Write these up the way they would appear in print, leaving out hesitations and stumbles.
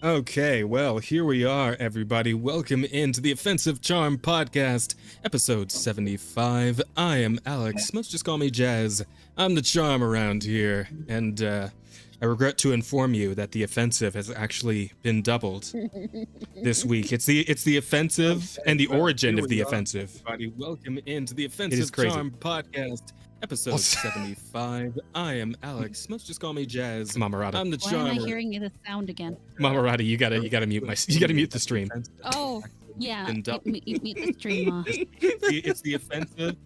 Okay, well, here we are, everybody. Welcome into the Offensive Charm Podcast, episode 75. I am Alex. Most just call me Jazz. I'm the charm around here, and I regret to inform you that the offensive has actually been doubled this week. It's the offensive and the origin of the offensive. Everybody, welcome into the Offensive Charm Podcast. Episode 75. I am Alex. Most just call me Jazz. MamaAmorata. I'm the charmer. Why am I hearing the sound again? MamaAmorata, you gotta mute the stream. Oh, yeah. Mute the stream off. It's the offensive.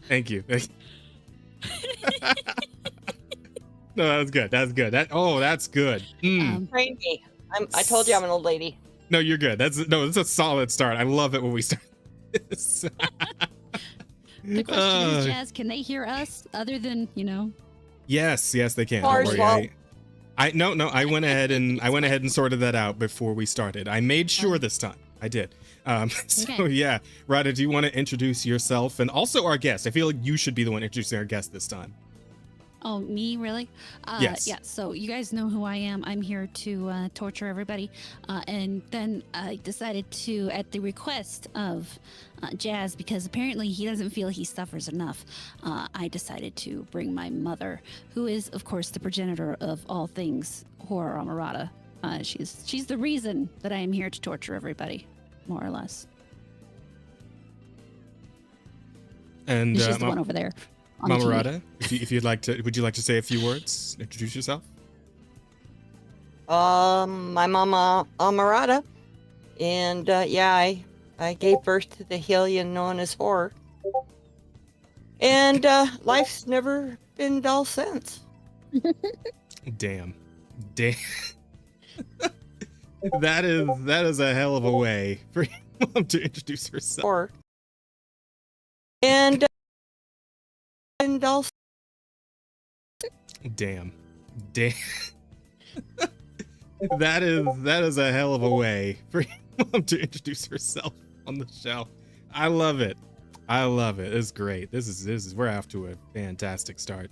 Thank you. No, that's good. That's good. That's good. Train me. I told you I'm an old lady. No, you're good. That's a solid start. I love it when we start this. The question is, Jazz, can they hear us other than, Yes, they can. Don't worry. I went ahead and sorted that out before we started. I made sure this time. I did. So yeah, Rada, do you want to introduce yourself and also our guest? I feel like you should be the one introducing our guest this time. Oh, me? Really? Yes. Yeah, so you guys know who I am. I'm here to torture everybody. And then I decided to, at the request of Jazz, because apparently he doesn't feel he suffers enough, I decided to bring my mother, who is, of course, the progenitor of all things horror Amorata. She's the reason that I am here to torture everybody, more or less. And she's the one over there. MamaAmorata, if you'd like to, would you like to say a few words? Introduce yourself. My MamaAmorata, and I gave birth to the hellion known as horror, and life's never been dull since. Damn. That is a hell of a way for your mom to introduce herself. Horror. And dull. Damn. That is a hell of a way for your mom to introduce herself on the show. I love it. It's great. This is we're off to a fantastic start.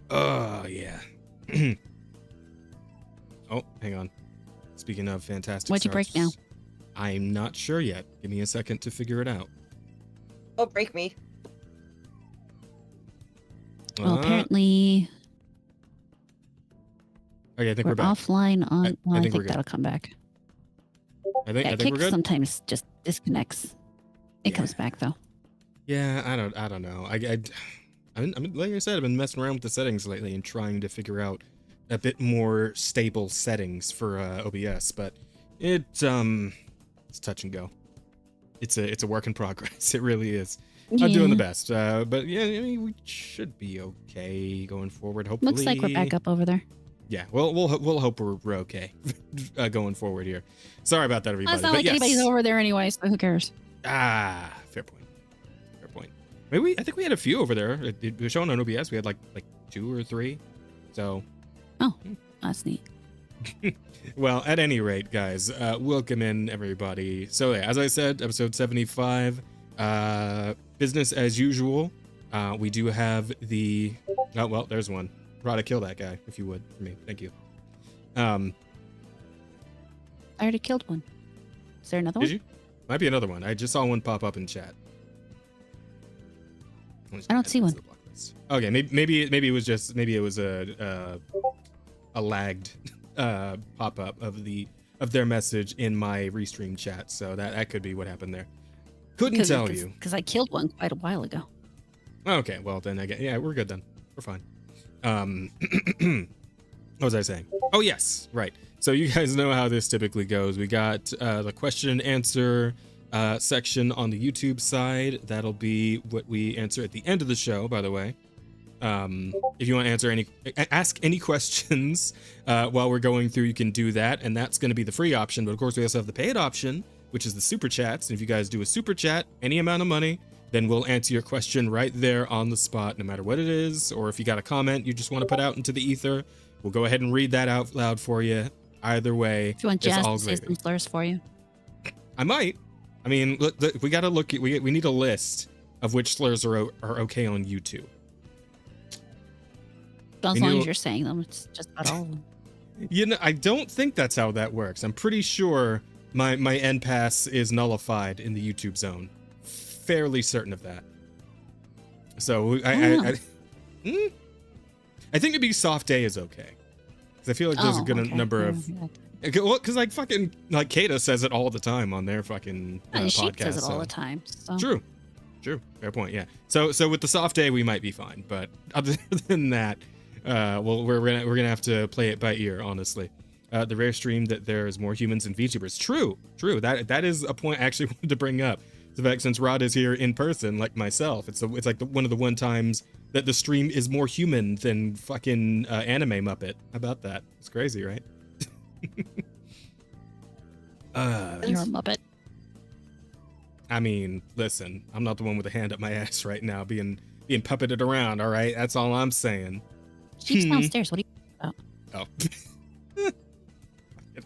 Oh yeah. Oh, hang on. Speaking of fantastic What'd you break now? I'm not sure yet. Give me a second to figure it out. Oh, break me. Well, apparently okay, I think we're back. Offline on. Well, I think we're that'll come back. I think Kick we're good. Sometimes just disconnects. It comes back though. Yeah, I don't know. Like I said, I've been messing around with the settings lately and trying to figure out a bit more stable settings for OBS, but it's touch and go. It's a work in progress. It really is. I'm doing the best, but yeah, I mean, we should be okay going forward. Hopefully, looks like we're back up over there. Yeah, we'll hope we're okay going forward here. Sorry about that, everybody. It's not like anybody's over there anyway, so who cares? Fair point. Maybe I think we had a few over there. It was showing on OBS. We had like 2 or 3. So. Oh, that's neat. Well, at any rate, guys, welcome in everybody. So yeah, as I said, episode 75. Business as usual. We do have the. Oh well, there's one. Rada, kill that guy if you would for me. Thank you. I already killed one. Is there another one? Did you? Might be another one. I just saw one pop up in chat. I don't see one. Okay, maybe it was a lagged pop up of their message in my restream chat. So that could be what happened there. Couldn't tell you because I killed one quite a while ago. Okay, well then we're good then. We're fine. What was I saying? Oh yes, right. So you guys know how this typically goes. We got the question and answer section on the YouTube side. That'll be what we answer at the end of the show, by the way. If you want to ask any questions while we're going through, you can do that, and that's going to be the free option. But of course, we also have the paid option, which is the super chats. And if you guys do a super chat, any amount of money, then we'll answer your question right there on the spot, no matter what it is. Or if you got a comment you just want to put out into the ether, we'll go ahead and read that out loud for you. Either way, do you want Jazz to say some slurs for you? I might. I mean, look, we got to look at, we need a list of which slurs are okay on YouTube. As long as you're saying them, it's just about all of them. You know, I don't think that's how that works. I'm pretty sure my end pass is nullified in the YouTube zone. Fairly certain of that. So I think maybe soft day is okay. Because I feel like there's a good number of. Well, because like fucking like Kata says it all the time on their fucking podcast. She says it all the time. So. True. Fair point. Yeah. So with the soft day we might be fine, but other than that, well, we're gonna have to play it by ear, honestly. The rare stream that there's more humans than VTubers. True. That is a point I actually wanted to bring up. The fact since Rod is here in person, like myself, it's like one of the one times that the stream is more human than fucking anime Muppet. How about that? It's crazy, right? You're a Muppet. I mean, listen, I'm not the one with a hand up my ass right now, being puppeted around. All right, that's all I'm saying. She's downstairs. What are you about? Oh. You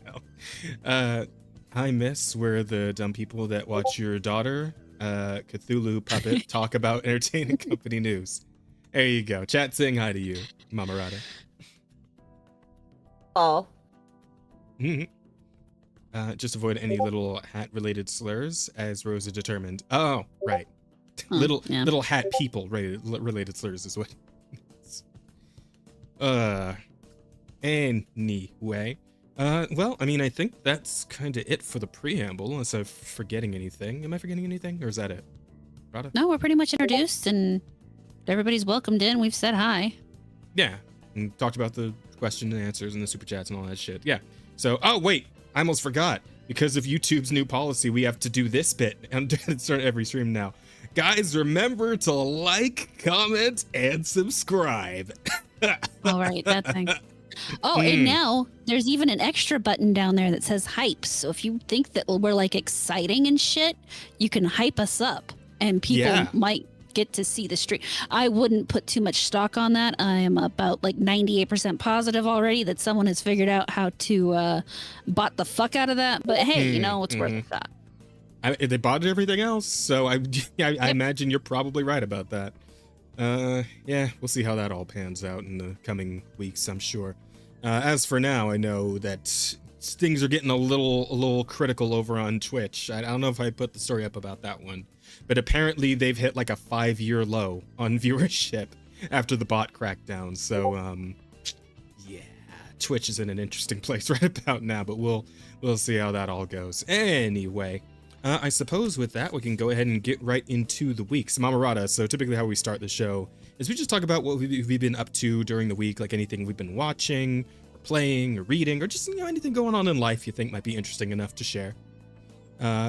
know. Hi, miss. We're the dumb people that watch your daughter, Cthulhu puppet, talk about entertaining company news. There you go. Chat saying hi to you, MamaAmorata. Oh. Just avoid any little hat-related slurs, as Rosa determined. Oh, right. Little hat people related slurs is what. Anyway. Well, I mean, I think that's kind of it for the preamble, unless I'm forgetting anything. Am I forgetting anything, or is that it? Rada? No, we're pretty much introduced, and everybody's welcomed in. We've said hi. Yeah, and talked about the question and answers and the super chats and all that shit. Yeah. So, oh wait, I almost forgot. Because of YouTube's new policy, we have to do this bit and start every stream now. Guys, remember to like, comment, and subscribe. All right, that thing. Oh, and now there's even an extra button down there that says hype. So if you think that we're like exciting and shit, you can hype us up and people might get to see the stream. I wouldn't put too much stock on that. I am about like 98% positive already that someone has figured out how to bot the fuck out of that. But hey, you know, it's worth a shot. They bought everything else, so I imagine you're probably right about that. Yeah, we'll see how that all pans out in the coming weeks, I'm sure. As for now, I know that things are getting a little critical over on Twitch. I don't know if I put the story up about that one, but apparently they've hit like a 5-year low on viewership after the bot crackdown. So, yeah, Twitch is in an interesting place right about now, but we'll see how that all goes. Anyway. I suppose with that, we can go ahead and get right into the week's MamaAmorata. So typically how we start the show is we just talk about what we've been up to during the week, like anything we've been watching, or playing, or reading, or just, you know, anything going on in life you think might be interesting enough to share.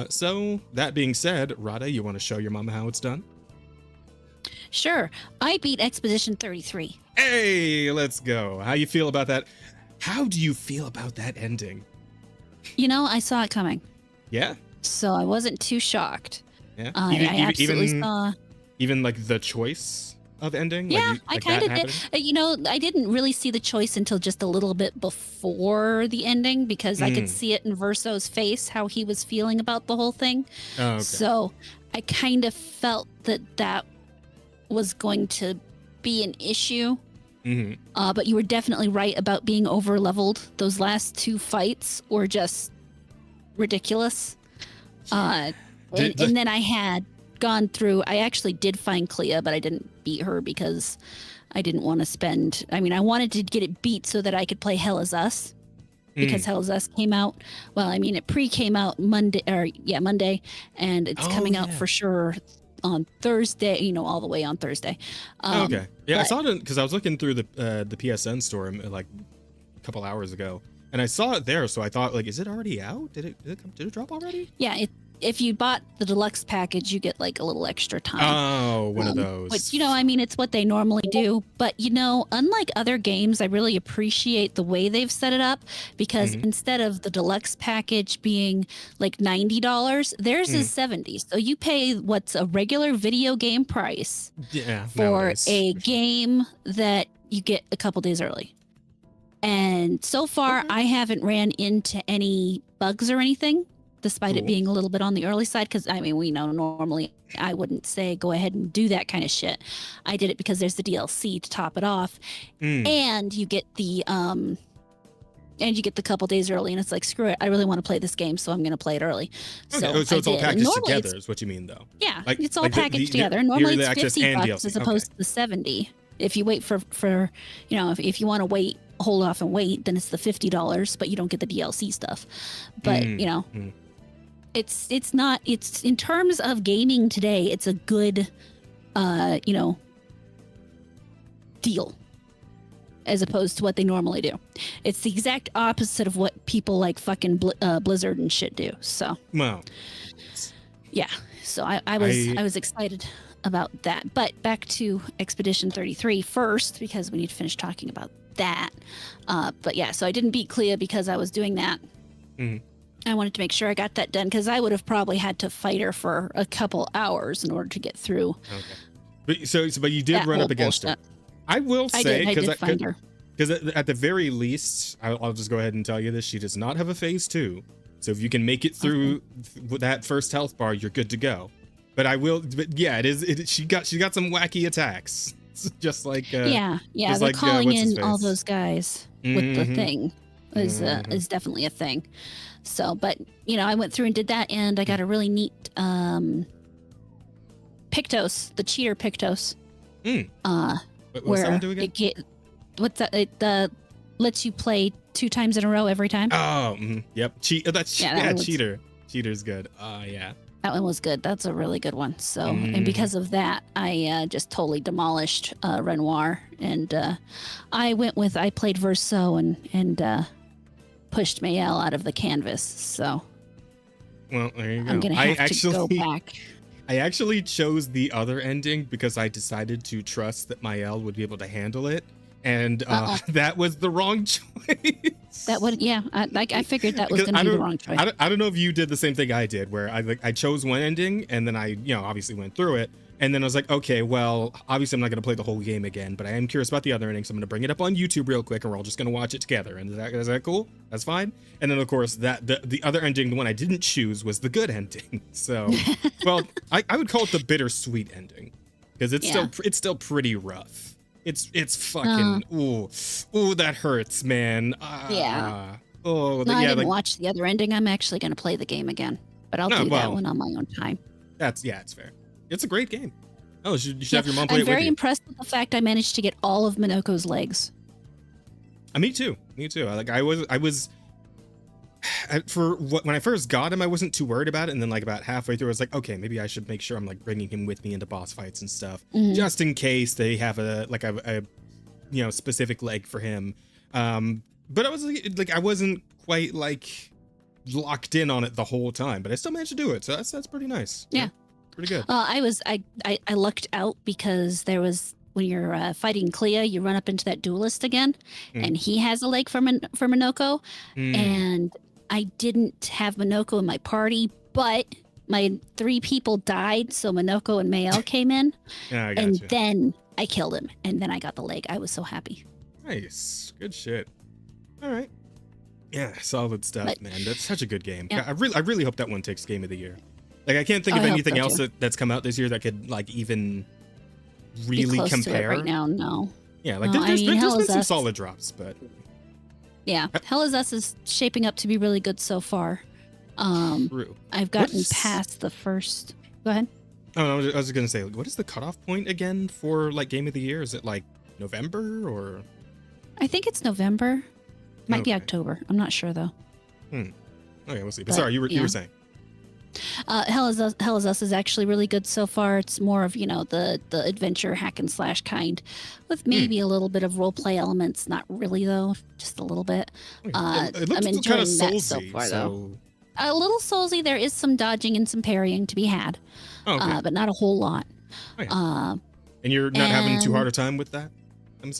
So that being said, Rada, you want to show your mama how it's done? Sure. I beat Expedition 33. Hey, let's go. How you feel about that? How do you feel about that ending? You know, I saw it coming. Yeah? So I wasn't too shocked. Yeah. I absolutely saw. Even like the choice of ending? Yeah, like I kind of did. You know, I didn't really see the choice until just a little bit before the ending because I could see it in Verso's face, how he was feeling about the whole thing. Oh, okay. So I kind of felt that was going to be an issue. But you were definitely right about being over leveled. Those last 2 fights were just ridiculous. And then I had gone through, I actually did find Clea, but I didn't beat her because I didn't want to spend, I mean, I wanted to get it beat so that I could play Hell Is Us because Hell Is Us came out. Well, I mean, it came out Monday, and it's coming out for sure on Thursday, you know, all the way on Thursday. Okay. Yeah, I saw it because I was looking through the PSN store like a couple hours ago. And I saw it there, so I thought, like, is it already out? Did it drop already? Yeah, if you bought the deluxe package, you get like a little extra time. Oh, one of those. Which, you know, I mean, it's what they normally do. But, you know, unlike other games, I really appreciate the way they've set it up because instead of the deluxe package being like $90, theirs is $70. So you pay what's a regular video game price for a game that you get a couple days early. And so far, I haven't ran into any bugs or anything, despite it being a little bit on the early side. Because, I mean, we know normally I wouldn't say go ahead and do that kind of shit. I did it because there's the DLC to top it off. And you get the and you get the couple days early, and it's like, screw it, I really want to play this game, so I'm going to play it early. Okay, so I it's all did. And packaged normally together is what you mean, though. Yeah, Like- it's all like packaged the together. Normally early it's access $50 and as DLC. opposed to 70. If you wait for if you want to wait, hold off and wait, then it's the $50, but you don't get the DLC stuff. But it's not. It's in terms of gaming today, it's a good, deal. As opposed to what they normally do. It's the exact opposite of what people like fucking Blizzard and shit do. So, Well, yeah. So I was excited about that. But back to Expedition 33 first, because we need to finish talking about that. But yeah, so I didn't beat Clea because I was doing that. Mhm. I wanted to make sure I got that done because I would have probably had to fight her for a couple hours in order to get through. okay. But you did that run whole up against her. bullshit. I will say, I did find her. because at the very least, I'll just go ahead and tell you this: she does not have a phase 2. So if you can make it through that first health bar, you're good to go. But yeah, it is. She got some wacky attacks, just like Yeah. just They're like, calling what's his in all face? those guys with the Mhm. thing is definitely a thing. So, but I went through and did that, and I got a really neat Pictos, the cheater Pictos. What's that one do again? It lets you play 2 times in a row every time. Oh, yep. That one was- cheater. Cheater's good. Yeah. That one was good. That's a really good one. So, and because of that, I just totally demolished Renoir, and I played Verso and pushed Mael out of the canvas. So, Well, there you go. I'm gonna have to go back. I actually chose the other ending because I decided to trust that Mael would be able to handle it, and that was the wrong choice. That would, yeah. I figured that was going to be the wrong choice. I don't know if you did the same thing I did, where I chose one ending and then I obviously went through it, and then I was like, okay, well, obviously I'm not going to play the whole game again, but I am curious about the other ending, so I'm going to bring it up on YouTube real quick, and we're all just going to watch it together. And is that cool? That's fine. And then of course the other ending, the one I didn't choose, was the good ending. So, well, I would call it the bittersweet ending because it's still pretty rough. It's fucking ooh, that hurts, man. Yeah. Oh, I didn't watch the other ending. I'm actually going to play the game again, but I'll do that one on my own time. It's fair. It's a great game. Oh, you should have your mom play it with you. I'm very impressed with the fact I managed to get all of Minoko's legs. Me too. I was when I first got him, I wasn't too worried about it, and then like about halfway through, I was like, okay, maybe I should make sure I'm like bringing him with me into boss fights and stuff, just in case they have a specific leg for him. But I was like, I wasn't quite like locked in on it the whole time, but I still managed to do it, so that's pretty nice. Yeah. Pretty good. I lucked out because there was, when you're fighting Clea, you run up into that duelist again, and he has a leg for Minoko, and I didn't have Minoko in my party, but my 3 people died, so Minoko and Mael came in, and then I killed him, and then I got the leg. I was so happy. Nice, good shit. All right, yeah, solid stuff, man. That's such a good game. Yeah. I really hope that one takes Game of the Year. Like, I can't think of anything else that's come out this year that could like even really close compare to it right now. No. Yeah, like No, there's been some Us. solid drops, but yeah, Hell is Us is shaping up to be really good so far. True. I've gotten past the first. Go ahead. Oh, I was just gonna say, what is the cutoff point again for like Game of the Year? Is it like November or? I think it's November. Might be October. I'm not sure though. Okay, we'll see. But sorry, you were saying. Hell is Us is actually really good so far. It's more of the adventure hack and slash kind, with maybe a little bit of role play elements. Not really though, just a little bit. It looks I'm kind enjoying of that soulsy, so far though. A little soulsy. There is some dodging and some parrying to be had, but not a whole lot. Oh, yeah. And you're not having too hard a time with that?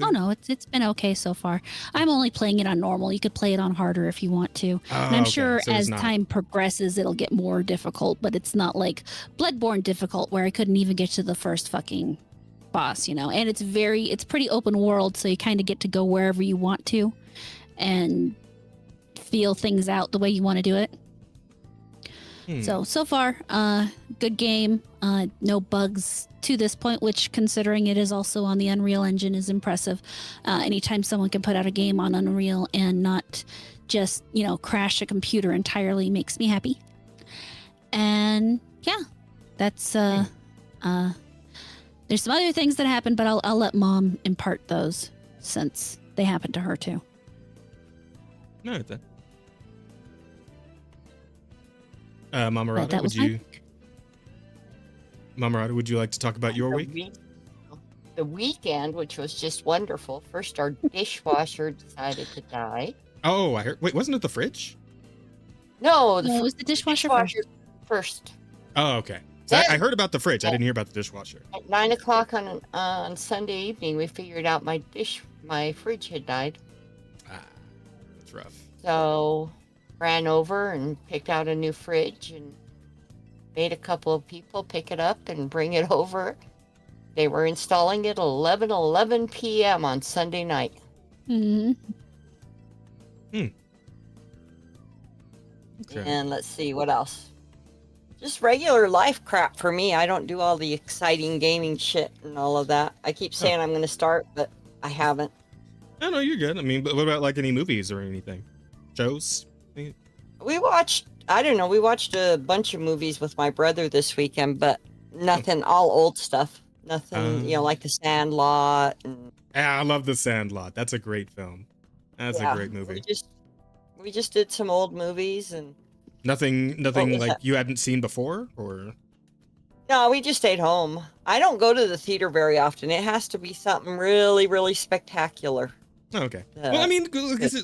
Oh no, it's been okay so far. I'm only playing it on normal. You could play it on harder if you want to. And I'm sure as time progresses, it'll get more difficult, but it's not like Bloodborne difficult where I couldn't even get to the first fucking boss, And it's pretty open world, so you kind of get to go wherever you want to and feel things out the way you want to do it. So far, good game. No bugs to this point, which, considering it is also on the Unreal Engine, is impressive. Anytime someone can put out a game on Unreal and not just, crash a computer entirely makes me happy. And yeah, that's there's some other things that happen, but I'll let Mom impart those since they happen to her too. All right then. MamaAmorata, would you like to talk about your week? The weekend, which was just wonderful. First, our dishwasher decided to die. Oh, I heard. Wait, wasn't it the fridge? No, it was the dishwasher first. Oh, okay. So I heard about the fridge. I didn't hear about the dishwasher. At 9:00 on Sunday evening, we figured out my fridge had died. Ah, that's rough. So, ran over and picked out a new fridge and made a couple of people pick it up and bring it over. They were installing it 11 p.m. on Sunday night. Mm-hmm. Okay. And let's see, what else? Just regular life crap for me. I don't do all the exciting gaming shit and all of that. I keep saying I'm going to start, but I haven't. No, you're good. I mean, but what about like any movies or anything? Shows? We watched a bunch of movies with my brother this weekend, but nothing, all old stuff. Nothing, like The Sandlot. I love The Sandlot. That's a great film. That's a great movie. We just did some old movies and nothing like you hadn't seen before, or no, we just stayed home. I don't go to the theater very often. It has to be something really, really spectacular. Oh, okay. Well, I mean,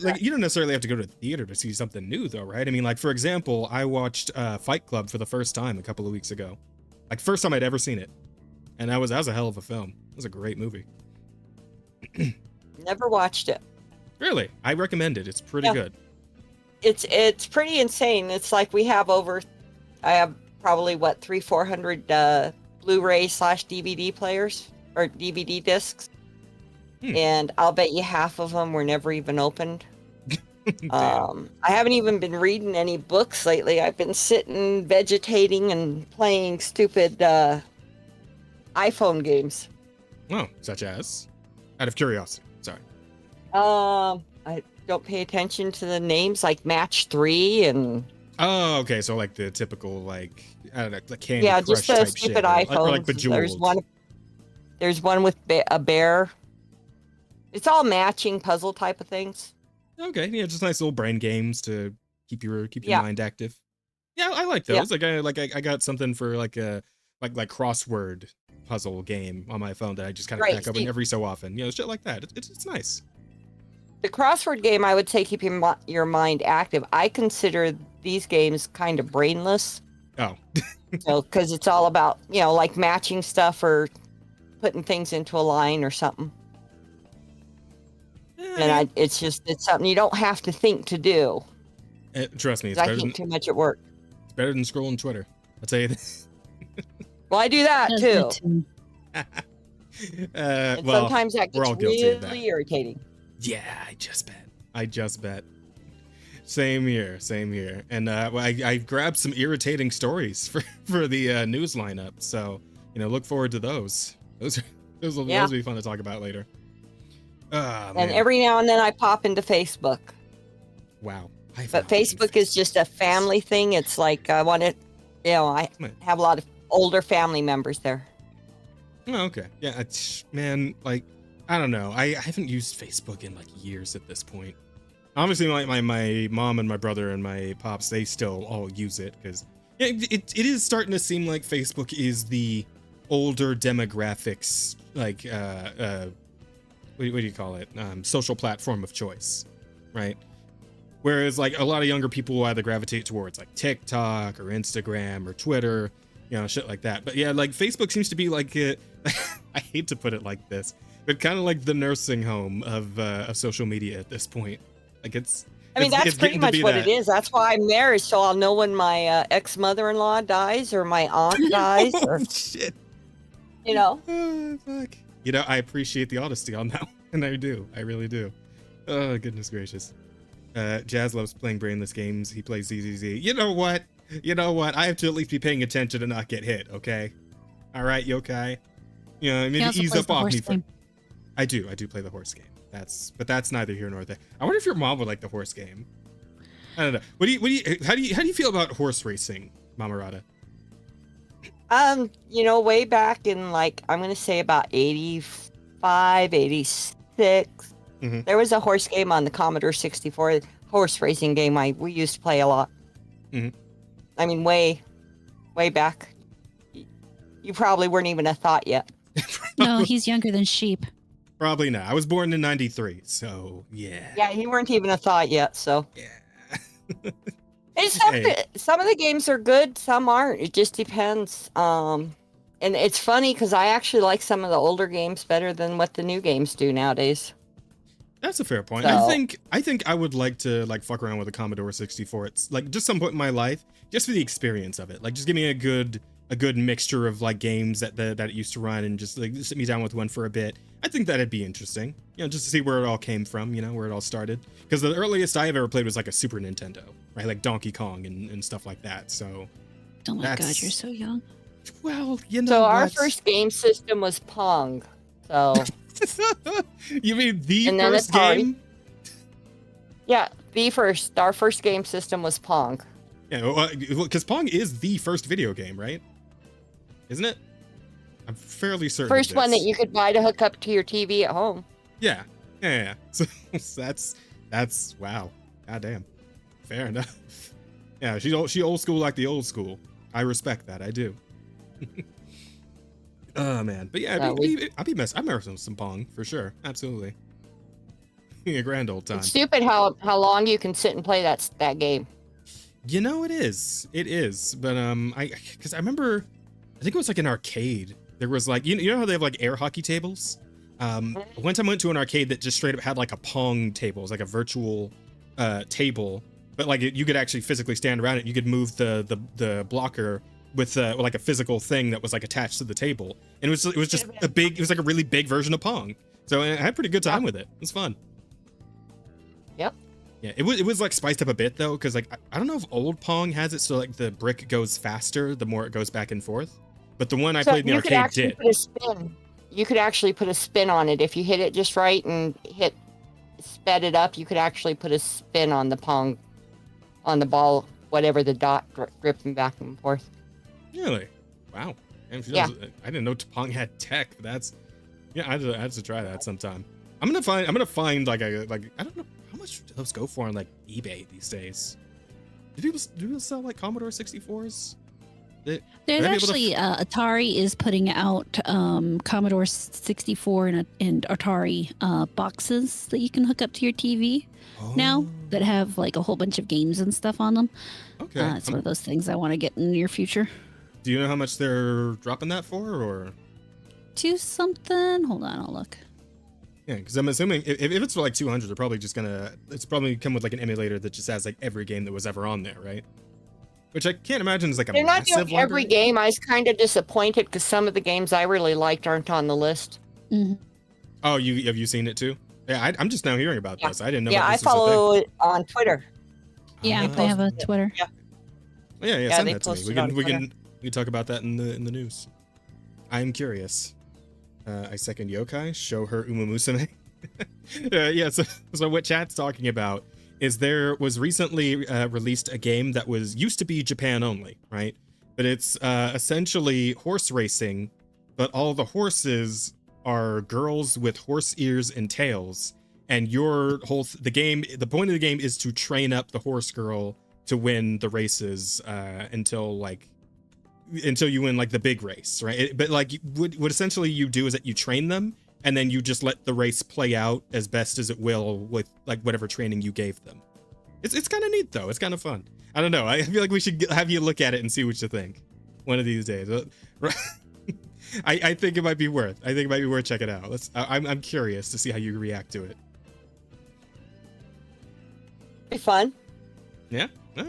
like you don't necessarily have to go to the theater to see something new, though, right? I mean, like for example, I watched Fight Club for the first time a couple of weeks ago, like first time I'd ever seen it, and that was a hell of a film. It was a great movie. Never watched it. Really, I recommend it. It's pretty good. It's pretty insane. It's like I have probably 300-400 Blu-ray/DVD players or DVD discs. And I'll bet you half of them were never even opened. I haven't even been reading any books lately. I've been sitting, vegetating, and playing stupid iPhone games. Oh, such as? Out of curiosity. Sorry. I don't pay attention to the names, like Match 3 and... Oh, okay. So like the typical, like, I don't know, like Candy Crush just the type stupid shit. iPhones. Or like Bejeweled. There's one with a bear. It's all matching puzzle type of things. Okay, yeah, just nice little brain games to keep your mind active. Yeah, I like those. Yeah. I got something for like a like crossword puzzle game on my phone that I just kind of crack open every so often. Shit like that. It's nice. The crossword game, I would say, keep your mind active. I consider these games kind of brainless. Oh. Because it's all about like matching stuff or putting things into a line or something. And it's something you don't have to think to do. Trust me, I think too much at work. It's better than scrolling Twitter. I'll tell you this. Well, I do that too. And sometimes that gets really irritating. Yeah, I just bet. Same here. And I grabbed some irritating stories for the news lineup. So look forward to those. Those will be fun to talk about later. And every now and then I pop into Facebook. Wow. But Facebook is just a family thing. It's like I want to, I have a lot of older family members there. Oh, okay. Yeah, man, like, I don't know. I haven't used Facebook in like years at this point. Obviously, my mom and my brother and my pops, they still all use it because it is starting to seem like Facebook is the older demographics, like, what do you call it? Social platform of choice, right? Whereas like a lot of younger people will either gravitate towards like TikTok or Instagram or Twitter, shit like that. But yeah, like Facebook seems to be like I hate to put it like this, but kind of like the nursing home of social media at this point. Like that's pretty much what it is. That's why I'm there, so I'll know when my ex-mother-in-law dies or my aunt dies. Oh, shit. Oh, fuck. I appreciate the honesty on that, and I do. I really do. Oh, goodness gracious. Jazz loves playing brainless games. He plays ZZZ. You know what? You know what? I have to at least be paying attention to not get hit. Okay. All right, yokai. You know, maybe ease up off me. I do play the horse game. But that's neither here nor there. I wonder if your mom would like the horse game. I don't know. How do you feel about horse racing, MamaAmorata? Way back in like I'm gonna say about 85, 86, there was a horse game on the Commodore 64, horse racing game we used to play a lot. I mean, way back. You probably weren't even a thought yet. No, he's younger than sheep. Probably not. I was born in 93, so yeah. Yeah, you weren't even a thought yet, so. Yeah. Some of the games are good, some aren't. It just depends. And it's funny because I actually like some of the older games better than what the new games do nowadays. That's a fair point. So, I think I would like to like fuck around with a Commodore 64. It's like just some point in my life, just for the experience of it. Like just give me a good mixture of like games that it used to run, and just like sit me down with one for a bit. I think that'd be interesting. You know, just to see where it all came from, you know, where it all started. Because the earliest I ever played was like a Super Nintendo, right? Like Donkey Kong and stuff like that. So oh my god, you're so young. Well, you know. So our first game system was Pong. So you mean the first game? Yeah, our first game system was Pong. Yeah, because Pong is the first video game, right? Isn't it? I'm fairly certain. First one that you could buy to hook up to your TV at home. Yeah. So that's wow. Goddamn. Fair enough. Yeah, she old school like the old school. I respect that. I do. Oh man, but yeah, I'd be messing with some Pong for sure. Absolutely. A grand old time. It's stupid how long you can sit and play that game. You know, it is, but because I remember, I think it was like an arcade. There was like, you know how they have like air hockey tables? One time I went to an arcade that just straight up had like a Pong table. It was like a virtual table, but like you could actually physically stand around it. You could move the blocker with like a physical thing that was like attached to the table, and it was just it was like a really big version of Pong. So I had a pretty good time with it. It was fun. Yep. Yeah, it was like spiced up a bit though, because like I don't know if old Pong has it so like the brick goes faster the more it goes back and forth, but the one I played in the arcade did. You could actually put a spin on it if you hit it just right and sped it up. You could actually put a spin on the Pong, on the ball, whatever the dot gripping back and forth. Really? Wow. Yeah. I didn't know Pong had tech. But that's I had to try that sometime. I'm gonna find like I don't know how much do those go for on like eBay these days. Do people sell like Commodore 64s? There's actually Atari is putting out Commodore 64 and Atari boxes that you can hook up to your TV now that have like a whole bunch of games and stuff on them. Okay, it's one of those things I want to get in the near future. Do you know how much they're dropping that for, or? $2 something. Hold on, I'll look. Yeah, because I'm assuming if it's for like 200, they're probably just it's probably come with like an emulator that just has like every game that was ever on there, right? Which I can't imagine is like a massive library. They're not doing every game. I was kind of disappointed because some of the games I really liked aren't on the list. Mm-hmm. Oh, have you seen it too? Yeah, I'm just now hearing about this. I didn't know. Yeah, I follow it on Twitter. Yeah, they have a Twitter. Yeah. Send that to me. We can talk about that in the news. I'm curious. I second yokai. Show her Uma Musume. Yeah. So what chat's talking about is there was recently released a game that used to be Japan only, right? But it's essentially horse racing, but all the horses are girls with horse ears and tails, and the point of the game is to train up the horse girl to win the races until you win like the big race, right? But like what essentially you do is that you train them, and then you just let the race play out as best as it will with like whatever training you gave them. It's kind of neat though. It's kind of fun. I don't know. I feel like we should have you look at it and see what you think one of these days. I think it might be worth. checking out. I'm curious to see how you react to it. Be fun. Yeah. All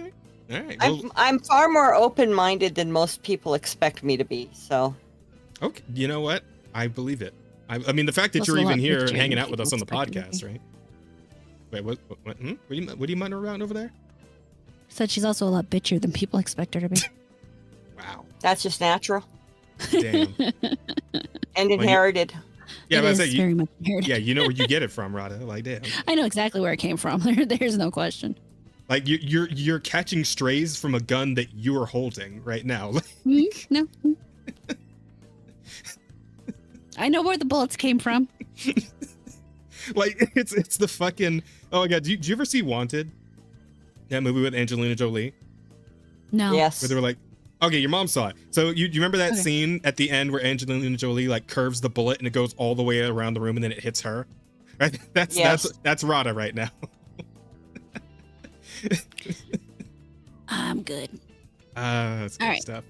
right. I'm far more open-minded than most people expect me to be. So. Okay. You know what? I believe it. I mean, the fact that you're even here and hanging out with us on the podcast, right? Wait, what are you muttering around over there? Said she's also a lot bitchier than people expect her to be. Wow. That's just natural Damn. and inherited. Yeah, It but I is say, very much inherited. yeah, you know where you get it from, Rada. Like, damn. I know exactly where it came from. There's no question. Like you're catching strays from a gun that you are holding right now. No. I know where the bullets came from. Like it's the fucking. Oh my god, do you ever see Wanted? That movie with Angelina Jolie, No. Yes. where they were like, okay, your mom saw it. So you remember that Okay. scene at the end where Angelina Jolie like curves the bullet and it goes all the way around the room and then it hits her? Right? Yes. That's Rada right now. I'm good. That's good All right. stuff.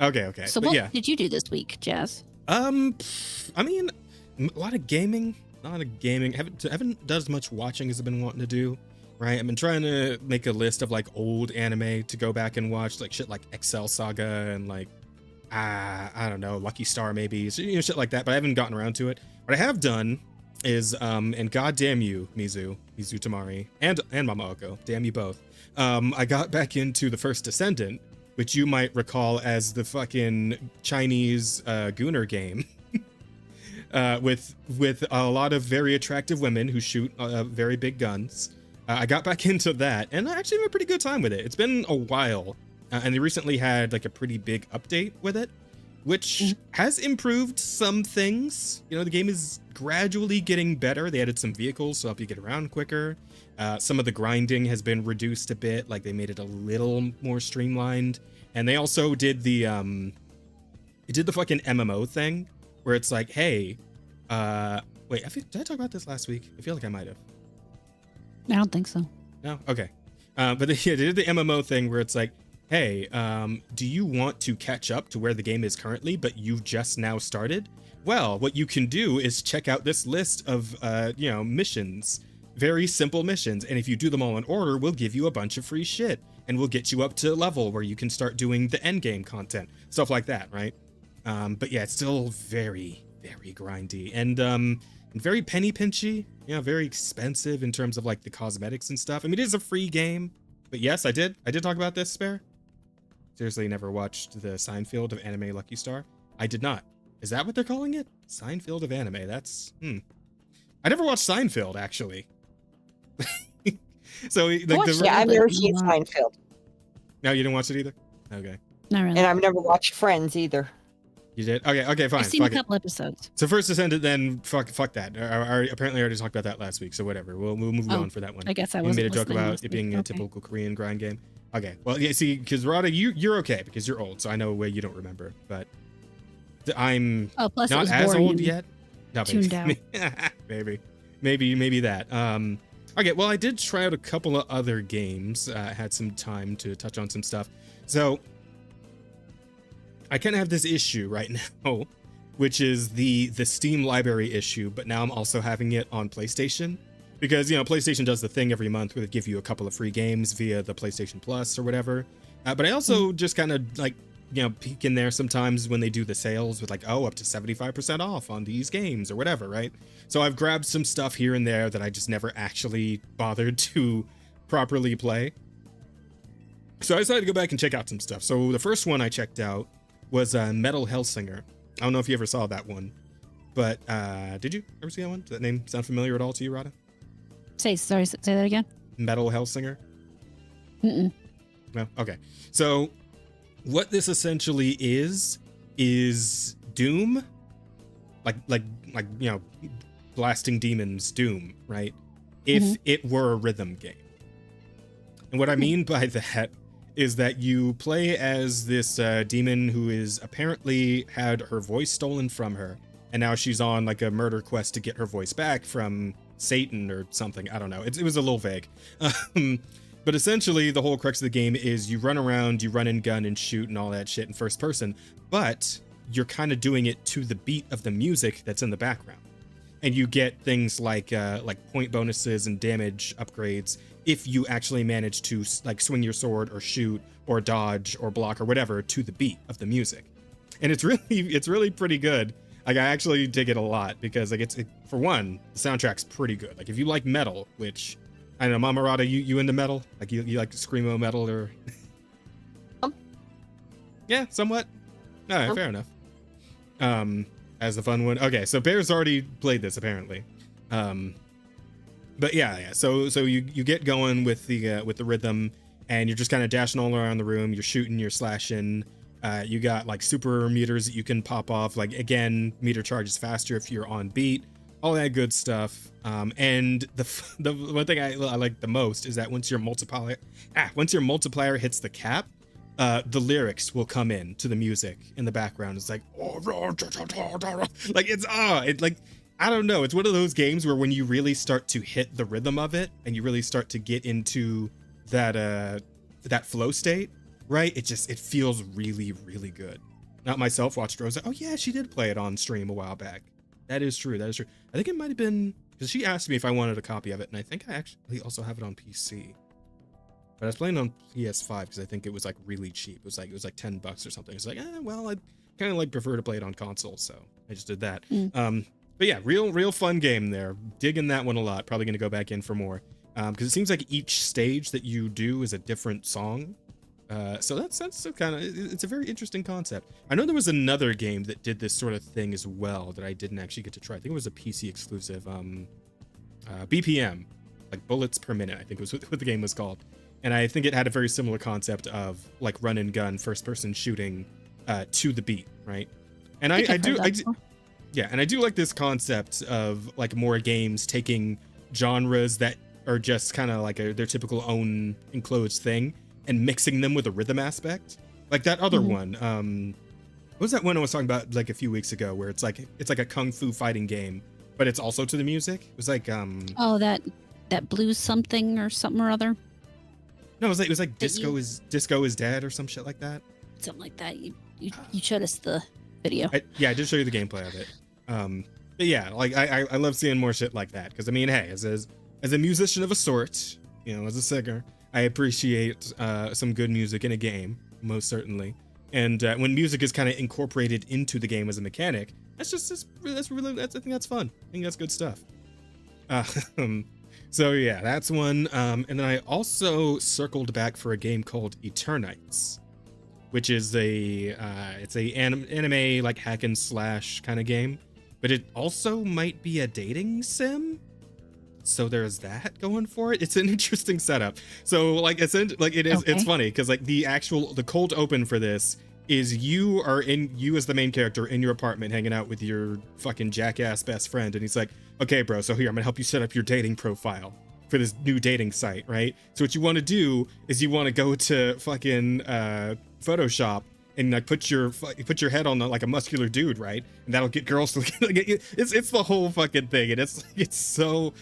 Okay. So But what yeah. did you do this week, Jazz? I mean, a lot of gaming. Haven't done as much watching as I've been wanting to do. Right, I've been trying to make a list of like old anime to go back and watch, like shit like Excel Saga and like I don't know, Lucky Star maybe, so, shit like that. But I haven't gotten around to it. What I have done is and goddamn you, Mizu Tamari, and Mama Oko, damn you both. I got back into the First Descendant, which you might recall as the fucking Chinese Gooner game. With a lot of very attractive women who shoot very big guns. I got back into that, and I actually had a pretty good time with it. It's been a while, and they recently had like a pretty big update with it, which has improved some things. You know, the game is gradually getting better. They added some vehicles to help you get around quicker. Some of the grinding has been reduced a bit, like they made it a little more streamlined. And they also did the fucking MMO thing, where it's like, hey, wait, did I talk about this last week? I feel like I might have. I don't think so. No? Okay. But they did the MMO thing where it's like, hey, do you want to catch up to where the game is currently, but you've just now started? Well, what you can do is check out this list of, missions. Very simple missions. And if you do them all in order, we'll give you a bunch of free shit. And we'll get you up to a level where you can start doing the end game content. Stuff like that, right? But yeah, it's still very, very grindy. And very penny pinchy, very expensive in terms of like the cosmetics and stuff. I mean, it is a free game, but yes, I did talk about this, Spare. Seriously, never watched the Seinfeld of Anime Lucky Star. I did not. Is that what they're calling it? Seinfeld of Anime. That's I never watched Seinfeld actually. So like I've never seen Seinfeld, No, you didn't watch it either. Okay, Not really. and I've never watched Friends either. you did. Okay, fine. I've seen a Fuck it. couple episodes. So First Descendant, then fuck that. Apparently I already talked about that last week. So whatever. We'll move on for that one. I guess I We wasn't made a joke listening about last it being week. a Okay. typical Korean grind game. Okay. Well, yeah. See, because Rada, you're okay because you're old, so I know a way you don't remember. But I'm Oh, plus it not was as boring old and yet. No, tuned out. maybe that. Okay. Well, I did try out a couple of other games. Had some time to touch on some stuff. So I kind of have this issue right now, which is the Steam library issue, but now I'm also having it on PlayStation because, PlayStation does the thing every month where they give you a couple of free games via the PlayStation Plus or whatever. But I also just kind of like, peek in there sometimes when they do the sales with like, oh, up to 75% off on these games or whatever, right? So I've grabbed some stuff here and there that I just never actually bothered to properly play. So I decided to go back and check out some stuff. So the first one I checked out was Metal Hellsinger. I don't know if you ever saw that one, but did you ever see that one? Does that name sound familiar at all to you, Rada? Say that again. Metal Hellsinger? Mm-mm. No? Okay. So what this essentially is Doom, like blasting demons Doom, right? If it were a rhythm game. And what I mean by that is that you play as this demon who is apparently had her voice stolen from her, and now she's on like a murder quest to get her voice back from Satan or something. I don't know. It was a little vague. But essentially, the whole crux of the game is you run around, you run and gun and shoot and all that shit in first person, but you're kind of doing it to the beat of the music that's in the background. And you get things like point bonuses and damage upgrades if you actually manage to like swing your sword or shoot or dodge or block or whatever to the beat of the music. And it's really pretty good. Like I actually dig it a lot because like for one, the soundtrack's pretty good. Like if you like metal, which I don't know, MamaAmorata, you into metal? Like you like screamo metal or? Yeah, somewhat. All right, fair enough. As a fun one. Okay, so Bear's already played this apparently. But yeah. So you get going with the rhythm, and you're just kind of dashing all around the room. You're shooting, you're slashing. You got like super meters that you can pop off. Like again, meter charges faster if you're on beat. All that good stuff. And the one thing I like the most is that once your multiplier hits the cap, the lyrics will come in to the music in the background. It's like, like it's like, I don't know. It's one of those games where when you really start to hit the rhythm of it and you really start to get into that flow state, right? It feels really, really good. Not myself watched Rosa. Oh yeah, she did play it on stream a while back. That is true. I think it might have been because she asked me if I wanted a copy of it, and I think I actually also have it on PC. But I was playing on PS5 because I think it was like really cheap. It was like $10 or something. It's like, well, I kind of like prefer to play it on console, so I just did that. But yeah, real fun game there. Digging that one a lot. Probably gonna go back in for more because it seems like each stage that you do is a different song. So that's kind of, it's a very interesting concept. I know there was another game that did this sort of thing as well that I didn't actually get to try. I think it was a PC exclusive. BPM, like bullets per minute, I think was what the game was called. And I think it had a very similar concept of like run and gun first person shooting to the beat, right? And I do like this concept of like more games taking genres that are just kind of like their typical own enclosed thing and mixing them with a rhythm aspect. Like that other one, what was that one I was talking about like a few weeks ago where it's like a kung fu fighting game, but it's also to the music? It was like that blues something or something or other. No, it was like Disco is Dead or some shit like that. Something like that. You showed us the video. I did show you the gameplay of it. But yeah, like I love seeing more shit like that because I mean, hey, as a musician of a sort, you know, as a singer, I appreciate some good music in a game, most certainly. And when music is kind of incorporated into the game as a mechanic, I think that's fun. I think that's good stuff. So yeah, that's one. And then I also circled back for a game called Eternites, which is it's a anime like hack and slash kind of game, but it also might be a dating sim. So there's that going for it. It's an interesting setup. So like it's funny because like the cold open for this is you as the main character in your apartment hanging out with your fucking jackass best friend, and he's like, okay bro, so here I'm gonna help you set up your dating profile for this new dating site, right? So what you want to do is you want to go to fucking Photoshop and like put your head on like a muscular dude, right? And that'll get girls to it's the whole fucking thing, and it's so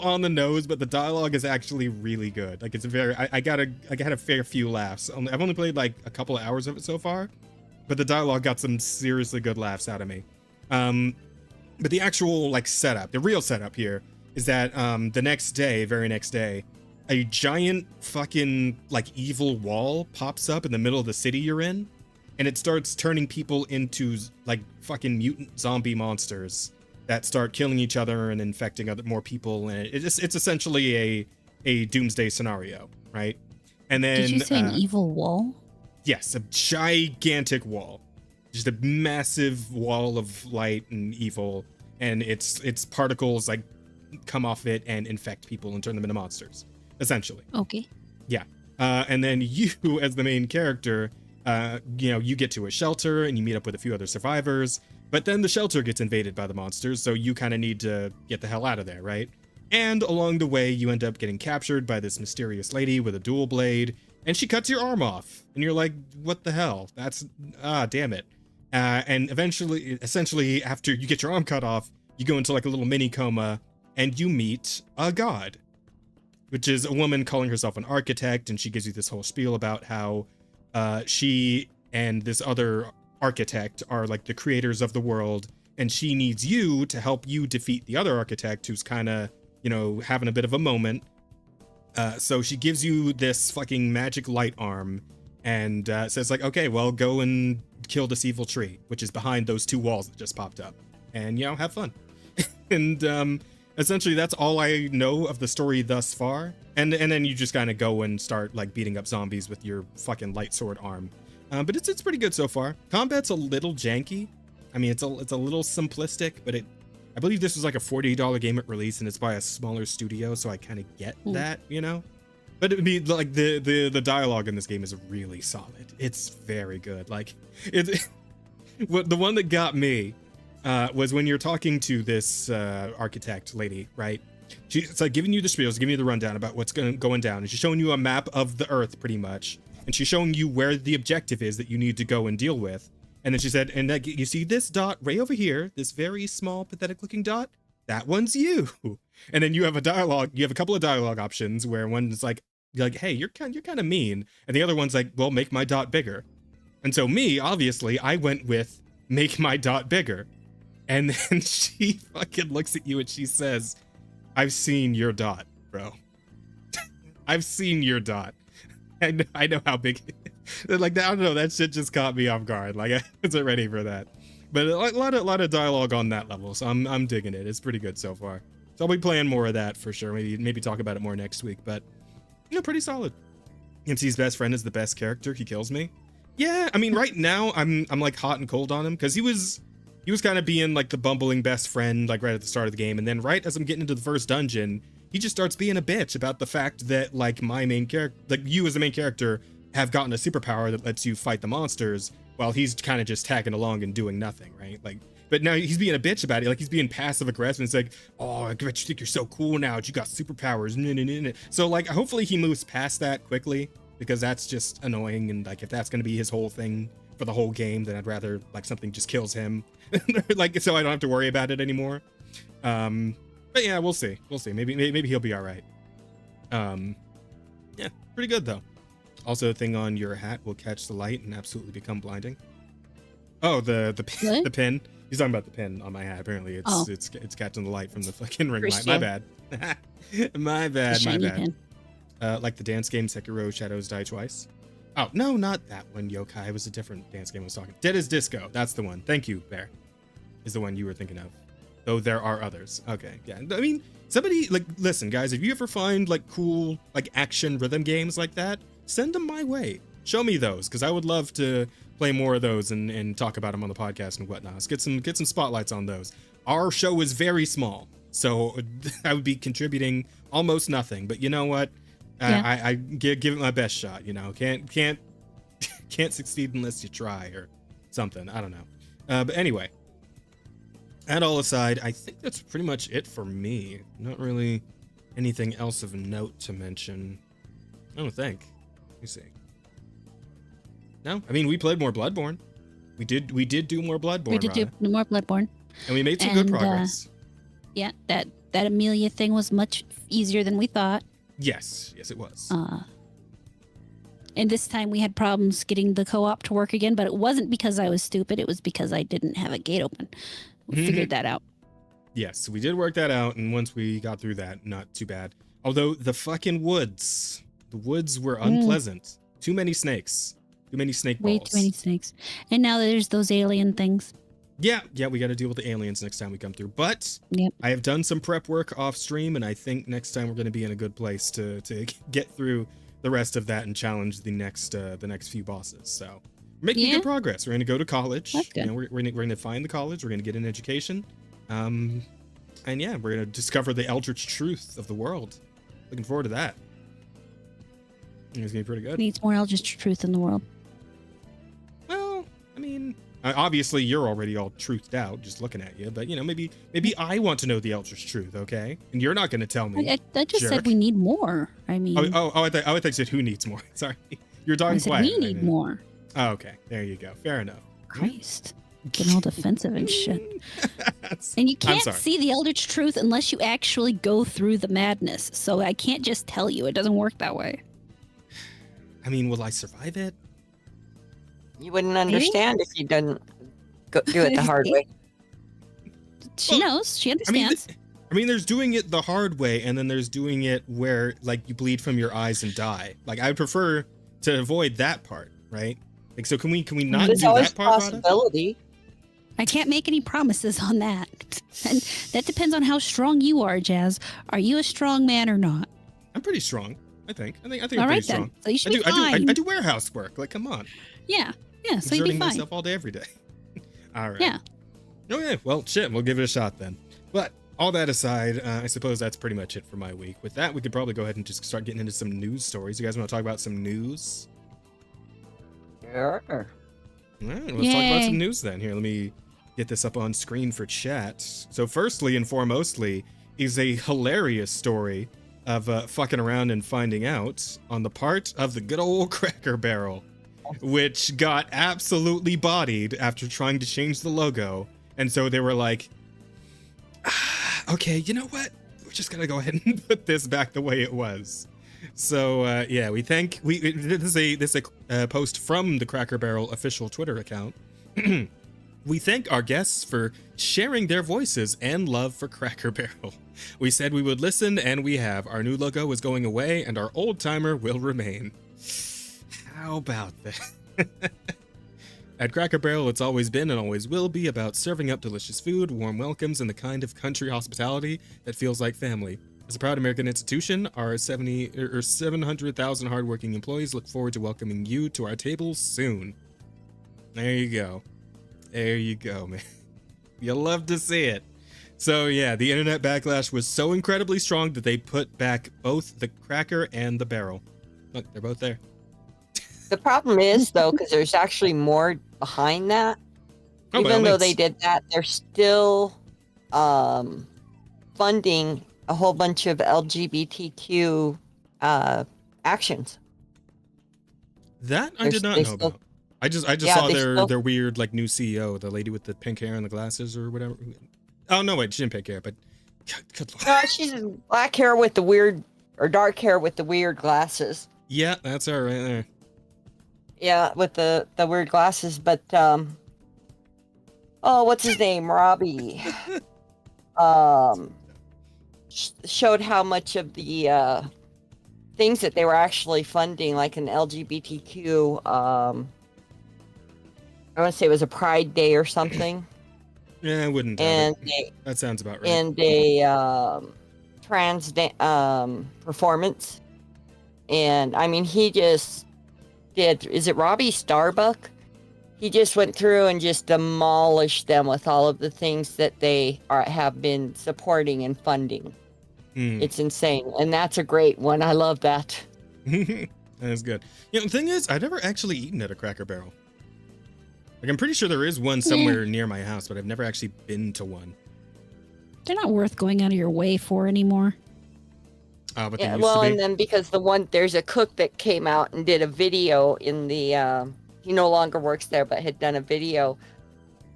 on the nose, but the dialogue is actually really good. Like it's I got a fair few laughs. I've only played like a couple of hours of it so far, but the dialogue got some seriously good laughs out of me. But the actual like setup, the real setup here is that the very next day, a giant fucking like evil wall pops up in the middle of the city you're in, and it starts turning people into like fucking mutant zombie monsters that start killing each other and infecting more people, and it's essentially a doomsday scenario, right? And then did you say an evil wall? Yes, a gigantic wall, just a massive wall of light and evil, and its particles like come off it and infect people and turn them into monsters, essentially. Okay. Yeah. And then you, as the main character, you get to a shelter and you meet up with a few other survivors, but then the shelter gets invaded by the monsters, so you kind of need to get the hell out of there, right? And along the way, you end up getting captured by this mysterious lady with a dual blade, and she cuts your arm off, and you're like, what the hell? That's, damn it. And essentially, after you get your arm cut off, you go into like a little mini coma, and you meet a god, which is a woman calling herself an architect, and she gives you this whole spiel about how she and this other architect are like the creators of the world, and she needs you to help you defeat the other architect who's kind of, having a bit of a moment. So she gives you this fucking magic light arm and says like, okay, well, go and kill this evil tree, which is behind those two walls that just popped up, and have fun. And essentially that's all I know of the story thus far. And then you just kind of go and start like beating up zombies with your fucking light sword arm. But it's pretty good so far. Combat's a little janky. I mean, it's a little simplistic, but I believe this was like a $40 game at release, and it's by a smaller studio, so I kind of get that, you know. But it would be like the dialogue in this game is really solid. It's very good. Like the one that got me was when you're talking to this architect lady, right? It's like giving you the spiels, giving you the rundown about what's going down, and she's showing you a map of the Earth, pretty much, and she's showing you where the objective is that you need to go and deal with. And then she said, and that, you see this dot right over here, this very small, pathetic-looking dot? That one's you. And then you have a dialogue. You have a couple of dialogue options where one's like, hey, you're kind of mean, and the other one's like, well, make my dot bigger. And so me, obviously, I went with make my dot bigger. And then she fucking looks at you and she says, I've seen your dot, bro. I've seen your dot. And I know how big it is. Like, I don't know, that shit just caught me off guard. Like, I wasn't ready for that. But a lot of dialogue on that level, so I'm digging it. It's pretty good so far. So I'll be playing more of that for sure. Maybe talk about it more next week, but you know, pretty solid. MC's best friend is the best character. He kills me. Yeah, I mean, right now I'm like hot and cold on him because he was kind of being like the bumbling best friend like right at the start of the game, and then right as I'm getting into the first dungeon, he just starts being a bitch about the fact that like my main character, like you as the main character, have gotten a superpower that lets you fight the monsters, while he's kind of just tagging along and doing nothing, right? Like, but now he's being a bitch about it. Like he's being passive aggressive. It's like, oh, I bet you think you're so cool now. You got superpowers. So like, hopefully he moves past that quickly, because that's just annoying. And like, if that's going to be his whole thing for the whole game, then I'd rather like something just kills him, like, so I don't have to worry about it anymore. But yeah, we'll see. Maybe he'll be all right. Yeah, pretty good though. Also, a thing on your hat will catch the light and absolutely become blinding. Oh, the pin. He's talking about the pin on my hat. Apparently, it's catching the light from the fucking ring light. My bad. my bad. Pin. Like the dance game Sekiro Shadows Die Twice. Oh no, not that one, Yokai. It was a different dance game I was talking. Dead as Disco. That's the one. Thank you, Bear. Is the one you were thinking of. Though there are others. Okay, yeah. I mean, somebody like, listen, guys. If you ever find like cool like action rhythm games like that, send them my way. Show me those, because I would love to play more of those and talk about them on the podcast and whatnot. Let's get some spotlights on those. Our show is very small, so I would be contributing almost nothing. But you know what? Yeah. I give it my best shot. You know, can't succeed unless you try or something. I don't know. But anyway, that all aside, I think that's pretty much it for me. Not really anything else of note to mention. I don't think. Let me see. No, I mean, we played more Bloodborne. We did do more Bloodborne. We did do more Bloodborne, and we made some good progress. Yeah, that Amelia thing was much easier than we thought. Yes, it was. And this time we had problems getting the co-op to work again, but it wasn't because I was stupid. It was because I didn't have a gate open. We figured that out. Yes, we did work that out, and once we got through that, not too bad. Although the fucking woods were unpleasant. Too many snakes. Too many snake balls. Way too many snakes. And now there's those alien things. Yeah, we got to deal with the aliens next time we come through. But yep. I have done some prep work off stream, and I think next time we're going to be in a good place to get through the rest of that and challenge the next few bosses. So we're making good progress. We're going to go to college. That's good. You know, we're going to find the college. We're going to get an education. And yeah, we're going to discover the eldritch truth of the world. Looking forward to that. It's going to be pretty good. Needs more eldritch truth in the world. Well, I mean, obviously you're already all truthed out just looking at you, but you know, maybe I want to know the eldritch truth, okay? And you're not going to tell me. I just said we need more. I mean, I thought you said who needs more. Sorry, you're talking quiet. We need more. Oh, okay, there you go. Fair enough. Christ, getting all defensive and shit. And you can't see the eldritch truth unless you actually go through the madness. So I can't just tell you. It doesn't work that way. I mean, will I survive it? You wouldn't understand if you didn't do it the hard way. She knows. She understands. I mean, there's doing it the hard way, and then there's doing it where, like, you bleed from your eyes and die. Like, I would prefer to avoid that part, right? Like, so can we not do that part? Possibility. I can't make any promises on that. And that depends on how strong you are, Jazz. Are you a strong man or not? I'm pretty strong. I think I'm All pretty right, strong. then. So you should be fine. I do warehouse work. Like, come on. Yeah. Yeah. So I'm you'd be exerting fine. myself all day, every day. All right. Yeah. Okay. Well, shit. We'll give it a shot then. But all that aside, I suppose that's pretty much it for my week. With that, we could probably go ahead and just start getting into some news stories. You guys want to talk about some news? Sure. All right. Let's talk about some news then. Here, let me get this up on screen for chat. So firstly and foremostly is a hilarious story of fucking around and finding out on the part of the good old Cracker Barrel, which got absolutely bodied after trying to change the logo. And so they were like, okay, you know what? We're just gonna go ahead and put this back the way it was. So yeah, this is a post from the Cracker Barrel official Twitter account. We thank our guests for sharing their voices and love for Cracker Barrel. We said we would listen, and we have. Our new logo is going away, and our old timer will remain. How about that? At Cracker Barrel, it's always been and always will be about serving up delicious food, warm welcomes, and the kind of country hospitality that feels like family. As a proud American institution, our 700,000 hardworking employees look forward to welcoming you to our tables soon. There you go. There you go, man. You'll love to see it. So yeah, the internet backlash was so incredibly strong that they put back both the Cracker and the Barrel. Look, they're both there. The problem is, though, because there's actually more behind that. Even though they did that, they're still funding a whole bunch of LGBTQ actions. That I did not know about. I just saw their weird like new CEO, the lady with the pink hair and the glasses or whatever. Oh no, wait, she didn't pink hair, but good Lord. No, she's black hair with the weird, or dark hair with the weird glasses. Yeah, that's her right there. Yeah, with the weird glasses, but what's his name? Robbie. Showed how much of the things that they were actually funding, like an LGBTQ I want to say it was a Pride Day or something. Yeah, I wouldn't. And that sounds about right. And a trans performance. And I mean, he just did. Is it Robbie Starbuck? He just went through and just demolished them with all of the things that they have been supporting and funding. It's insane, and that's a great one. I love that. That is good. You know, the thing is, I've never actually eaten at a Cracker Barrel. Like, I'm pretty sure there is one somewhere near my house, but I've never actually been to one. They're not worth going out of your way for anymore. But yeah, well, and then because there's a cook that came out and did a video in the, he no longer works there, but had done a video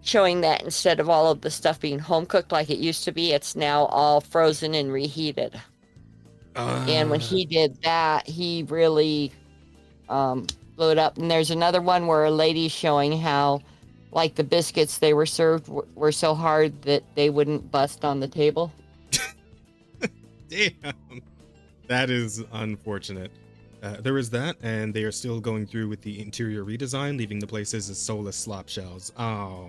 showing that instead of all of the stuff being home cooked like it used to be, it's now all frozen and reheated. And when he did that, he really blew it up. And there's another one where a lady's showing how, like, the biscuits they were served were so hard that they wouldn't bust on the table. Damn. That is unfortunate. There is that, and they are still going through with the interior redesign, leaving the places as soulless slop shells. Oh.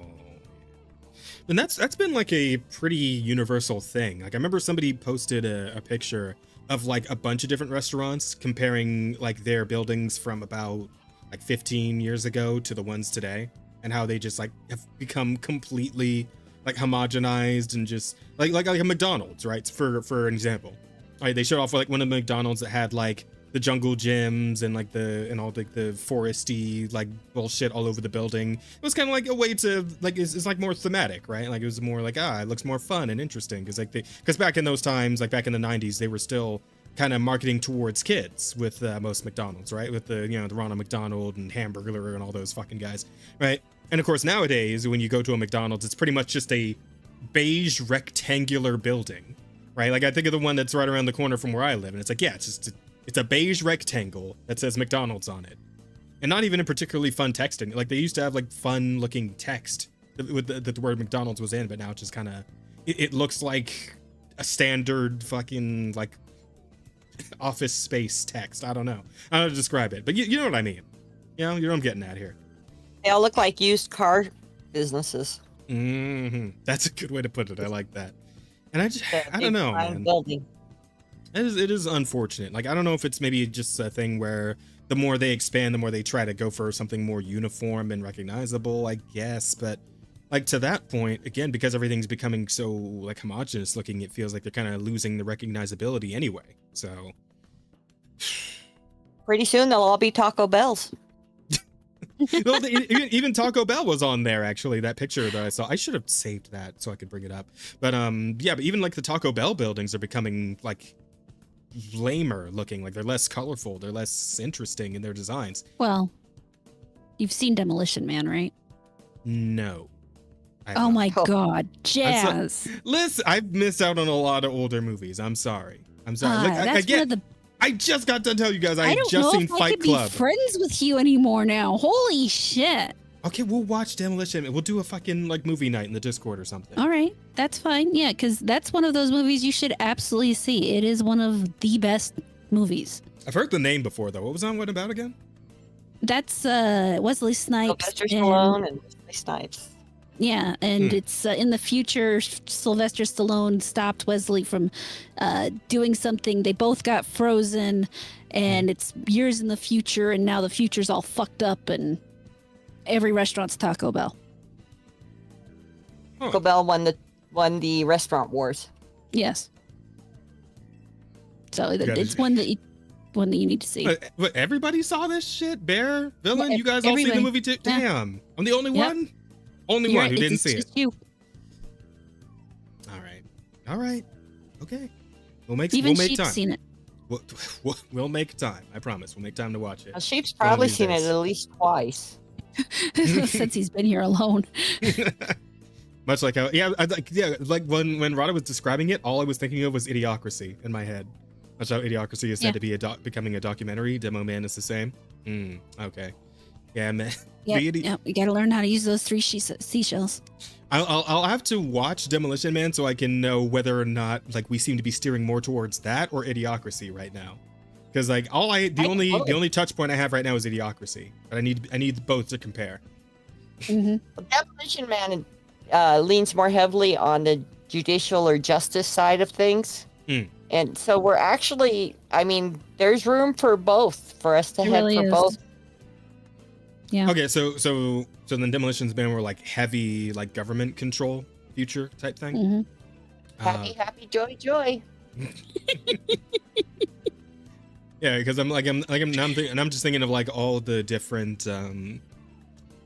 And that's been like a pretty universal thing. Like, I remember somebody posted a picture of like a bunch of different restaurants comparing like their buildings from about like 15 years ago to the ones today, and how they just like have become completely like homogenized and just like a McDonald's, right? For an example, right? They showed off like one of the McDonald's that had like the jungle gyms and like all the foresty like bullshit all over the building. It was kind of like a way to like it's like more thematic, right? Like it was more like it looks more fun and interesting because back in those times, like back in the 90s, they were still kind of marketing towards kids with most McDonald's, right? With the the Ronald McDonald and Hamburglar and all those fucking guys, right? And of course nowadays when you go to a McDonald's, it's pretty much just a beige rectangular building, right? Like I think of the one that's right around the corner from where I live, and it's like it's a beige rectangle that says McDonald's on it, and not even a particularly fun text in it. Like they used to have like fun looking text with the word McDonald's was in, but now it's just kind of it looks like a standard fucking like office space text. I don't know how to describe it, but you know what I mean. You know what I'm getting at here. They all look like used car businesses. That's a good way to put it. I like that. And The I don't big know, fine man. building. It is unfortunate. Like, I don't know if it's maybe just a thing where the more they expand, the more they try to go for something more uniform and recognizable, I guess. But like to that point, again, because everything's becoming so like homogenous looking, it feels like they're kind of losing the recognizability anyway. So Pretty soon they'll all be Taco Bells. well, even Taco Bell was on there, actually. That picture that I saw, I should have saved that so I could bring it up. But yeah, but even like the Taco Bell buildings are becoming like lamer looking, like they're less colorful, they're less interesting in their designs. Well, you've seen Demolition Man, right? No. Oh my Oh. God, Jazz. Listen, I've missed out on a lot of older movies. I'm sorry. Like, That's one of the. I just got to tell you guys, I I had don't just know seen if I Fight could Club. be friends with you anymore now. Holy shit! Okay, we'll watch Demolition Man. We'll do a fucking like movie night in the Discord or something. All right, that's fine. Yeah, because that's one of those movies you should absolutely see. It is one of the best movies. I've heard the name before though. What was that one about again? That's Wesley Snipes. Sylvester and- Stallone and Wesley Snipes. Yeah, and it's in the future. Sylvester Stallone stopped Wesley from doing something. They both got frozen, and it's years in the future, and now the future's all fucked up, and every restaurant's Taco Bell. Huh. Taco Bell won the restaurant wars. Yes. So gotta it's do- one that you need to see. But everybody saw this shit? Bear? Villain? Yeah, You guys all see the everybody. movie too? Yeah. Damn. I'm the only Yep. one? Only You're one who right, didn't it's see it. just you. All right. Okay. We'll Even make she's time. seen it. We'll make time. I promise. We'll make time to watch Now, it. Sheep's One of probably these seen days. it at least twice. Since he's been here alone. Much like how, like when Rada was describing it, all I was thinking of was Idiocracy in my head. Much how Idiocracy is said Yeah. to be becoming a documentary. Demo Man is the same. Okay. Yeah, man. Yeah, you gotta learn how to use those three seashells. I'll have to watch Demolition Man so I can know whether or not like we seem to be steering more towards that or Idiocracy right now. Because like the only touch point I have right now is Idiocracy, but I need both to compare. Mm-hmm. Demolition Man leans more heavily on the judicial or justice side of things. And so we're actually, I mean, there's room for both, for us to It head really for is. both. Yeah. Okay, so then Demolition's Man were like heavy like government control future type thing. Mm-hmm. Happy, joy. Yeah, because I'm just thinking of like all the different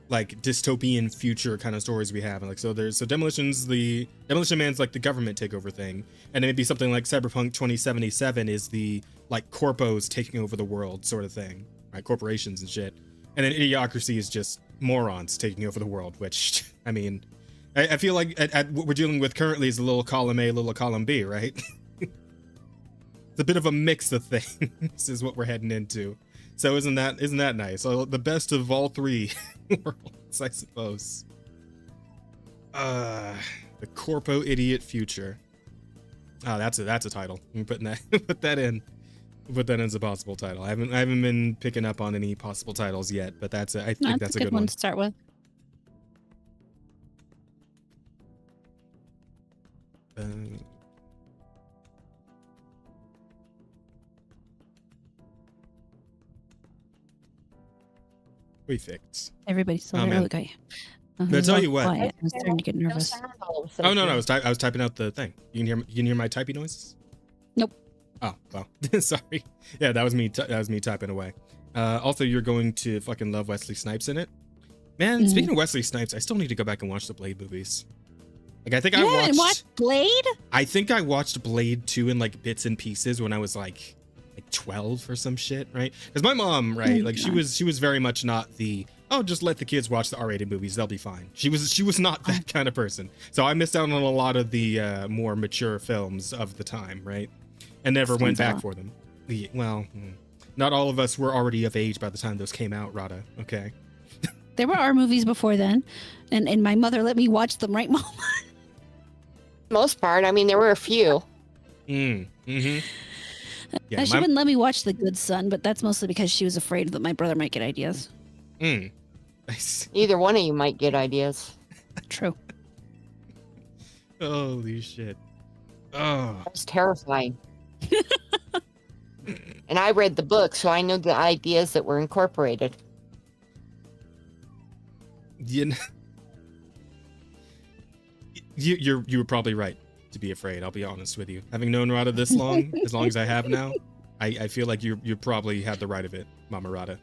like dystopian future kind of stories we have, and like so Demolition Man's like the government takeover thing, and then maybe something like Cyberpunk 2077 is the like corpos taking over the world sort of thing, right? Corporations and shit, and then Idiocracy is just morons taking over the world, which I mean, I feel like at what we're dealing with currently is a little column A, little column B, right? It's a bit of a mix of things is what we're heading into. So isn't that nice? So the best of all three worlds, I suppose. The corpo idiot future. Oh, that's a title. I'm putting that put that in as a possible title. I haven't been picking up on any possible titles yet, but I think that's a good one. To start with. We fixed. Everybody's so Oh, man. okay. But I'll tell you what. Quiet. I was starting to get nervous. Oh no, I was typing out the thing. You can hear my typing noises? Nope. Oh well, sorry. Yeah, that was me. That was me typing away. Also, you're going to fucking love Wesley Snipes in it, man. Speaking of Wesley Snipes, I still need to go back and watch the Blade movies. Like I think You I haven't watched Blade? I think I watched Blade 2 in like bits and pieces when I was like 12 or some shit, right? Because my mom, right, like she was very much not the just let the kids watch the R-rated movies, they'll be fine. She was not that kind of person. So I missed out on a lot of the more mature films of the time, right? And never went back for them. Well, not all of us were already of age by the time those came out, Rada. Okay. There were R movies before then, and my mother let me watch them, right, Mom? Most part, I mean, there were a few. Yeah, She wouldn't let me watch The Good Son, but that's mostly because she was afraid that my brother might get ideas. Either one of you might get ideas. True. Holy shit. Oh. That's terrifying. And I read the book, so I know the ideas that were incorporated. You know, you were probably right to be afraid. I'll be honest with you. Having known Rada this long, as long as I have now, I feel like you probably had the right of it, MamaAmorata.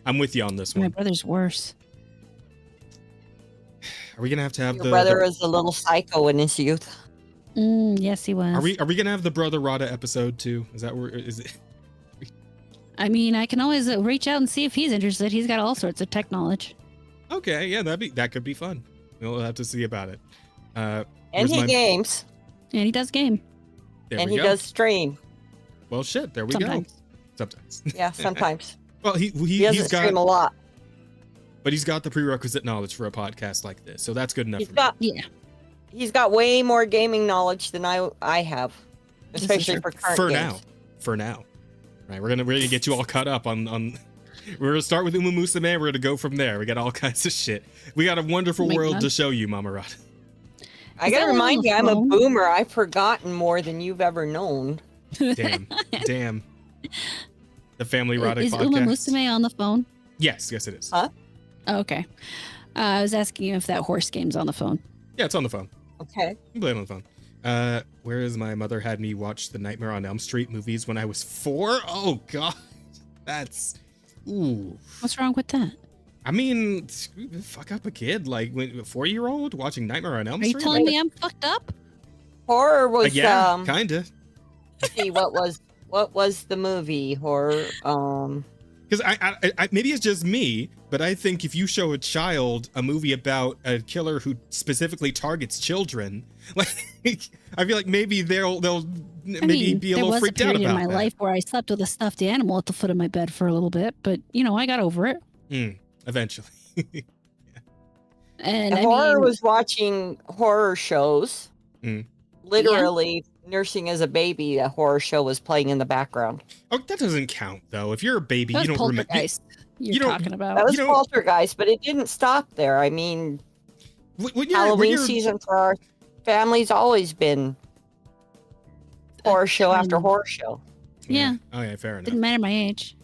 I'm with you on this My one. brother's worse. Are we gonna have Your brother is a little psycho in his youth. Yes, he was. Are we gonna have the Brother Rada episode too? Is that where is it? I mean, I can always reach out and see if he's interested. He's got all sorts of tech knowledge. Okay, yeah, that could be fun. We'll have to see about it. And he games. And he does game. And he does stream. Well, shit, there we Sometimes. go. Sometimes. Yeah, sometimes. Well, He he's doesn't got stream a lot. but he's got the prerequisite knowledge for a podcast like this, so that's good enough for me. He's got way more gaming knowledge than I have, especially for current games. For now. Right, we're gonna get you all caught up on we're gonna start with Uma Musume, we're gonna go from there. We got all kinds of shit. We got a wonderful world to show you, MamaAmorata. I gotta remind you, I'm a boomer. I've forgotten more than you've ever known. Damn. The Family Rada Is podcast. Uma Musume on the phone? Yes, it is. Huh? Oh, okay. I was asking you if that horse game's on the phone. Yeah, it's on the phone. Okay. You can play it on the phone. Where is my mother had me watch the Nightmare on Elm Street movies when I was 4? Oh god. That's ooh. What's wrong with that? I mean, fuck up a kid like a 4-year-old watching Nightmare on Elm Are Street. you telling me I'm fucked up? Horror was yeah, kinda. See what was the movie horror? Because I maybe it's just me, but I think if you show a child a movie about a killer who specifically targets children, like I feel like maybe they'll maybe be a little freaked out about that. There was a period in my life where I slept with a stuffed animal at the foot of my bed for a little bit, but I got over it. Eventually. Yeah. And horror was watching horror shows. Literally nursing as a baby, a horror show was playing in the background. Oh, that doesn't count though. If you're a baby, you don't remember. You're talking about. That was Poltergeist, but it didn't stop there. I mean, Halloween season for our family's always been horror show after horror show. Yeah. Oh yeah, fair enough. Didn't matter my age.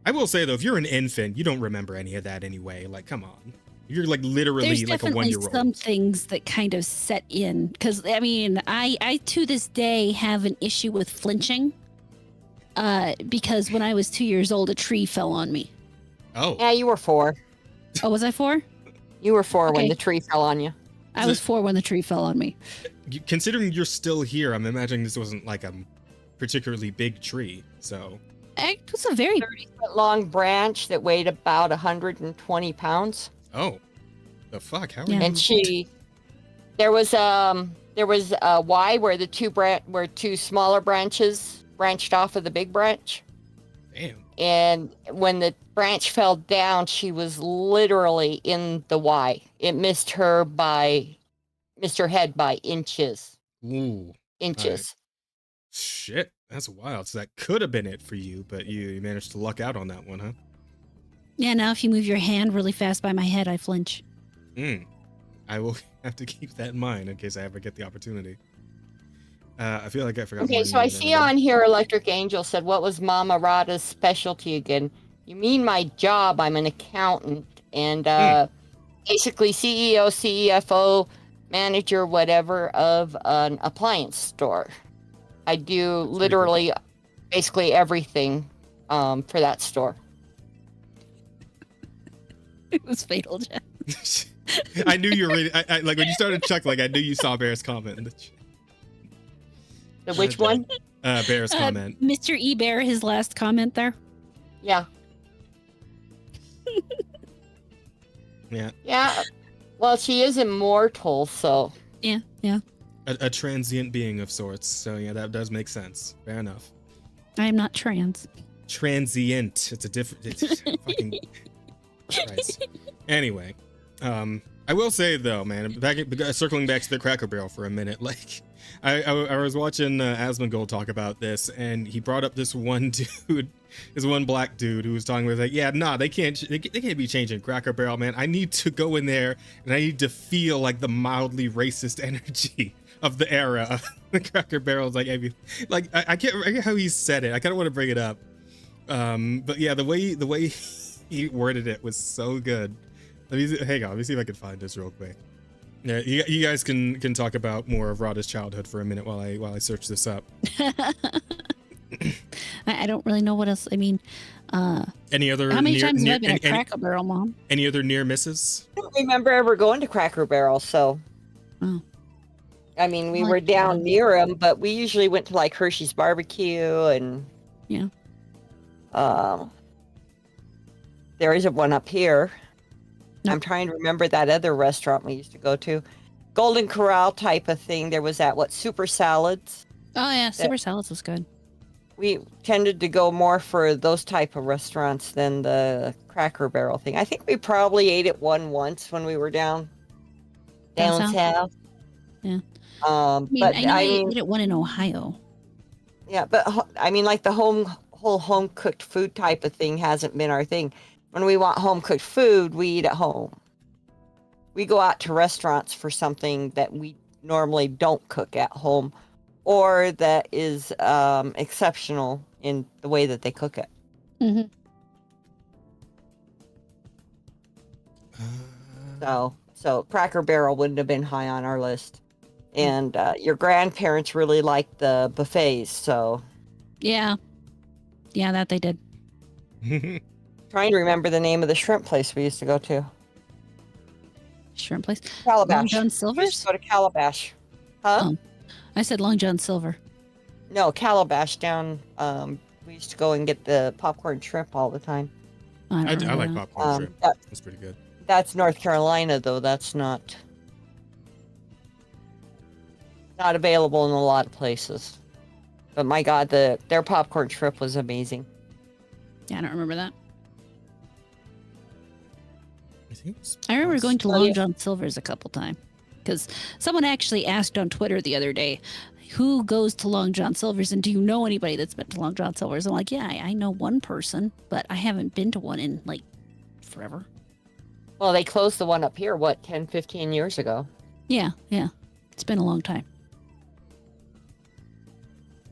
I will say though, if you're an infant, you don't remember any of that anyway. Like, come on. You're like literally There's like a 1-year-old. There's some things that kind of set in because I mean, I to this day have an issue with flinching. Because when I was 2 years old, a tree fell on me. Oh. Yeah, you were 4. Oh, was I 4? You were 4 when the tree fell on you. I was 4 when the tree fell on me. Considering you're still here, I'm imagining this wasn't like a particularly big tree, so. It was a very 30-foot long branch that weighed about 120 pounds. Oh, the fuck! How? Yeah. And there was a Y where where 2 smaller branches branched off of the big branch. Damn. And when the branch fell down, she was literally in the Y. It missed her head by inches. Ooh. Inches. Right. Shit, that's wild. So that could have been it for you, but you managed to luck out on that one, huh? Yeah, now if you move your hand really fast by my head, I flinch. I will have to keep that in mind in case I ever get the opportunity. I feel like I forgot. Okay, so I see on here Electric Angel said, what was MamaAmorata's specialty again? You mean my job? I'm an accountant and basically CEO, CFO, manager, whatever of an appliance store. I do literally basically everything for that store. It was fatal, Jeff. I knew you were ready. I like when you started chuckling, I knew you saw Bear's comment in the chat. The which one? Bear's comment. Mr. E. Bear, his last comment there. Yeah. Yeah. Yeah. Well, she is immortal, so. Yeah. A transient being of sorts. So yeah, that does make sense. Fair enough. I am not trans. Transient. It's a different. It's fucking. Christ. Anyway, I I will say though, man, circling back to the Cracker Barrel for a minute, like I was watching Asmongold talk about this, and he brought up this one dude, this one black dude who was talking with like, yeah, nah, they can't be changing Cracker Barrel, man. I need to go in there and I need to feel like the mildly racist energy of the era. The Cracker Barrel is like, I get how he said it. I kind of want to bring it up, but yeah, the way he worded it was so good. Hang on, let me see if I can find this real quick. Yeah, you guys can talk about more of Rada's childhood for a minute while I search this up. I don't really know what else. I mean, any other? How many times have I been at Cracker Barrel, Mom? Any other near misses? I don't remember ever going to Cracker Barrel, so. Oh. I mean, we were down near them, but we usually went to like Hershey's Barbecue and. Yeah. There isn't one up here. Nope. I'm trying to remember that other restaurant we used to go to. Golden Corral type of thing. There was that, Super Salads? Oh, yeah. Super Salads was good. We tended to go more for those type of restaurants than the Cracker Barrel thing. I think we probably ate at one once when we were down south. Yeah. I ate at one in Ohio. Yeah, but I mean, like the whole home cooked food type of thing hasn't been our thing. When we want home cooked food, we eat at home. We go out to restaurants for something that we normally don't cook at home, or that is exceptional in the way that they cook it. Mm-hmm. So Cracker Barrel wouldn't have been high on our list. And your grandparents really liked the buffets, so. Yeah, that they did. Trying to remember the name of the shrimp place we used to go to. Shrimp place? Calabash. Long John Silver's? We used to go to Calabash. Huh? Oh, I said Long John Silver. No, Calabash down. We used to go and get the popcorn shrimp all the time. I like popcorn shrimp. That's pretty good. That's North Carolina, though. That's not available in a lot of places. But my God, their popcorn shrimp was amazing. Yeah, I don't remember that. I remember going to Long John Silver's a couple times because someone actually asked on Twitter the other day, who goes to Long John Silver's and do you know anybody that's been to Long John Silver's? I'm like, yeah, I know one person, but I haven't been to one in like forever. Well, they closed the one up here, 10, 15 years ago? Yeah. It's been a long time.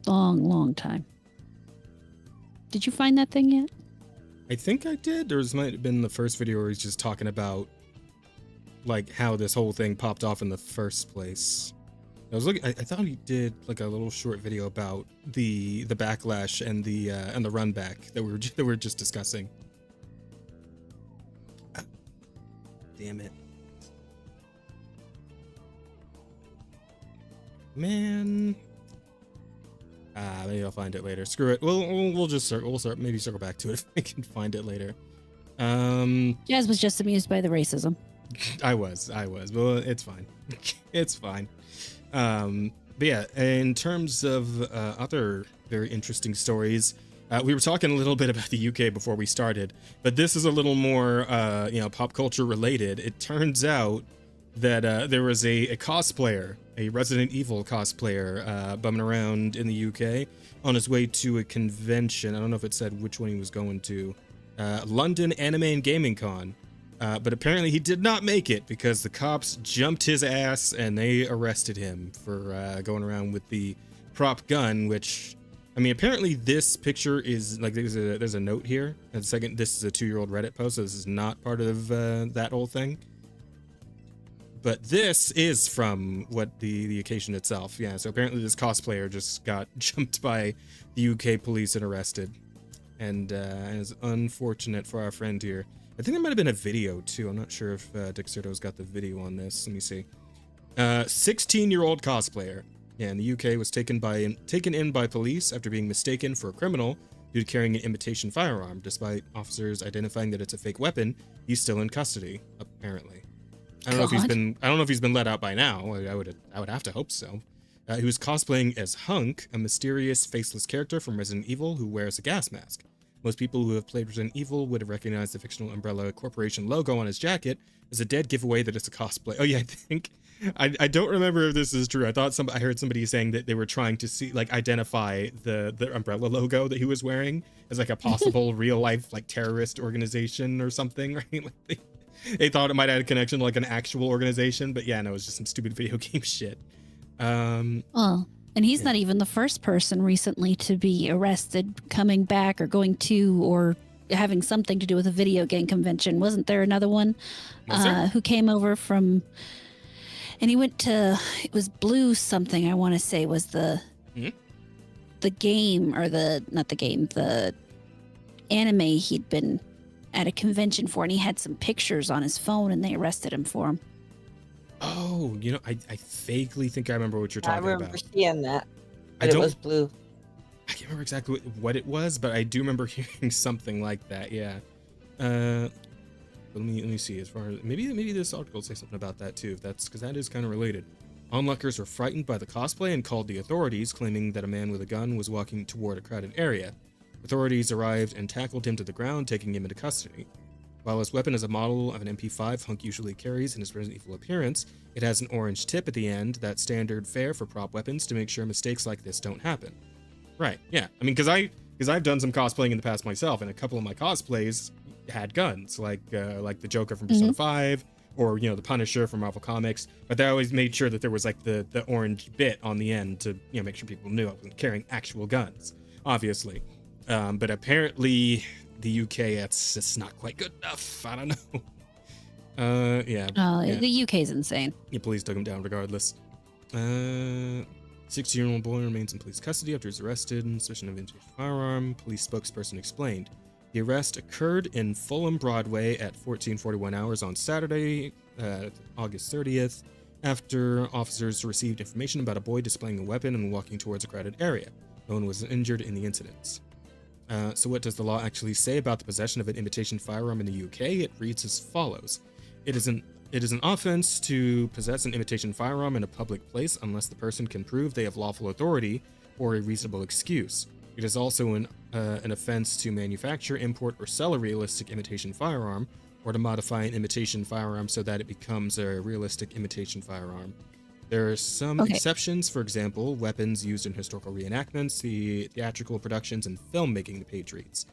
Long time. Did you find that thing yet? I think I did. There might have been the first video where he's just talking about like how this whole thing popped off in the first place. I was looking. I thought he did like a little short video about the backlash and the run back that we were just discussing. Damn it, man. Maybe I'll find it later. Screw it. We'll maybe circle back to it if we can find it later. Jazz was just amused by the racism. I was. Well, it's fine. It's fine. But yeah, in terms of other very interesting stories, we were talking a little bit about the UK before we started, but this is a little more, pop culture related. It turns out that there was a cosplayer, a Resident Evil cosplayer, bumming around in the UK on his way to a convention. I don't know if it said which one he was going to. London Anime and Gaming Con. But apparently he did not make it because the cops jumped his ass and they arrested him for going around with the prop gun, which, I mean, apparently this picture is like, there's a note here. And second, this is a 2-year-old Reddit post, so this is not part of that whole thing. But this is from what the occasion itself. Yeah, so apparently this cosplayer just got jumped by the UK police and arrested. And it's unfortunate for our friend here. I think there might have been a video too. I'm not sure if Dixerto's got the video on this. Let me see. 16-year-old cosplayer. Yeah, in the UK was taken in by police after being mistaken for a criminal due to carrying an imitation firearm. Despite officers identifying that it's a fake weapon, he's still in custody, apparently. I don't know if he's been let out by now. I would have to hope so. He was cosplaying as Hunk, a mysterious faceless character from Resident Evil who wears a gas mask. Most people who have played Resident Evil would have recognized the fictional Umbrella Corporation logo on his jacket as a dead giveaway that it's a cosplay. Oh yeah, I think I don't remember if this is true. I heard somebody saying that they were trying to see like identify the Umbrella logo that he was wearing as like a possible real life like terrorist organization or something, right? Like they thought it might have a connection to like an actual organization, but yeah, no, it was just some stupid video game shit. Well, and he's not even the first person recently to be arrested coming back or going to or having something to do with a video game convention. Wasn't there another one who came over from, and he went to, it was Blue something, I want to say was the game, or the anime he'd been at a convention for, and he had some pictures on his phone and they arrested him for them. Oh, you know, I vaguely think I remember what you're talking about. I remember seeing that, but it was Blue. I can't remember exactly what it was, but I do remember hearing something like that. Yeah. Let me see. As far as maybe this article will say something about that too. If that's because that is kind of related. Onlookers were frightened by the cosplay and called the authorities, claiming that a man with a gun was walking toward a crowded area. Authorities arrived and tackled him to the ground, taking him into custody. While his weapon is a model of an MP5 Hunk usually carries in his Resident Evil appearance, it has an orange tip at the end, that's standard fare for prop weapons to make sure mistakes like this don't happen. Right, yeah. I mean, because I've done some cosplaying in the past myself, and a couple of my cosplays had guns, like the Joker from Persona 5, or, you know, the Punisher from Marvel Comics, but they always made sure that there was like the orange bit on the end to, you know, make sure people knew I wasn't carrying actual guns, obviously. But apparently the UK, it's just not quite good enough. I don't know. Yeah. The UK is insane. Yeah, police took him down regardless. 16-year-old boy remains in police custody after he's arrested on suspicion of introducing a firearm. Police spokesperson explained. The arrest occurred in Fulham Broadway at 14:41 hours on Saturday, August 30th, after officers received information about a boy displaying a weapon and walking towards a crowded area. No one was injured in the incidents. So what does the law actually say about the possession of an imitation firearm in the UK? It reads as follows. It is an offense to possess an imitation firearm in a public place unless the person can prove they have lawful authority or a reasonable excuse. It is also an offense to manufacture, import, or sell a realistic imitation firearm, or to modify an imitation firearm so that it becomes a realistic imitation firearm. There are some exceptions, for example, weapons used in historical reenactments, the theatrical productions, and filmmaking, the page reads.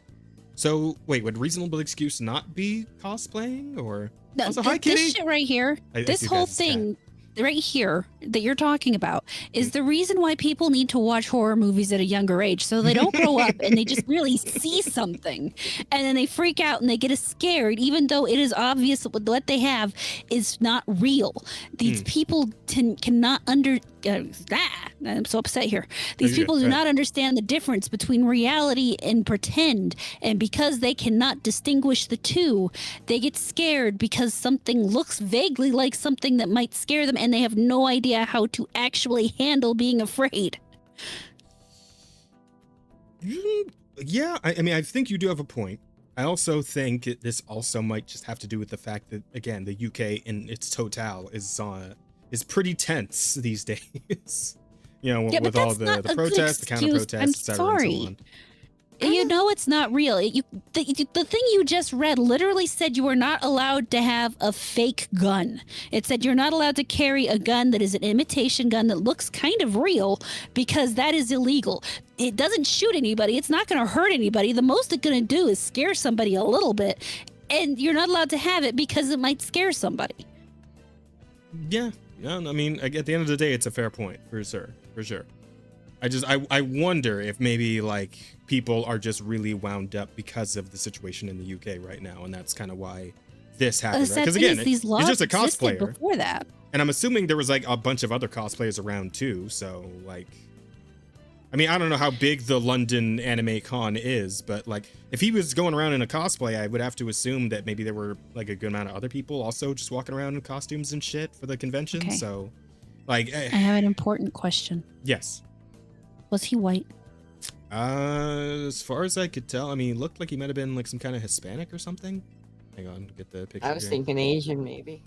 So, wait, would reasonable excuse not be cosplaying, or... No, hi, Kitty. This shit right here, this whole thing right here that you're talking about is the reason why people need to watch horror movies at a younger age, so they don't grow up and they just really see something and then they freak out and they get scared, even though it is obvious what they have is not real. These people cannot I'm so upset here. These people do not understand the difference between reality and pretend, and because they cannot distinguish the two, they get scared because something looks vaguely like something that might scare them, and they have no idea how to actually handle being afraid. Yeah, I mean, I think you do have a point. I also think this also might just have to do with the fact that, again, the UK in its total is pretty tense these days. You know, with all the protests, the counter-protests, etc. and so on. You know it's not real. The thing you just read literally said you are not allowed to have a fake gun. It said you're not allowed to carry a gun that is an imitation gun that looks kind of real, because that is illegal. It doesn't shoot anybody. It's not going to hurt anybody. The most it's going to do is scare somebody a little bit, and you're not allowed to have it because it might scare somebody. Yeah, I mean, at the end of the day, it's a fair point, for sure. I wonder if maybe like people are just really wound up because of the situation in the UK right now, and that's kind of why this happened. Because again, it's just a cosplayer. Before that, and I'm assuming there was like a bunch of other cosplayers around too. So like, I mean, I don't know how big the London Anime Con is, but like, if he was going around in a cosplay, I would have to assume that maybe there were like a good amount of other people also just walking around in costumes and shit for the convention. Okay. So, like, I have an important question. Yes. Was he white? As far as I could tell, I mean, it looked like he might have been like some kind of Hispanic or something. Hang on, get the picture. I was thinking Asian, maybe.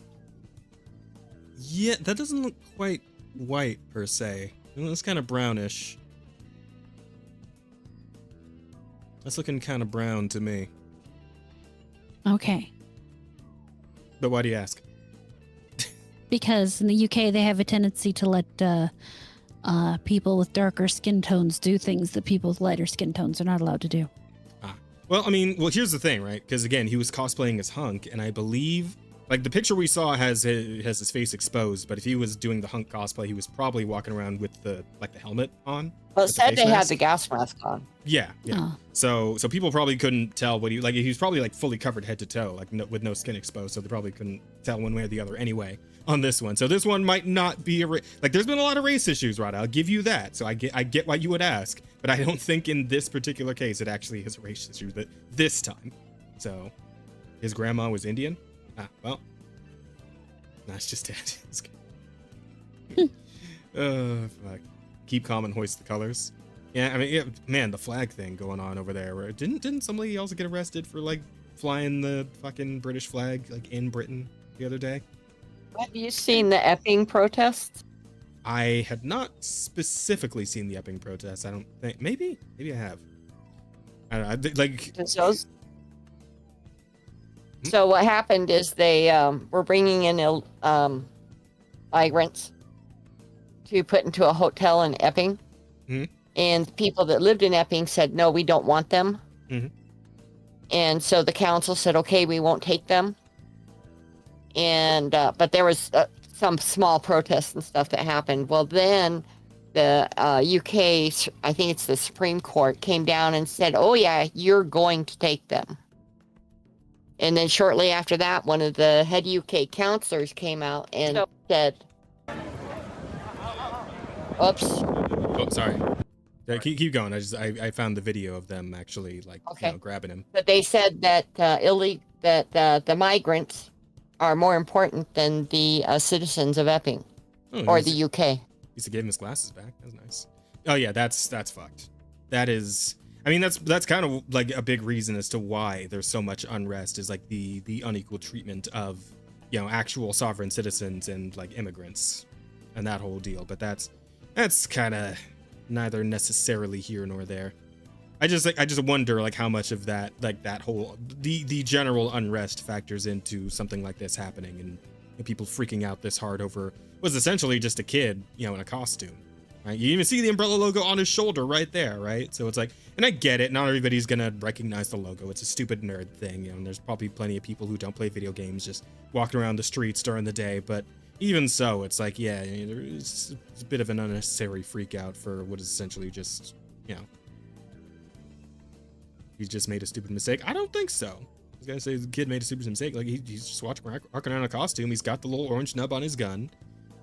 Yeah, that doesn't look quite white per se. It's kind of brownish. That's looking kind of brown to me. Okay. But why do you ask? Because in the UK, they have a tendency to let people with darker skin tones do things that people with lighter skin tones are not allowed to do. Well, I mean, here's the thing, right? Because again, he was cosplaying as Hunk, and I believe, like, the picture we saw has his face exposed, but if he was doing the Hunk cosplay, he was probably walking around with the helmet on. Well, it said they had the gas mask on. Yeah. Oh. So people probably couldn't tell what he was probably like fully covered head to toe, like with no skin exposed, so they probably couldn't tell one way or the other anyway on this one. So this one might not be like there's been a lot of race issues, right? I'll give you that. So I get why you would ask, but I don't think in this particular case it actually is a race issue this time. So his grandma was Indian. Well, that's just it. Fuck. Keep calm and hoist the colors. Yeah, I mean, man, the flag thing going on over there. Where didn't somebody else get arrested for like flying the fucking British flag like in Britain the other day? Have you seen the Epping protests? I had not specifically seen the Epping protests. I don't think. Maybe I have. I don't know. Like those. So what happened is they were bringing in migrants to put into a hotel in Epping. Mm-hmm. And people that lived in Epping said, no, we don't want them. Mm-hmm. And so the council said, okay, we won't take them. And but there was some small protests and stuff that happened. Well, then the UK, I think it's the Supreme Court, came down and said, oh, yeah, you're going to take them. And then shortly after that, one of the head UK counselors came out and said, oops. Oh, sorry. Yeah, keep going. I found the video of them actually grabbing him. But they said that the migrants are more important than the citizens of Epping or the UK. He said, gave him his glasses back. That was nice. Oh yeah, that's fucked. That is. I mean, that's kind of like a big reason as to why there's so much unrest is like the unequal treatment of actual sovereign citizens and like immigrants and that whole deal. But that's kind of neither necessarily here nor there. I just wonder like how much of that like that whole the general unrest factors into something like this happening and people freaking out this hard over was essentially just a kid in a costume, right? You even see the umbrella logo on his shoulder right there, right? So it's like, and I get it, not everybody's gonna recognize the logo. It's a stupid nerd thing, and there's probably plenty of people who don't play video games just walking around the streets during the day, but even so, it's like, yeah, there's a bit of an unnecessary freak out for what is essentially just, he's just made a stupid mistake. I don't think so. I was gonna say the kid made a stupid mistake. Like he's just walking around a costume. He's got the little orange nub on his gun,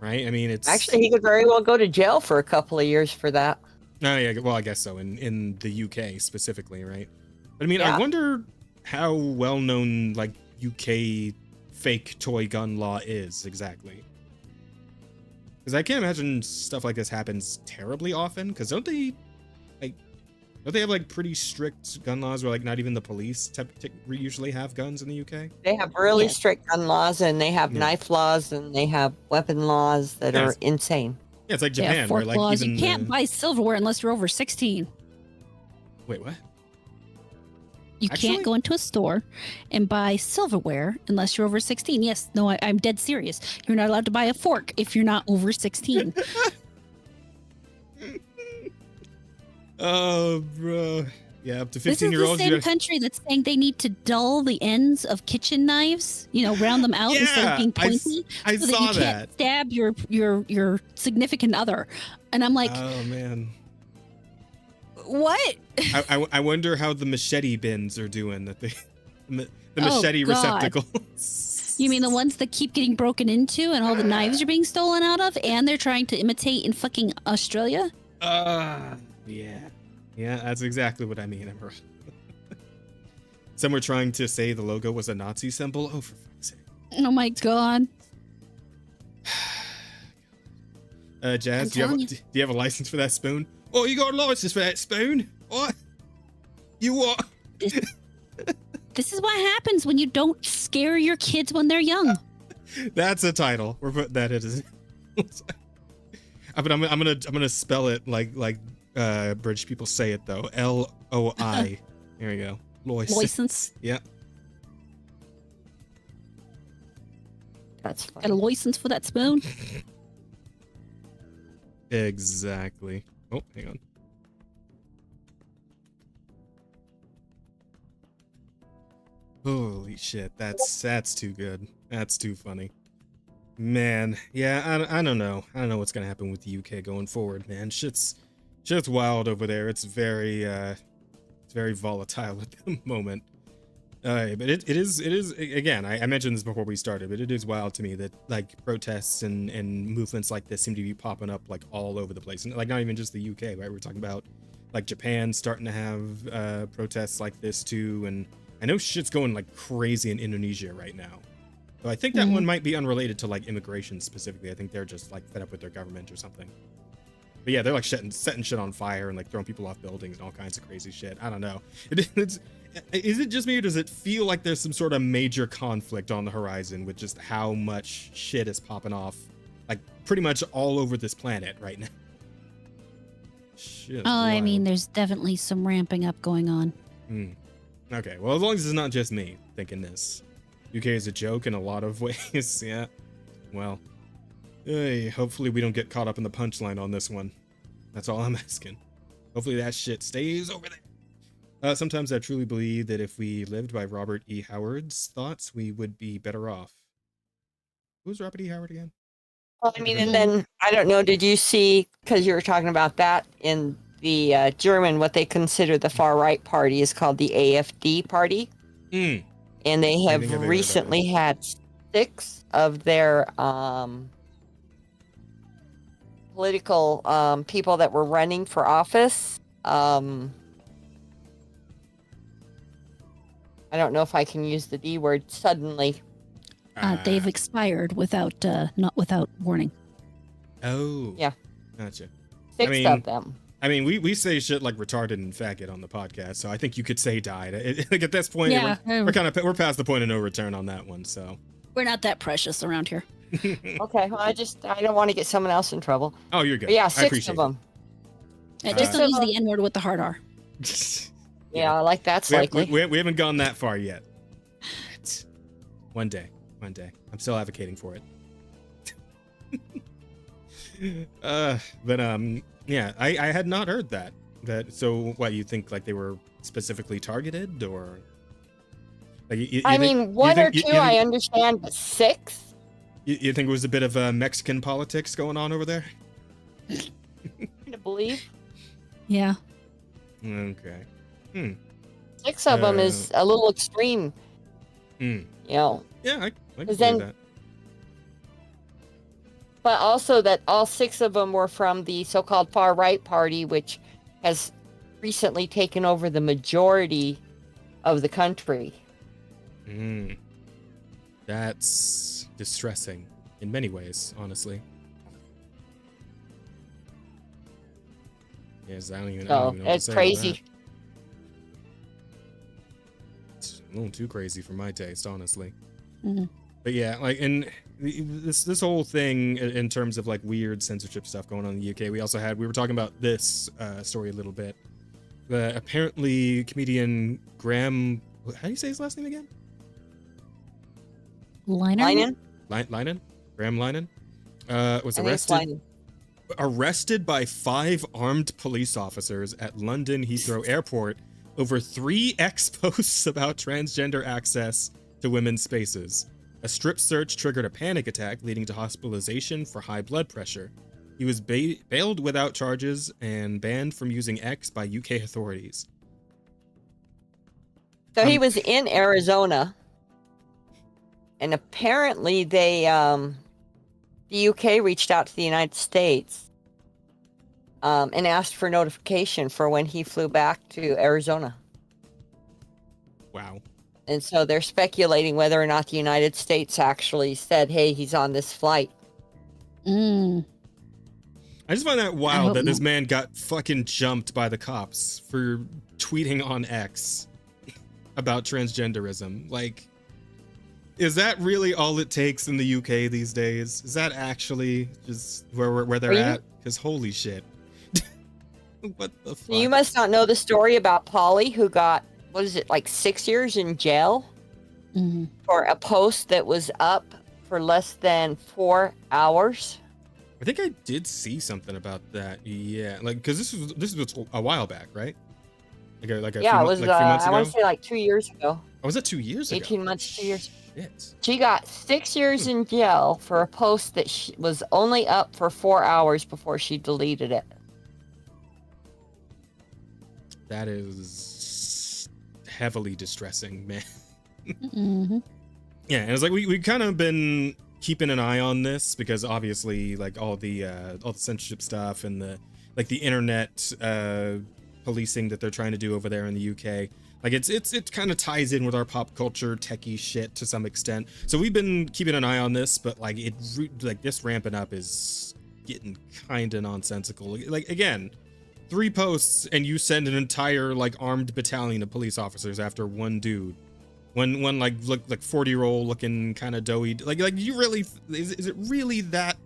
right? I mean, it's actually he could very well go to jail for a couple of years for that. Oh yeah, well I guess so in the UK specifically, right? But I mean, yeah. I wonder how well known like UK fake toy gun law is exactly, because I can't imagine stuff like this happens terribly often, because don't they have like pretty strict gun laws where like not even the police usually have guns in the UK? They have really strict gun laws, and they have knife laws, and they have weapon laws that are insane. Yeah, it's like Japan where like laws. even you can't buy silverware unless you're over 16. Wait, what? You can't go into a store and buy silverware unless you're over 16. Yes, no, I'm dead serious. You're not allowed to buy a fork if you're not over 16. Oh, bro. Yeah, up to 15-year-olds. This is the same country that's saying they need to dull the ends of kitchen knives, round them out instead of being pointy. I so saw that you can't stab your significant other. And I'm like, oh, man. What? I wonder how the machete bins are doing. The machete receptacles. You mean the ones that keep getting broken into and all the knives are being stolen out of, and they're trying to imitate in fucking Australia? Yeah, that's exactly what I mean, Emma. Some were trying to say the logo was a Nazi symbol. Oh, for fuck's sake. Oh my god. Jazz, do you have a license for that spoon? Oh, you got a license for that spoon? What? You what? This is what happens when you don't scare your kids when they're young. That's a title. We're putting that in. But I'm gonna spell it like British people say it though. LOI Here we go. Loicense. Loicense. Yeah. That's Got a fine. license for that spoon? Exactly. Oh, hang on. Holy shit, that's too good. That's too funny. Man, yeah, I don't know. I don't know what's gonna happen with the UK going forward, man. Shit's wild over there. It's very volatile at the moment. But it is again, I mentioned this before we started, but it is wild to me that like protests and movements like this seem to be popping up like all over the place, and like not even just the UK, right? We're talking about like Japan starting to have protests like this too, and I know shit's going like crazy in Indonesia right now. So I think that one might be unrelated to like immigration specifically. I think they're just like fed up with their government or something. But yeah, they're like setting shit on fire and like throwing people off buildings and all kinds of crazy shit. I don't know. Is it just me, or does it feel like there's some sort of major conflict on the horizon with just how much shit is popping off, like pretty much all over this planet right now? Shit. Oh, I wild. mean, there's definitely some ramping up going on. Okay, well, as long as it's not just me thinking this. UK is a joke in a lot of ways, yeah. Well, hey, hopefully we don't get caught up in the punchline on this one. That's all I'm asking. Hopefully that shit stays over there. Sometimes I truly believe that if we lived by Robert E. Howard's thoughts, we would be better off. Who's Robert E. Howard again? Well, I mean, and then I don't know. Did you see? Because you were talking about that in the German, what they consider the far right party is called the AfD party, and they have recently had 6 of their political people that were running for office. I don't know if I can use the D word. Suddenly, They've expired without not without warning. Oh. Yeah. Gotcha. 6 of them. I mean, we say shit like retarded and faggot on the podcast, so I think you could say died. Like at this point, Yeah. we're past the point of no return on that one. So We're not that precious around here. Okay, well, I don't want to get someone else in trouble. Oh, you're good. But yeah, I 6 appreciate of them. Just don't use the N word with the hard R. Yeah, like that's likely. We haven't gone that far yet. One day. I'm still advocating for it. Yeah, I had not heard that. So what, you think like they were specifically targeted, or like I mean, one or two I understand, but 6? You think it was a bit of Mexican politics going on over there? To believe. Yeah. Okay. 6 of them is a little extreme. You know. Yeah, I can believe then, that. But also that all 6 of them were from the so-called far right party, which has recently taken over the majority of the country. That's distressing in many ways, honestly. Yes, I don't even know what It's to say about crazy. that. It's a little too crazy for my taste, honestly. But yeah, like, and this whole thing in terms of like weird censorship stuff going on in the UK, we were talking about this story a little bit. Apparently comedian Graham, how do you say his last name again? Linen? Graham Linen was I think it's Linen. arrested by 5 armed police officers at London Heathrow Airport over 3 posts about transgender access to women's spaces. A strip search triggered a panic attack, leading to hospitalization for high blood pressure. He was bailed without charges and banned from using X by UK authorities. So he was in Arizona, and apparently the UK reached out to the United States and asked for notification for when he flew back to Arizona. Wow. And so they're speculating whether or not the United States actually said, hey, he's on this flight. I just find that wild that this not. man got fucking jumped by the cops for tweeting on X about transgenderism. Like, is that really all it takes in the UK these days? Is that actually just where they're at? Because holy shit. What the fuck? You must not know the story about Polly, who got what is it, like 6 years in jail Mhm. for a post that was up for less than 4 hours. I think I did see something about that. Yeah, like because this was a while back, right? Like a Yeah, it few, was, like a few months I ago. want to say like 2 years ago. Oh, was that 2 years ago? 18 months, 2 years. Shit. She got 6 years in jail for a post that was only up for 4 hours before she deleted it. That is heavily distressing, man. Mhm. Yeah, and it's like we kind of been keeping an eye on this because obviously like all the censorship stuff and the internet policing that they're trying to do over there in the UK. Like it kind of ties in with our pop culture techie shit to some extent. So we've been keeping an eye on this, but like this ramping up is getting kind of nonsensical. Like again, 3 posts and you send an entire like armed battalion of police officers after one dude. One like look like 40-year-old looking kind of doughy. Like you really is it really that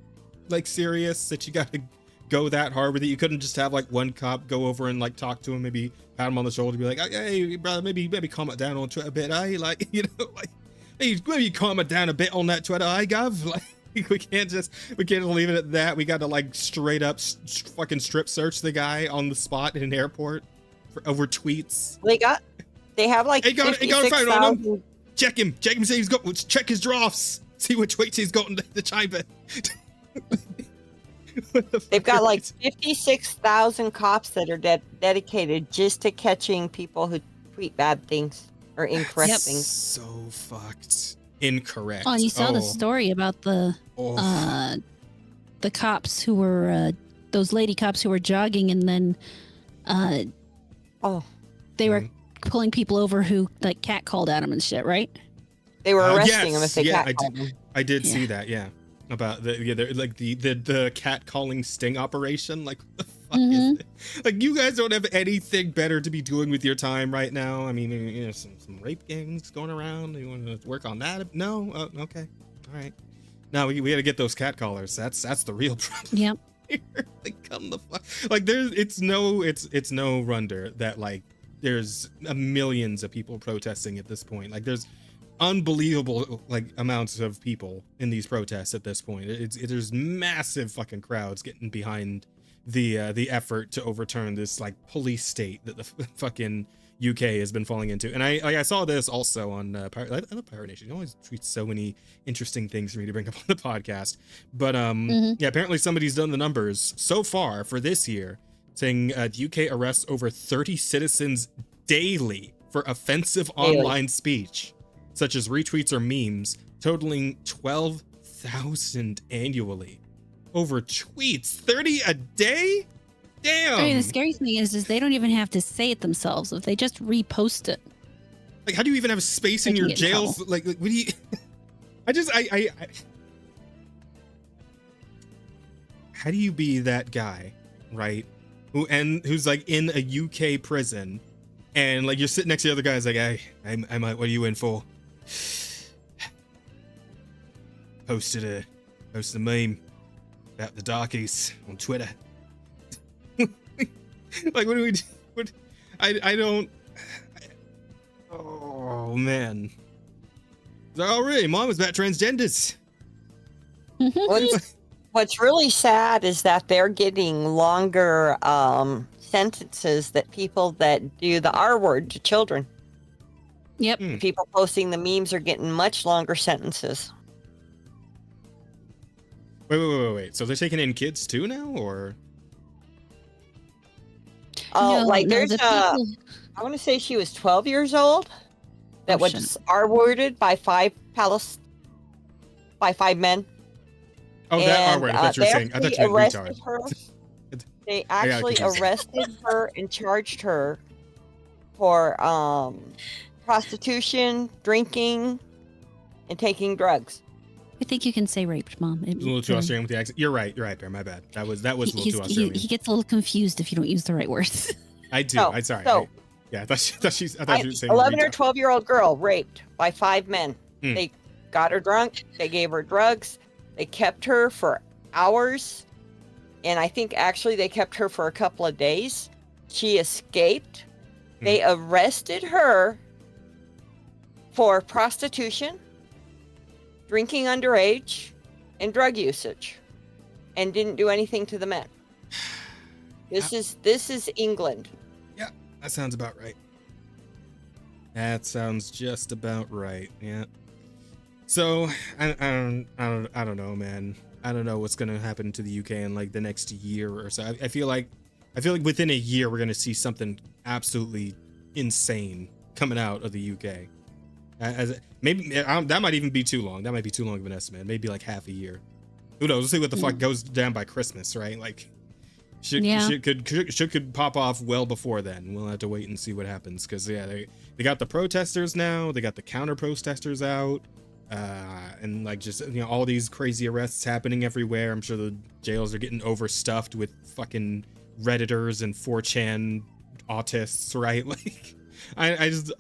like serious that you got to go that hard with it? You couldn't just have like one cop go over and like talk to him, maybe pat him on the shoulder, be like, hey brother, maybe calm it down on Twitter a bit, like, you know, like, hey, maybe calm it down a bit on that Twitter, gov. Like we can't just leave it at that. We got to like straight up fucking strip search the guy on the spot in an airport over tweets. They have like He got a phone on him. 56,000. Check him. See he's got. Check his drafts. See what tweets he's got in the chamber. They've got like 56,000 cops that are dedicated just to catching people who tweet bad things or incorrect things. So fucked. Incorrect. Oh, you saw the story about the cops who were those lady cops who were jogging and then they were pulling people over who like catcalled at them and shit, right? They were arresting them if they catcalled them. I did see that. Yeah, about the cat calling sting operation. Like what the fuck is it? Like you guys don't have anything better to be doing with your time right now. I mean, you know, some rape gangs going around. You want to work on that? No. Okay. All right. Now we got to get those cat callers. That's the real problem. Yep. Like come the fuck. Like it's no wonder that like there's millions of people protesting at this point. Like there's unbelievable like amounts of people in these protests at this point. There's massive fucking crowds getting behind the effort to overturn this like police state that the fucking UK has been falling into. And I saw this also on I love Pirate Nation. You always tweet so many interesting things for me to bring up on the podcast. But yeah, apparently somebody's done the numbers so far for this year, saying the UK arrests over 30 citizens daily for offensive online speech, such as retweets or memes, totaling 12,000 annually. Over tweets, 30 a day? Damn. I mean, the scary thing is they don't even have to say it themselves. If they just repost it. Like, how do you even have space in your jails? Like what do you... I how do you be that guy, right? Who's like in a UK prison, and like you're sitting next to the other guys, like, I might, what are you in for? Posted a meme about the darkies on Twitter. Like, what do we do? I don't. Oh man. Oh really? Mine was about transgenders. What's really sad is that they're getting longer sentences that people that do the R word to children. Yep. The people posting the memes are getting much longer sentences. Wait. So they're taking in kids too now, or? Oh, No, like no, there's I want to say she was 12 years old that was R-worded by five men. Oh, that R word. I thought you were saying. I thought you meant retard. Her. They actually arrested her and charged her for prostitution, drinking, and taking drugs. I think you can say raped, Mom. A little too Australian with the accent. You're right, Bear. My bad. That was a little too Australian. He gets a little confused if you don't use the right words. I do. I'm sorry. I thought she was saying 11 or 12-year-old girl raped by 5 men. They got her drunk. They gave her drugs. They kept her for hours. And I think actually they kept her for a couple of days. She escaped. They arrested her for prostitution, drinking underage, and drug usage, and didn't do anything to the men. This is England. Yeah, that sounds about right. That sounds just about right. Yeah. So I don't know, man. I don't know what's gonna happen to the UK in like the next year or so. I feel like within a year we're gonna see something absolutely insane coming out of the UK. Maybe that might even be too long. That might be too long of an estimate. Maybe like half a year. Who knows? We'll see what the fuck goes down by Christmas, right? Like, shit could pop off well before then. We'll have to wait and see what happens. Because yeah, they got the protesters now. They got the counter protesters out. And like just all these crazy arrests happening everywhere. I'm sure the jails are getting overstuffed with fucking Redditors and 4chan autists, right? Like, I just.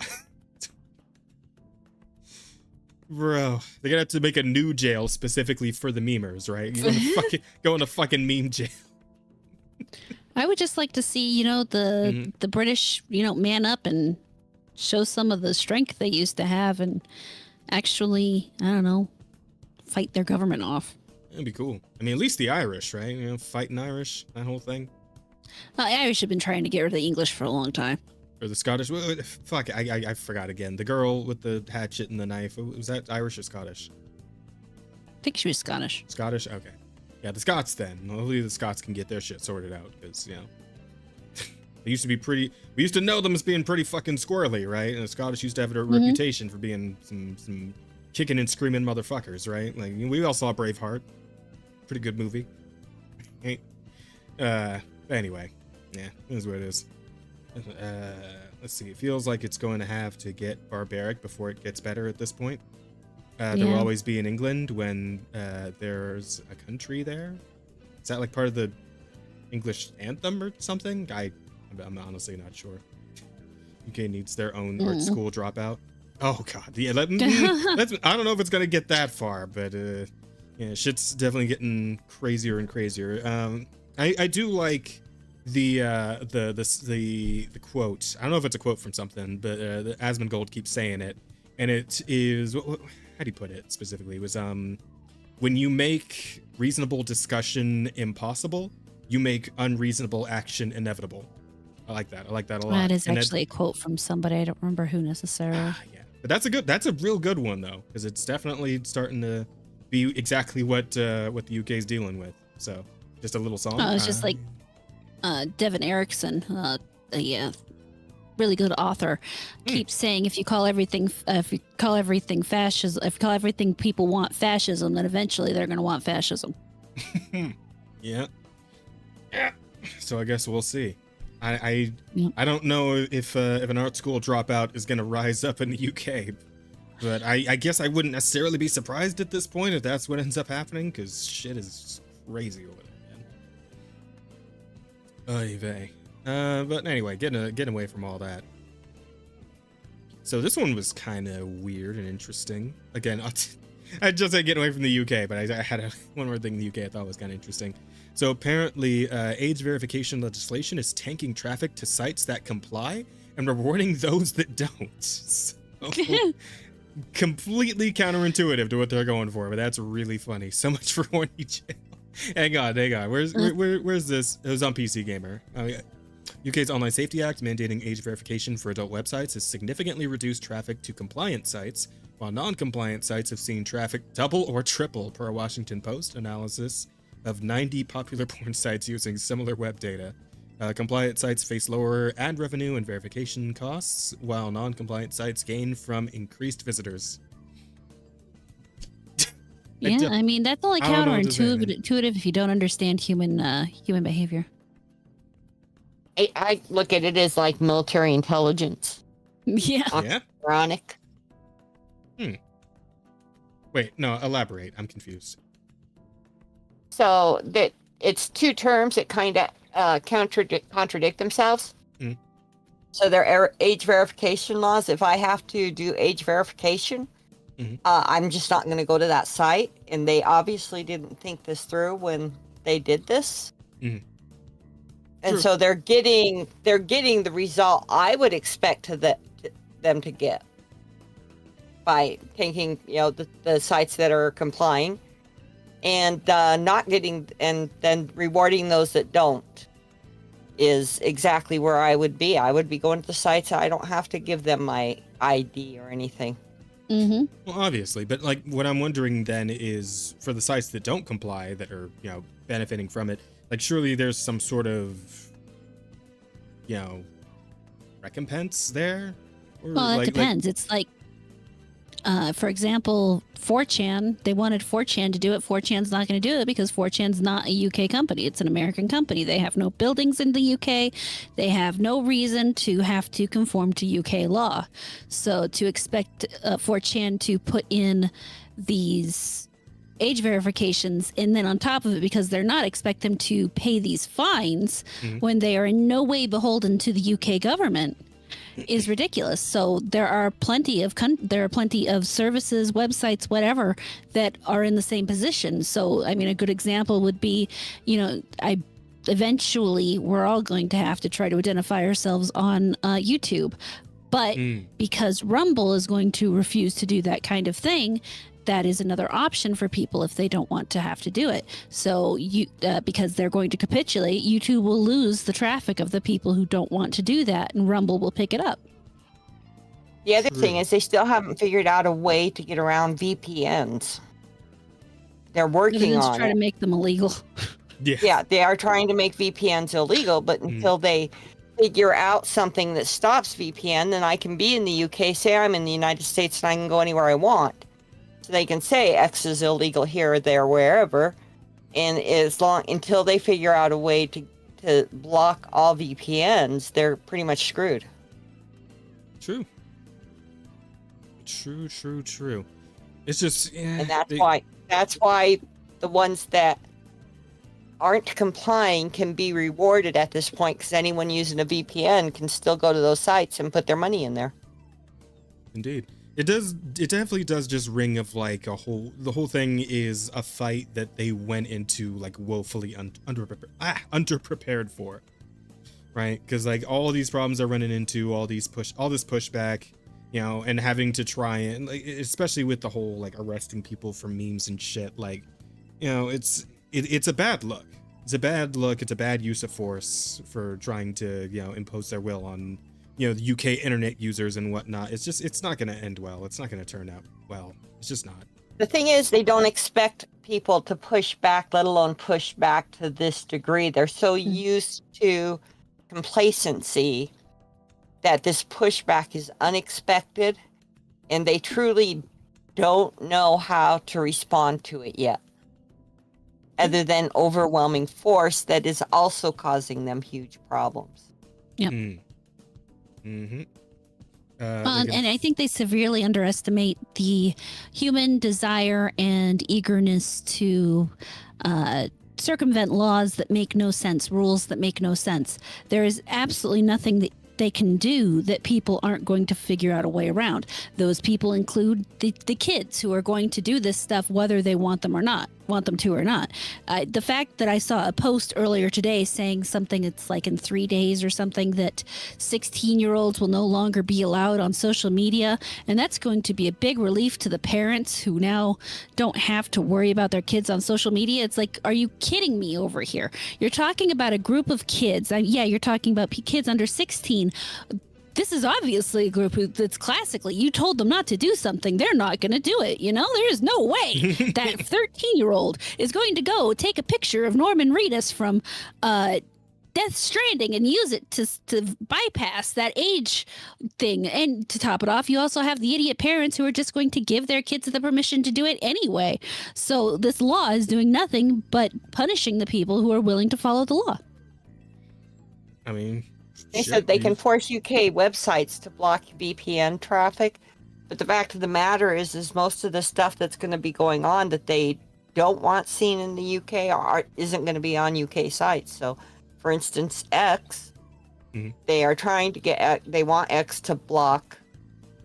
Bro, they're gonna have to make a new jail specifically for the memers, right? You're gonna go in a fucking meme jail. I would just like to see, the British, man up and show some of the strength they used to have and actually, I don't know, fight their government off. That'd be cool. I mean, at least the Irish, right? Fighting Irish, that whole thing. The Irish have been trying to get rid of the English for a long time. Or the Scottish. Fuck, I forgot again. The girl with the hatchet and the knife. Was that Irish or Scottish? I think she was Scottish. Scottish? Okay. Yeah, the Scots then. Hopefully the Scots can get their shit sorted out. Because, they used to be pretty. We used to know them as being pretty fucking squirrely, right? And the Scottish used to have a reputation for being some kicking and screaming motherfuckers, right? Like, we all saw Braveheart. Pretty good movie. Anyway. Yeah, it is what it is. Let's see. It feels like it's going to have to get barbaric before it gets better at this point. There will always be in England when there's a country there. Is that like part of the English anthem or something? I'm honestly not sure. UK needs their own art school dropout. Oh god, yeah. I don't know if it's gonna get that far, but yeah, shit's definitely getting crazier and crazier. I do like the quote. I don't know if it's a quote from something, but the Asmongold keeps saying it, and it is how do you put it specifically? It was when you make reasonable discussion impossible, you make unreasonable action inevitable. I like that a lot. That is actually a quote from somebody. I don't remember who necessarily. Yeah, but that's a real good one though, because it's definitely starting to be exactly what the UK is dealing with. So just a little song. It's just like Devin Erickson, a really good author, keeps saying if you call everything fascism, if you call everything people want fascism, then eventually they're going to want fascism. Yeah. So I guess we'll see. I don't know if an art school dropout is going to rise up in the UK, but I guess I wouldn't necessarily be surprised at this point if that's what ends up happening, because shit is crazy over there, man. Oy vey. But anyway, getting away from all that. So this one was kind of weird and interesting. Again, I just said getting away from the UK, but I had one more thing in the UK I thought was kind of interesting. So apparently, age verification legislation is tanking traffic to sites that comply and rewarding those that don't. So, completely counterintuitive to what they're going for, but that's really funny. So much for horny jail. Hang on. Where's this? It was on PC Gamer. UK's Online Safety Act mandating age verification for adult websites has significantly reduced traffic to compliant sites, while non-compliant sites have seen traffic double or triple, per a Washington Post analysis of 90 popular porn sites using similar web data. Compliant sites face lower ad revenue and verification costs, while non-compliant sites gain from increased visitors. Yeah, I mean, that's only counterintuitive if you don't understand human behavior. I look at it as like military intelligence. Yeah. Ironic. Wait, no, elaborate. I'm confused. So that it's two terms that kind of contradict themselves. So their age verification laws, if I have to do age verification, I'm just not going to go to that site. And they obviously didn't think this through when they did this. And True. so they're getting the result I would expect them to get by taking, the sites that are complying and not getting, and then rewarding those that don't is exactly where I would be. I would be going to the sites. I don't have to give them my ID or anything. Mm-hmm. Well, obviously, but like what I'm wondering then is for the sites that don't comply, that are, benefiting from it, like surely there's some sort of, recompense there? Or Well, it depends. It's like, for example, 4chan, they wanted 4chan to do it. 4chan's not going to do it because 4chan's not a UK company. It's an American company. They have no buildings in the UK. They have no reason to have to conform to UK law. So to expect 4chan to put in these age verifications and then on top of it, because they're not, expect them to pay these fines when they are in no way beholden to the UK government is ridiculous. So there are plenty of services, websites, whatever, that are in the same position. So I mean, a good example would be, eventually we're all going to have to try to identify ourselves on YouTube, but because Rumble is going to refuse to do that kind of thing, that is another option for people if they don't want to have to do it. So because they're going to capitulate, YouTube will lose the traffic of the people who don't want to do that, and Rumble will pick it up. The other thing is they still haven't figured out a way to get around VPNs. They're working on try it. to make them illegal. Yeah, they are trying to make VPNs illegal, but until they figure out something that stops VPN, then I can be in the UK, say I'm in the United States, and I can go anywhere I want. So they can say X is illegal here or there, wherever, and until they figure out a way to block all VPNs, they're pretty much screwed. True. It's just, and that's why the ones that aren't complying can be rewarded at this point, because anyone using a VPN can still go to those sites and put their money in there. Indeed. It definitely does just ring of like the whole thing is a fight that they went into like woefully underprepared for, right? Because like all these problems they're running into, all this pushback, and having to try and like, especially with the whole like arresting people for memes and shit, like, it's a bad look. It's a bad look. It's a bad use of force for trying to, impose their will on, the UK internet users and whatnot. It's not going to end well. It's not going to turn out well. It's just not. The thing is, they don't expect people to push back, let alone push back to this degree. They're so used to complacency that this pushback is unexpected, and they truly don't know how to respond to it yet, other than overwhelming force that is also causing them huge problems. Yep. Mm-hmm. And I think they severely underestimate the human desire and eagerness to circumvent laws that make no sense, rules that make no sense. There is absolutely nothing that they can do that people aren't going to figure out a way around. Those people include the kids who are going to do this stuff whether they want them to or not. The fact that I saw a post earlier today saying something, it's like in 3 days or something, that 16-year-olds will no longer be allowed on social media, and that's going to be a big relief to the parents who now don't have to worry about their kids on social media. It's like, are you kidding me over here? You're talking about a group of kids. You're talking about kids under 16. This is obviously a group that's classically, you told them not to do something, they're not going to do it. There is no way that 13-year-old is going to go take a picture of Norman Reedus from Death Stranding and use it to bypass that age thing. And to top it off, you also have the idiot parents who are just going to give their kids the permission to do it anyway. So this law is doing nothing but punishing the people who are willing to follow the law. I mean, they said they can force UK websites to block VPN traffic, but the fact of the matter is most of the stuff that's going to be going on that they don't want seen in the UK isn't going to be on UK sites. So, for instance, X, they are trying to they want X to block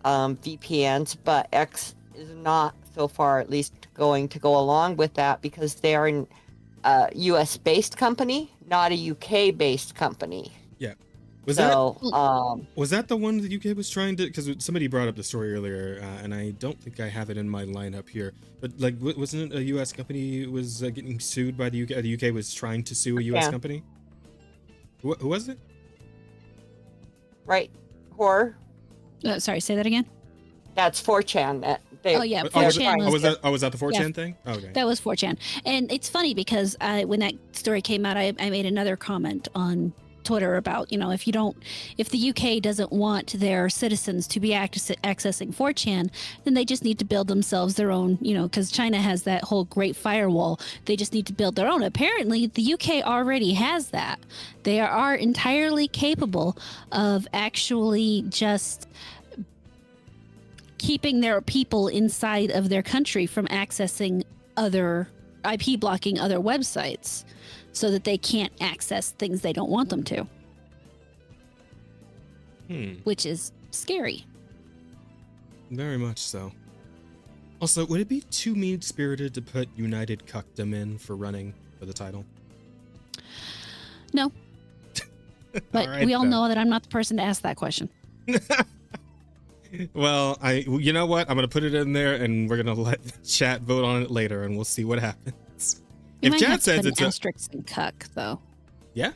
VPNs, but X is not so far, at least, going to go along with that because they are a US based company, not a UK based company. Yeah. Was that the one that UK was trying to? Because somebody brought up the story earlier, and I don't think I have it in my lineup here. But like, wasn't it a US company was getting sued by the UK? The UK was trying to sue a US company. Who was it? Right, horror. Sorry, say that again. That's 4chan. Oh yeah, 4chan was that the 4chan thing? Oh, okay. That was 4chan, and it's funny because when that story came out, I made another comment on Twitter about, if the UK doesn't want their citizens to be accessing 4chan, then they just need to build themselves their own, because China has that whole great firewall. They just need to build their own. Apparently, the UK already has that. They are entirely capable of actually just keeping their people inside of their country from accessing other IP blocking other websites so that they can't access things they don't want them to. Which is scary. Very much so. Also, would it be too mean-spirited to put United Cuckdom in for running for the title? No. But right, we all know that I'm not the person to ask that question. Well, you know what? I'm going to put it in there, and we're going to let the chat vote on it later, and we'll see what happens. If chat says it's asterisk and cuck, though. Yeah?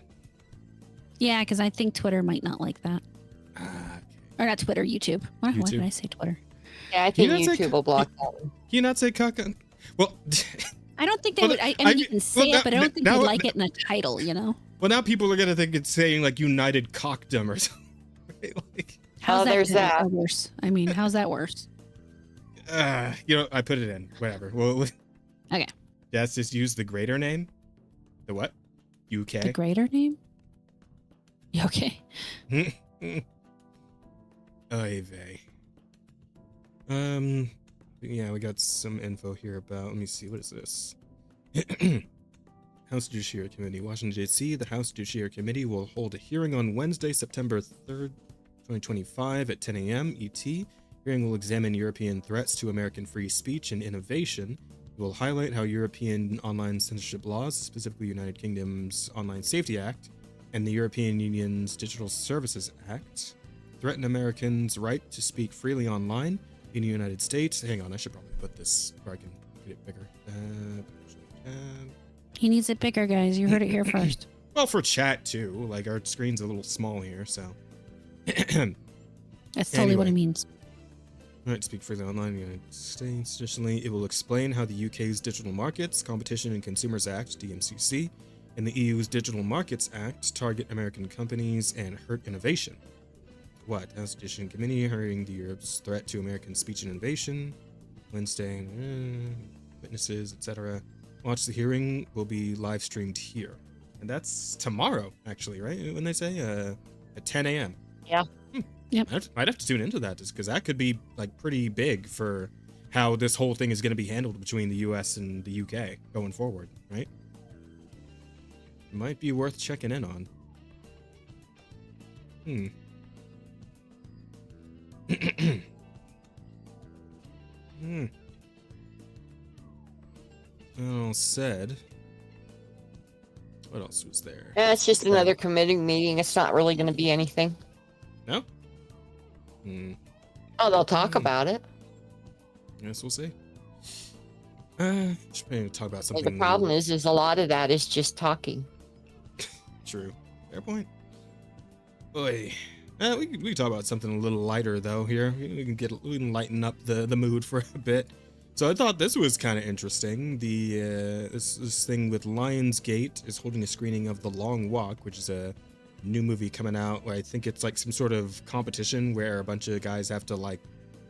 Yeah, because I think Twitter might not like that. Okay. Or not Twitter, YouTube. Why did I say Twitter? Yeah, I think YouTube will block that one. Can you not say cuck? Well... I don't think they would... I mean, you can say it, but I don't think they'd like it in a title, Well, now people are going to think it's saying, like, United Cockdom or something. Right? Like... How's that worse? I mean, how's that worse? I put it in. Whatever. Well, okay. Let's just use the greater name. The what? UK. The greater name? Okay. Oy vey. Yeah, we got some info here about. Let me see. What is this? House Judiciary Committee, Washington D.C. The House Judiciary Committee will hold a hearing on Wednesday, September 3rd. 2025 at 10 a.m. ET. Hearing will examine European threats to American free speech and innovation. It will highlight how European online censorship laws, specifically United Kingdom's Online Safety Act and the European Union's Digital Services Act, threaten Americans' right to speak freely online in the United States. Hang on, I should probably put this where I can get it bigger. He needs it bigger, guys. You heard it here first. Well, for chat too. Like, our screen's a little small here, so... That's totally what it means. Right, speak freely online in the United States. Additionally, it will explain how the UK's Digital Markets, Competition and Consumers Act, DMCC, and the EU's Digital Markets Act target American companies and hurt innovation. What? House Judiciary Committee hearing the Europe's threat to American speech and innovation. Wednesday, witnesses, etc. Watch the hearing will be live streamed here. And that's tomorrow, actually, right? When they say at 10 a.m. Yeah. Yep. I'd have to tune into that just because that could be like pretty big for how this whole thing is going to be handled between the US and the UK going forward, right? It might be worth checking in on. All said. What else was there? Yeah, it's just another committee meeting. It's not really going to be anything. No? Oh, they'll talk about it. Yes, we'll see. Should maybe talk about something. The problem is a lot of that is just talking. True. Fair point. Boy. We can talk about something a little lighter though here. We can lighten up the mood for a bit. So I thought this was kind of interesting. The this thing with Lionsgate is holding a screening of The Long Walk, which is a new movie coming out where I think it's like some sort of competition where a bunch of guys have to like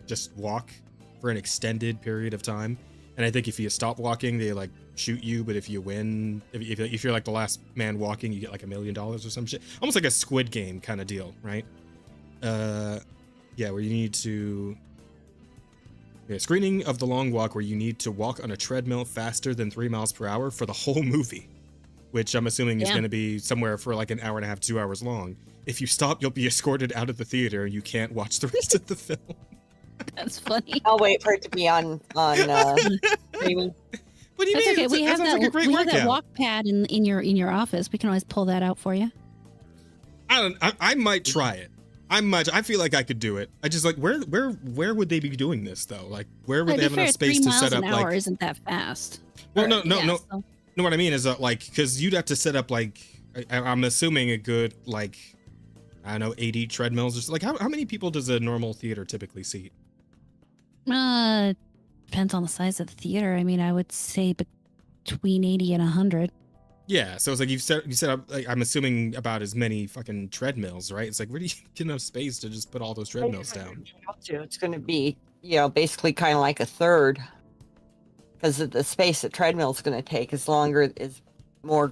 just walk for an extended period of time. And I think if you stop walking, they like shoot you. But if you win, if you're like the last man walking, you get like $1 million or some shit. Almost like a Squid Game kind of deal, right? Yeah, where you need to... Yeah, screening of The Long Walk where you need to walk on a treadmill faster than 3 miles per hour for the whole movie. Which I'm assuming is going to be somewhere for like an hour and a half, 2 hours long. If you stop, you'll be escorted out of the theater and you can't watch the rest of the film. That's funny. I'll wait for it to be on streaming. What do you That's mean? okay. We That have sounds that. like a great We have that workout. walk pad in your office. We can always pull that out for you. I might try it. I feel like I could do it. I just like where would they be doing this though? Like where would To they be have fair, enough space 3 to miles set an up hour like? isn't that fast. Well, Or- no. so- No, what I mean is like because you'd have to set up like I'm assuming a good like I don't know 80 treadmills or so. Like how many people does a normal theater typically seat? Depends on the size of the theater. I mean, I would say between 80 and 100. Yeah, so it's like you set up like I'm assuming about as many fucking treadmills, right? It's like where do you get enough space to just put all those treadmills down? It's going to be, basically kind of like a third, because the space the treadmill is going to take is more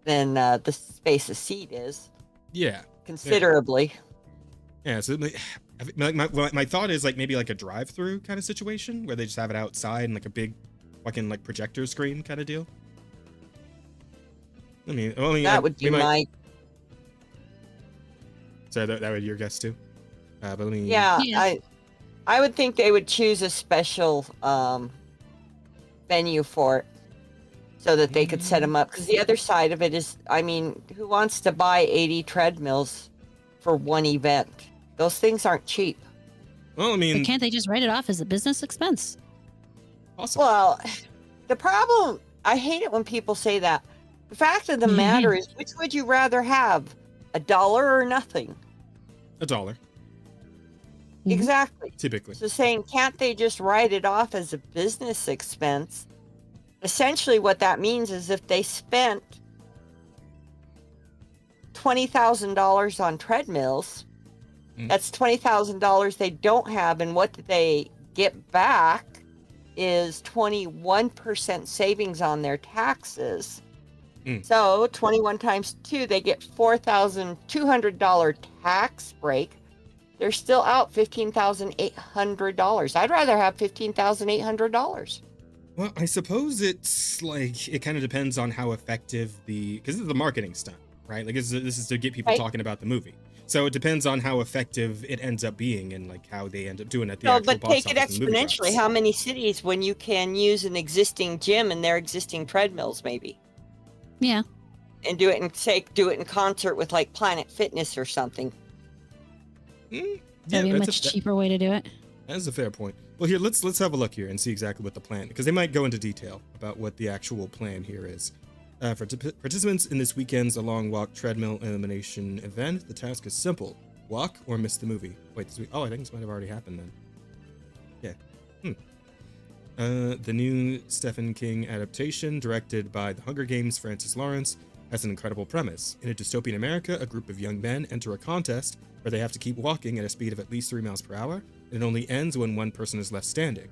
than the space a seat is, Yeah, considerably. yeah. So like my thought is like maybe like a drive-through kind of situation where they just have it outside and like a big fucking like projector screen kind of deal. I mean, That would be my. So that would your guess too. But let me. Yeah, Yeah. I would think they would choose a special venue for it so that they could set them up. Because the other side of it is, I mean, who wants to buy 80 treadmills for one event? Those things aren't cheap. Well, I mean, But can't they just write it off as a business expense? awesome. Well, the problem, I hate it when people say that. The fact of the matter is, which would you rather have? $1 or nothing? $1 Mhm. Exactly. typically. So saying, can't they just write it off as a business expense? Essentially, what that means is if they spent $20,000 on treadmills, that's $20,000 they don't have, and what they get back is 21% savings on their taxes. So 21 times 2, they get $4,200 tax break. They're still out $15,800. I'd rather have $15,800. Well, I suppose it's like it kind of depends on how effective because this is the marketing stunt, right? Like this is to get people Right. talking about the movie. So it depends on how effective it ends up being and like how they end up doing at the No, actual but box take it office and movie exponentially. drops. How many cities when you can use an existing gym and their existing treadmills, maybe, Yeah. and do it in concert with like Planet Fitness or something. Yeah, That'd be a that's much cheaper way to do it. that is a fair point. Well, here let's have a look here and see exactly what the plan, because they might go into detail about what the actual plan here is. For participants in this weekend's A Long Walk treadmill elimination event, the task is simple: walk or miss the movie. Wait, this week? Oh, I think this might have already happened then. Yeah. The new Stephen King adaptation, directed by The Hunger Games' Francis Lawrence, has an incredible premise. In a dystopian America, a group of young men enter a contest where they have to keep walking at a speed of at least 3 miles per hour, and it only ends when one person is left standing.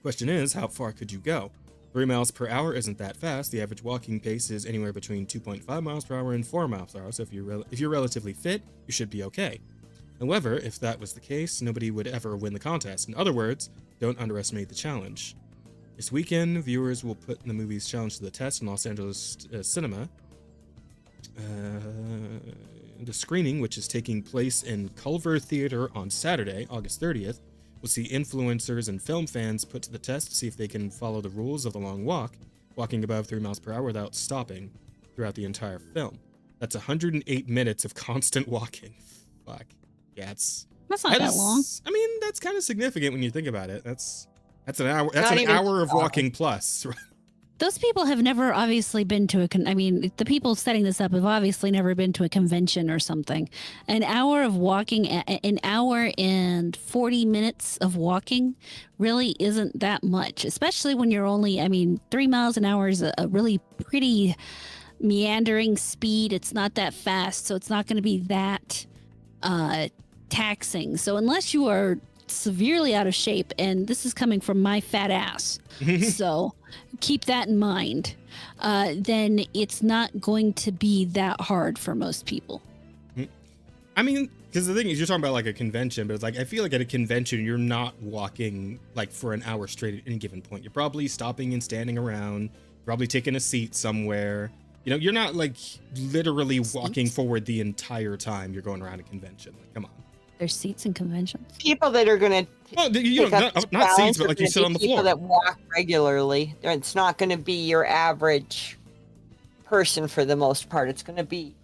Question is, how far could you go? 3 miles per hour isn't that fast. The average walking pace is anywhere between 2.5 miles per hour and 4 miles per hour, so if you're relatively fit, you should be okay. However, if that was the case, nobody would ever win the contest. In other words, don't underestimate the challenge. This weekend, viewers will put the movie's challenge to the test in Los Angeles cinema. The screening, which is taking place in Culver Theater on Saturday, August 30th, will see influencers and film fans put to the test to see if they can follow the rules of the long walk, walking above 3 miles per hour without stopping throughout the entire film. That's 108 minutes of constant walking. Fuck. Yeah, That's not that long. I mean, that's kind of significant when you think about it. That's an hour. That's Not an even hour of long. walking plus. Those people have never obviously been to I mean, the people setting this up have obviously never been to a convention or something. An hour of walking, an hour and 40 minutes of walking really isn't that much, especially when you're only, 3 miles an hour is a really pretty meandering speed. It's not that fast, so it's not going to be that taxing. So unless you are severely out of shape, and this is coming from my fat ass, so keep that in mind, then it's not going to be that hard for most people. I mean, because the thing is, you're talking about like a convention, but it's like I feel like at a convention you're not walking like for an hour straight at any given point. You're probably stopping and standing around, probably taking a seat somewhere. You know, you're not like literally walking forward the entire time you're going around a convention. Like, come on. There's seats in conventions. People that are going to Well, you know, not seats, but like you sit on the people floor. that walk regularly. It's not going to be your average person for the most part. It's going to be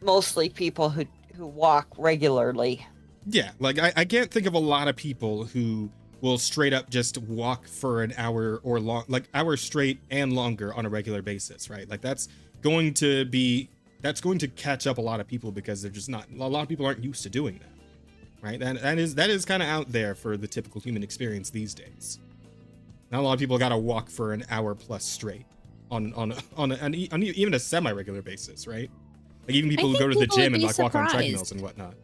mostly people who walk regularly. Yeah, like I can't think of a lot of people who will straight up just walk for an hour or like hour straight and longer on a regular basis, right? Like that's going to catch up a lot of people because they're just not, a lot of people aren't used to doing that, right? That is kind of out there for the typical human experience these days. Not a lot of people got to walk for an hour plus straight on even a semi-regular basis, right? Like even people who go to the gym and like walk on treadmills and whatnot.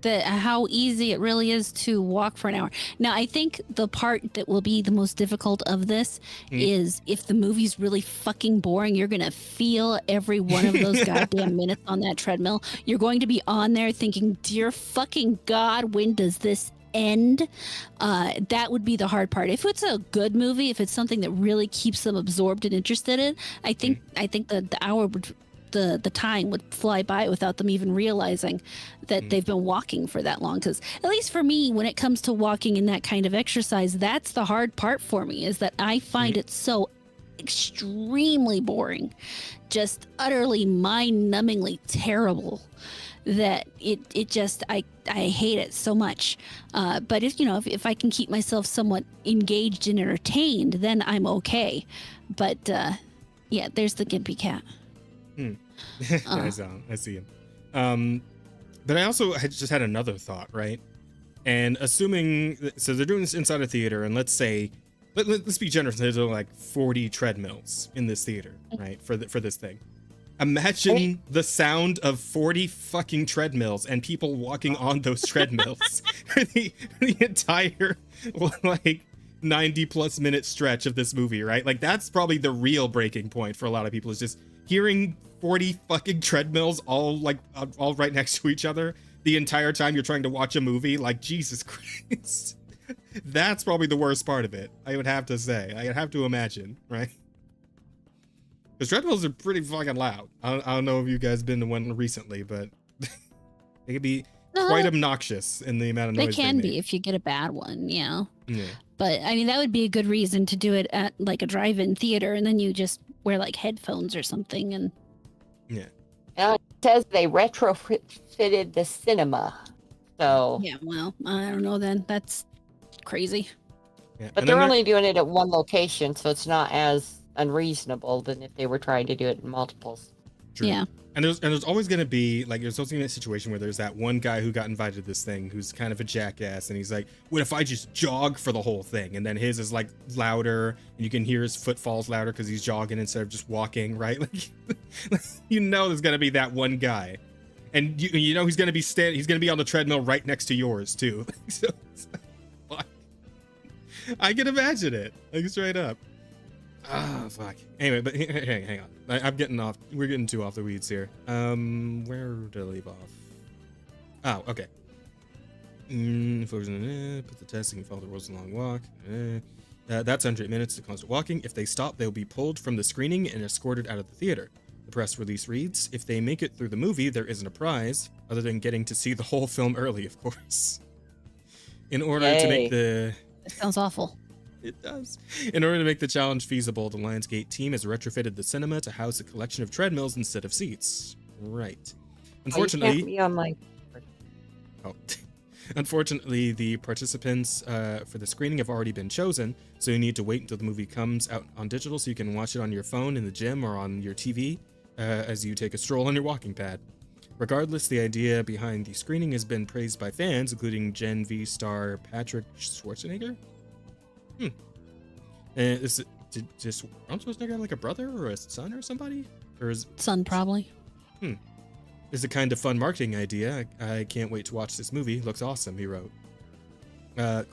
How easy it really is to walk for an hour. Now, I think the part that will be the most difficult of this is if the movie's really fucking boring, you're going to feel every one of those goddamn minutes on that treadmill. You're going to be on there thinking, dear fucking God, when does this end? That would be the hard part. If it's a good movie, if it's something that really keeps them absorbed and interested in, I think the hour would... The time would fly by without them even realizing that they've been walking for that long. Because at least for me, when it comes to walking in that kind of exercise, that's the hard part for me, is that I find it so extremely boring, just utterly mind-numbingly terrible, that it just I hate it so much. But if I can keep myself somewhat engaged and entertained, then I'm okay. But yeah, there's the gimpy cat. I see him. But I also just had another thought, right? And assuming, so they're doing this inside a theater, and let's say, let's be generous, there's like 40 treadmills in this theater, right? For this thing. Imagine the sound of 40 fucking treadmills and people walking on those treadmills for the entire, like, 90 plus minute stretch of this movie, right? Like that's probably the real breaking point for a lot of people, is just hearing 40 fucking treadmills all right next to each other the entire time you're trying to watch a movie. Like, Jesus Christ. That's probably the worst part of it, I would have to say. I would have to imagine, right? Because treadmills are pretty fucking loud. I don't know if you guys been to one recently, but they could be quite obnoxious in the amount of noise they can be if you get a bad one, yeah. But I mean, that would be a good reason to do it at like a drive-in theater, and then you just wear like headphones or something. And it says they retrofitted the cinema, so yeah, well, I don't know then, that's crazy. But they're only doing it at one location, so it's not as unreasonable than if they were trying to do it in multiples. True. Yeah. And there's always going to be, like, there's always going to be a situation where there's that one guy who got invited to this thing who's kind of a jackass, and he's like, what if I just jog for the whole thing? And then his is like louder, and you can hear his footfalls louder because he's jogging instead of just walking, right? Like, you know, there's going to be that one guy, and you know he's going to be he's going to be on the treadmill right next to yours too. So I can imagine it, like, straight up. Ah, fuck. Anyway, but hang on. I'm getting off. We're getting too off the weeds here. Where did I leave off? Oh, okay. Put the test and follow the rules a long walk. That's 100 minutes to constant walking. If they stop, they'll be pulled from the screening and escorted out of the theater. The press release reads, if they make it through the movie, there isn't a prize, other than getting to see the whole film early, of course. In order to make the... That sounds awful. It does. In order to make the challenge feasible, the Lionsgate team has retrofitted the cinema to house a collection of treadmills instead of seats. Right. Unfortunately, you can't be on my... Unfortunately, the participants for the screening have already been chosen, so you need to wait until the movie comes out on digital so you can watch it on your phone in the gym or on your TV as you take a stroll on your walking pad. Regardless, the idea behind the screening has been praised by fans, including Gen V star Patrick Schwarzenegger. Is Arnold Schwarzenegger have like a brother or a son or somebody? Or is Son, probably. It's a kind of fun marketing idea. I can't wait to watch this movie. Looks awesome, he wrote.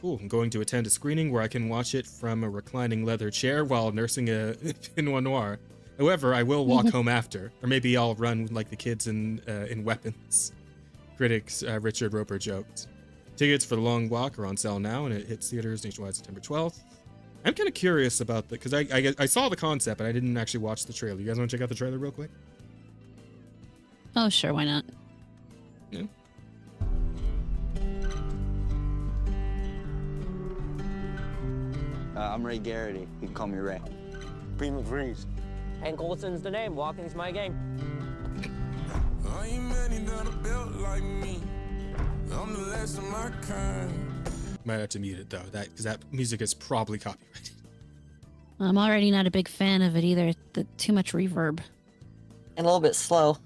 Cool. I'm going to attend a screening where I can watch it from a reclining leather chair while nursing a Pinot Noir. However, I will walk home after, or maybe I'll run like the kids in Weapons. Critics Richard Roper joked. Tickets for the long walk are on sale now, and it hits theaters nationwide September 12th. I'm kind of curious about the, because I saw the concept, but I didn't actually watch the trailer. You guys want to check out the trailer real quick? Oh, sure, why not? Yeah. I'm Ray Garrity. You can call me Ray. Prima Freeze. Hank Olson's the name. Walking's my game. I ain't many that are built like me. I'm the last of my kind. Might have to mute it though, because that music is probably copyrighted. I'm already not a big fan of it either. Too much reverb. And a little bit slow.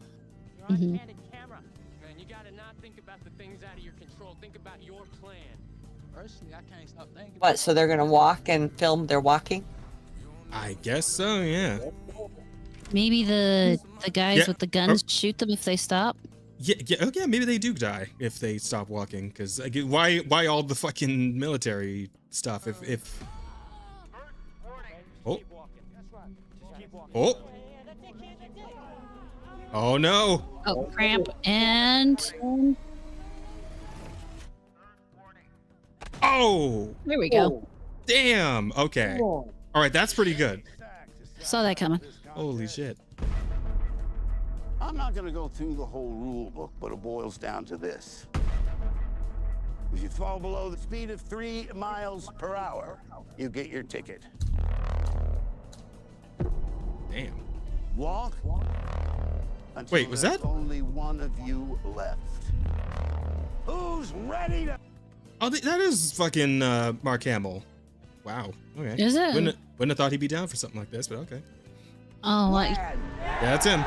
You're on Mhm. candid camera. Man, you gotta not think about the things out of your control. Think about your plan. Personally, I can't stop thinking. What, so they're going to walk and film their walking? I guess so, yeah. Maybe the guys Yeah. with the guns shoot them if they stop. Yeah, okay, maybe they do die if they stop walking. Because why all the fucking military stuff if oh oh oh no Oh, cramp and oh there we go. damn okay all right, that's pretty good. Saw that coming. Holy shit. I'm not gonna go through the whole rule book, but it boils down to this. If you fall below the speed of 3 miles per hour, you get your ticket. Damn. Walk until Wait, was there's that- only one of you left. Who's ready to... Oh, that is fucking Mark Hamill. Wow. Okay. Is it? Wouldn't have thought he'd be down for something like this, but okay. Oh, like Yeah, that's him.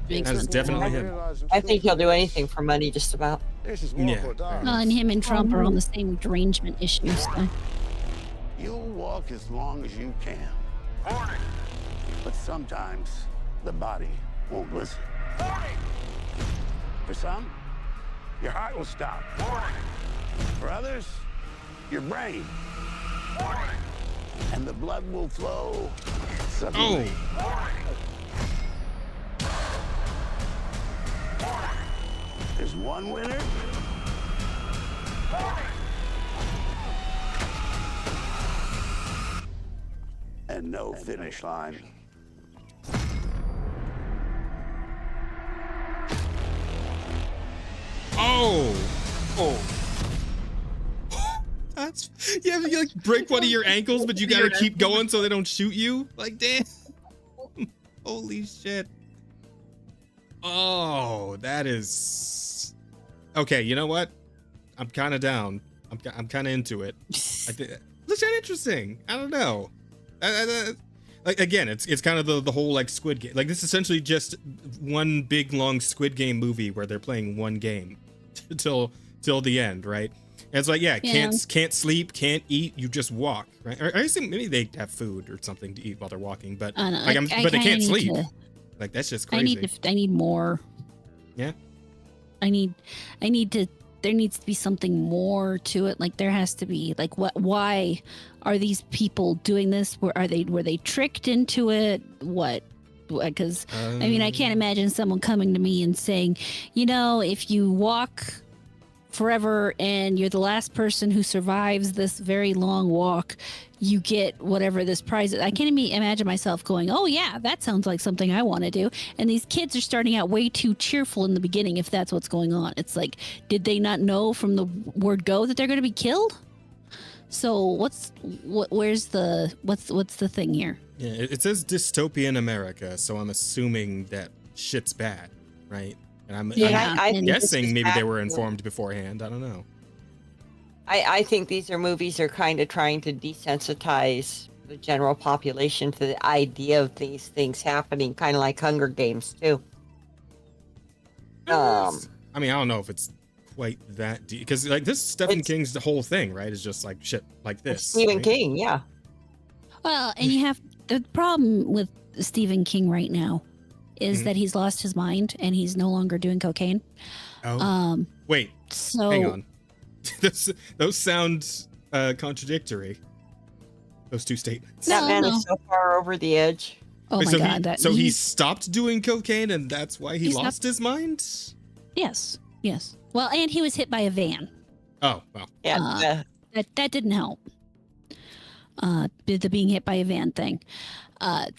makes That is sense. definitely him. I think he'll do anything for money, just about. This is Yeah. walk or die. Well, and him and Trump are on the same derangement issues. So. You'll walk as long as you can. But sometimes the body won't listen. For some, your heart will stop. For others, your brain. And the blood will flow suddenly. There's one winner. And no finish line. Oh. That's you like break one of your ankles, but you gotta keep going so they don't shoot you. Like, damn. Holy shit. Oh, that is okay. You know what? I'm kind of down. I'm kind of into it. Looks kind of interesting. I don't know. Like again, it's kind of the whole like Squid Game. Like this is essentially just one big long Squid Game movie where they're playing one game till the end, right? And it's like can't sleep, can't eat, you just walk, right? Or I assume maybe they have food or something to eat while they're walking, but I but they can't need sleep. to- Like that's just crazy. I need more. Yeah. I need to. There needs to be something more to it. Like there has to be like why are these people doing this? Were they tricked into it? What? Because I mean, I can't imagine someone coming to me and saying, you know, if you walk forever and you're the last person who survives this very long walk, you get whatever this prize is. I can't even imagine myself going, oh yeah, that sounds like something I want to do. And these kids are starting out way too cheerful in the beginning if that's what's going on. It's like, did they not know from the word go that they're going to be killed? So where's the thing here? Yeah, it says dystopian America, so I'm assuming that shit's bad, right? And I'm guessing maybe they were informed beforehand. I don't know. I think these movies are kind of trying to desensitize the general population to the idea of these things happening, kind of like Hunger Games too. I mean, I don't know if it's quite that deep because like this Stephen King's the whole thing, right? Is just like shit like this. Stephen right? King, yeah. Well, and you have the problem with Stephen King right now is that he's lost his mind and he's no longer doing cocaine. Oh. Wait. So hang on. Those sound contradictory. Those two statements. That man is so far over the edge. Oh Wait, my God! he stopped doing cocaine and that's why he lost his mind? Yes. Well, and he was hit by a van. Oh, well. Yeah. That didn't help. The being hit by a van thing.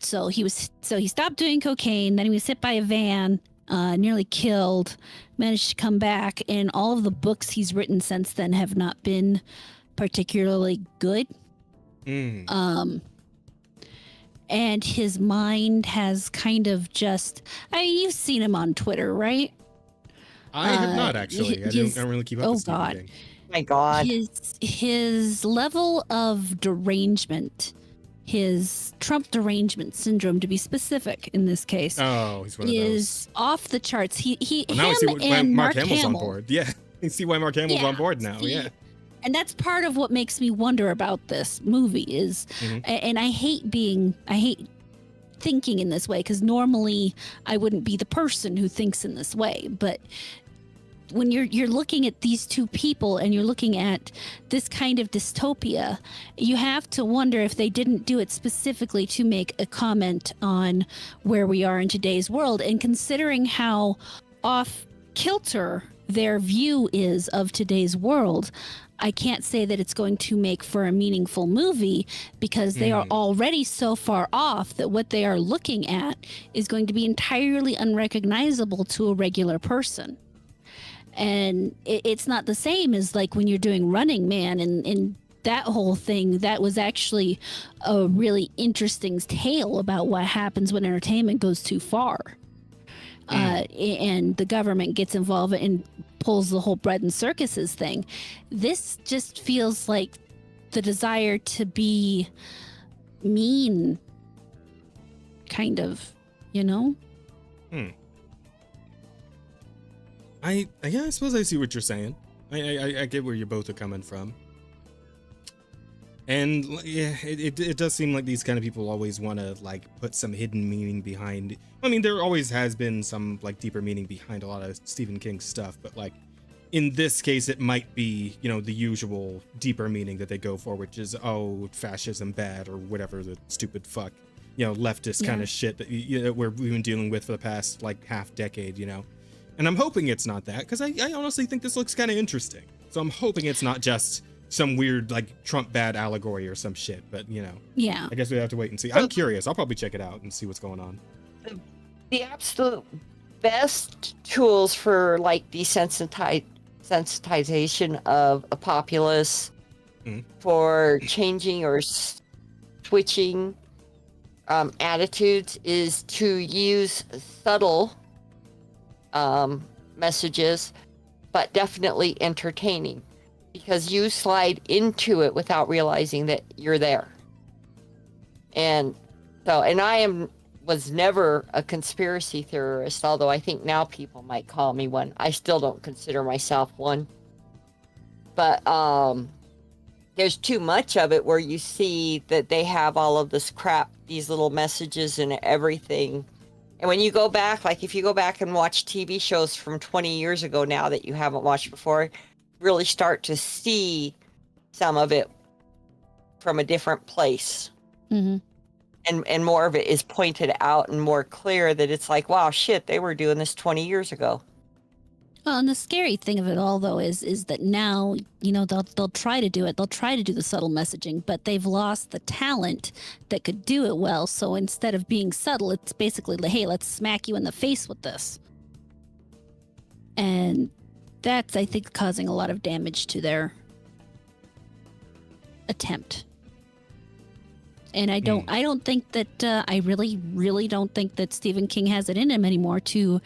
So he stopped doing cocaine. Then he was hit by a van, nearly killed. Managed to come back, and all of the books he's written since then have not been particularly good. Mm. And his mind has kind of just, I mean, you've seen him on Twitter, right? I have not actually. I don't really keep up with Stephen King. My God. His level of derangement, his Trump derangement syndrome, to be specific in this case, he's one of is off the charts. Him now I see why and Mark Mark Hamill's Hamill. on board. Yeah, you see why Mark Hamill's on board now. Yeah. And that's part of what makes me wonder about this movie is, and I hate thinking in this way, because normally I wouldn't be the person who thinks in this way. But when you're looking at these two people and you're looking at this kind of dystopia, you have to wonder if they didn't do it specifically to make a comment on where we are in today's world. And considering how off kilter their view is of today's world, I can't say that it's going to make for a meaningful movie, because they are already so far off that what they are looking at is going to be entirely unrecognizable to a regular person. And it's not the same as like when you're doing Running Man and that whole thing. That was actually a really interesting tale about what happens when entertainment goes too far. And the government gets involved and pulls the whole bread and circuses thing. This just feels like the desire to be mean, kind of, you know? I suppose I see what you're saying. I get where you both are coming from. And yeah, it does seem like these kind of people always want to like put some hidden meaning behind. I mean, there always has been some like deeper meaning behind a lot of Stephen King stuff, but like in this case, it might be, you know, the usual deeper meaning that they go for, which is, oh, fascism bad, or whatever the stupid fuck, you know, leftist kind of shit that we've been dealing with for the past like half decade, you know. And I'm hoping it's not that, because I honestly think this looks kind of interesting. So I'm hoping it's not just some weird like Trump bad allegory or some shit, but you know, I guess we have to wait and see. I'm curious. I'll probably check it out and see what's going on. The absolute best tools for like desensitization of a populace, for changing or switching attitudes, is to use subtle messages, but definitely entertaining. Because you slide into it without realizing that you're there. And so, and I was never a conspiracy theorist, although I think now people might call me one. I still don't consider myself one. But there's too much of it where you see that they have all of this crap, these little messages and everything. And when you go back, like if you go back and watch TV shows from 20 years ago now that you haven't watched before, really start to see some of it from a different place. And more of it is pointed out and more clear that it's like, wow, shit, they were doing this 20 years ago. Well, and the scary thing of it all, though, is that now, you know, they'll try to do it. They'll try to do the subtle messaging, but they've lost the talent that could do it well. So instead of being subtle, it's basically like, hey, let's smack you in the face with this. And that's, I think, causing a lot of damage to their attempt. And I don't think that I really don't think that Stephen King has it in him anymore to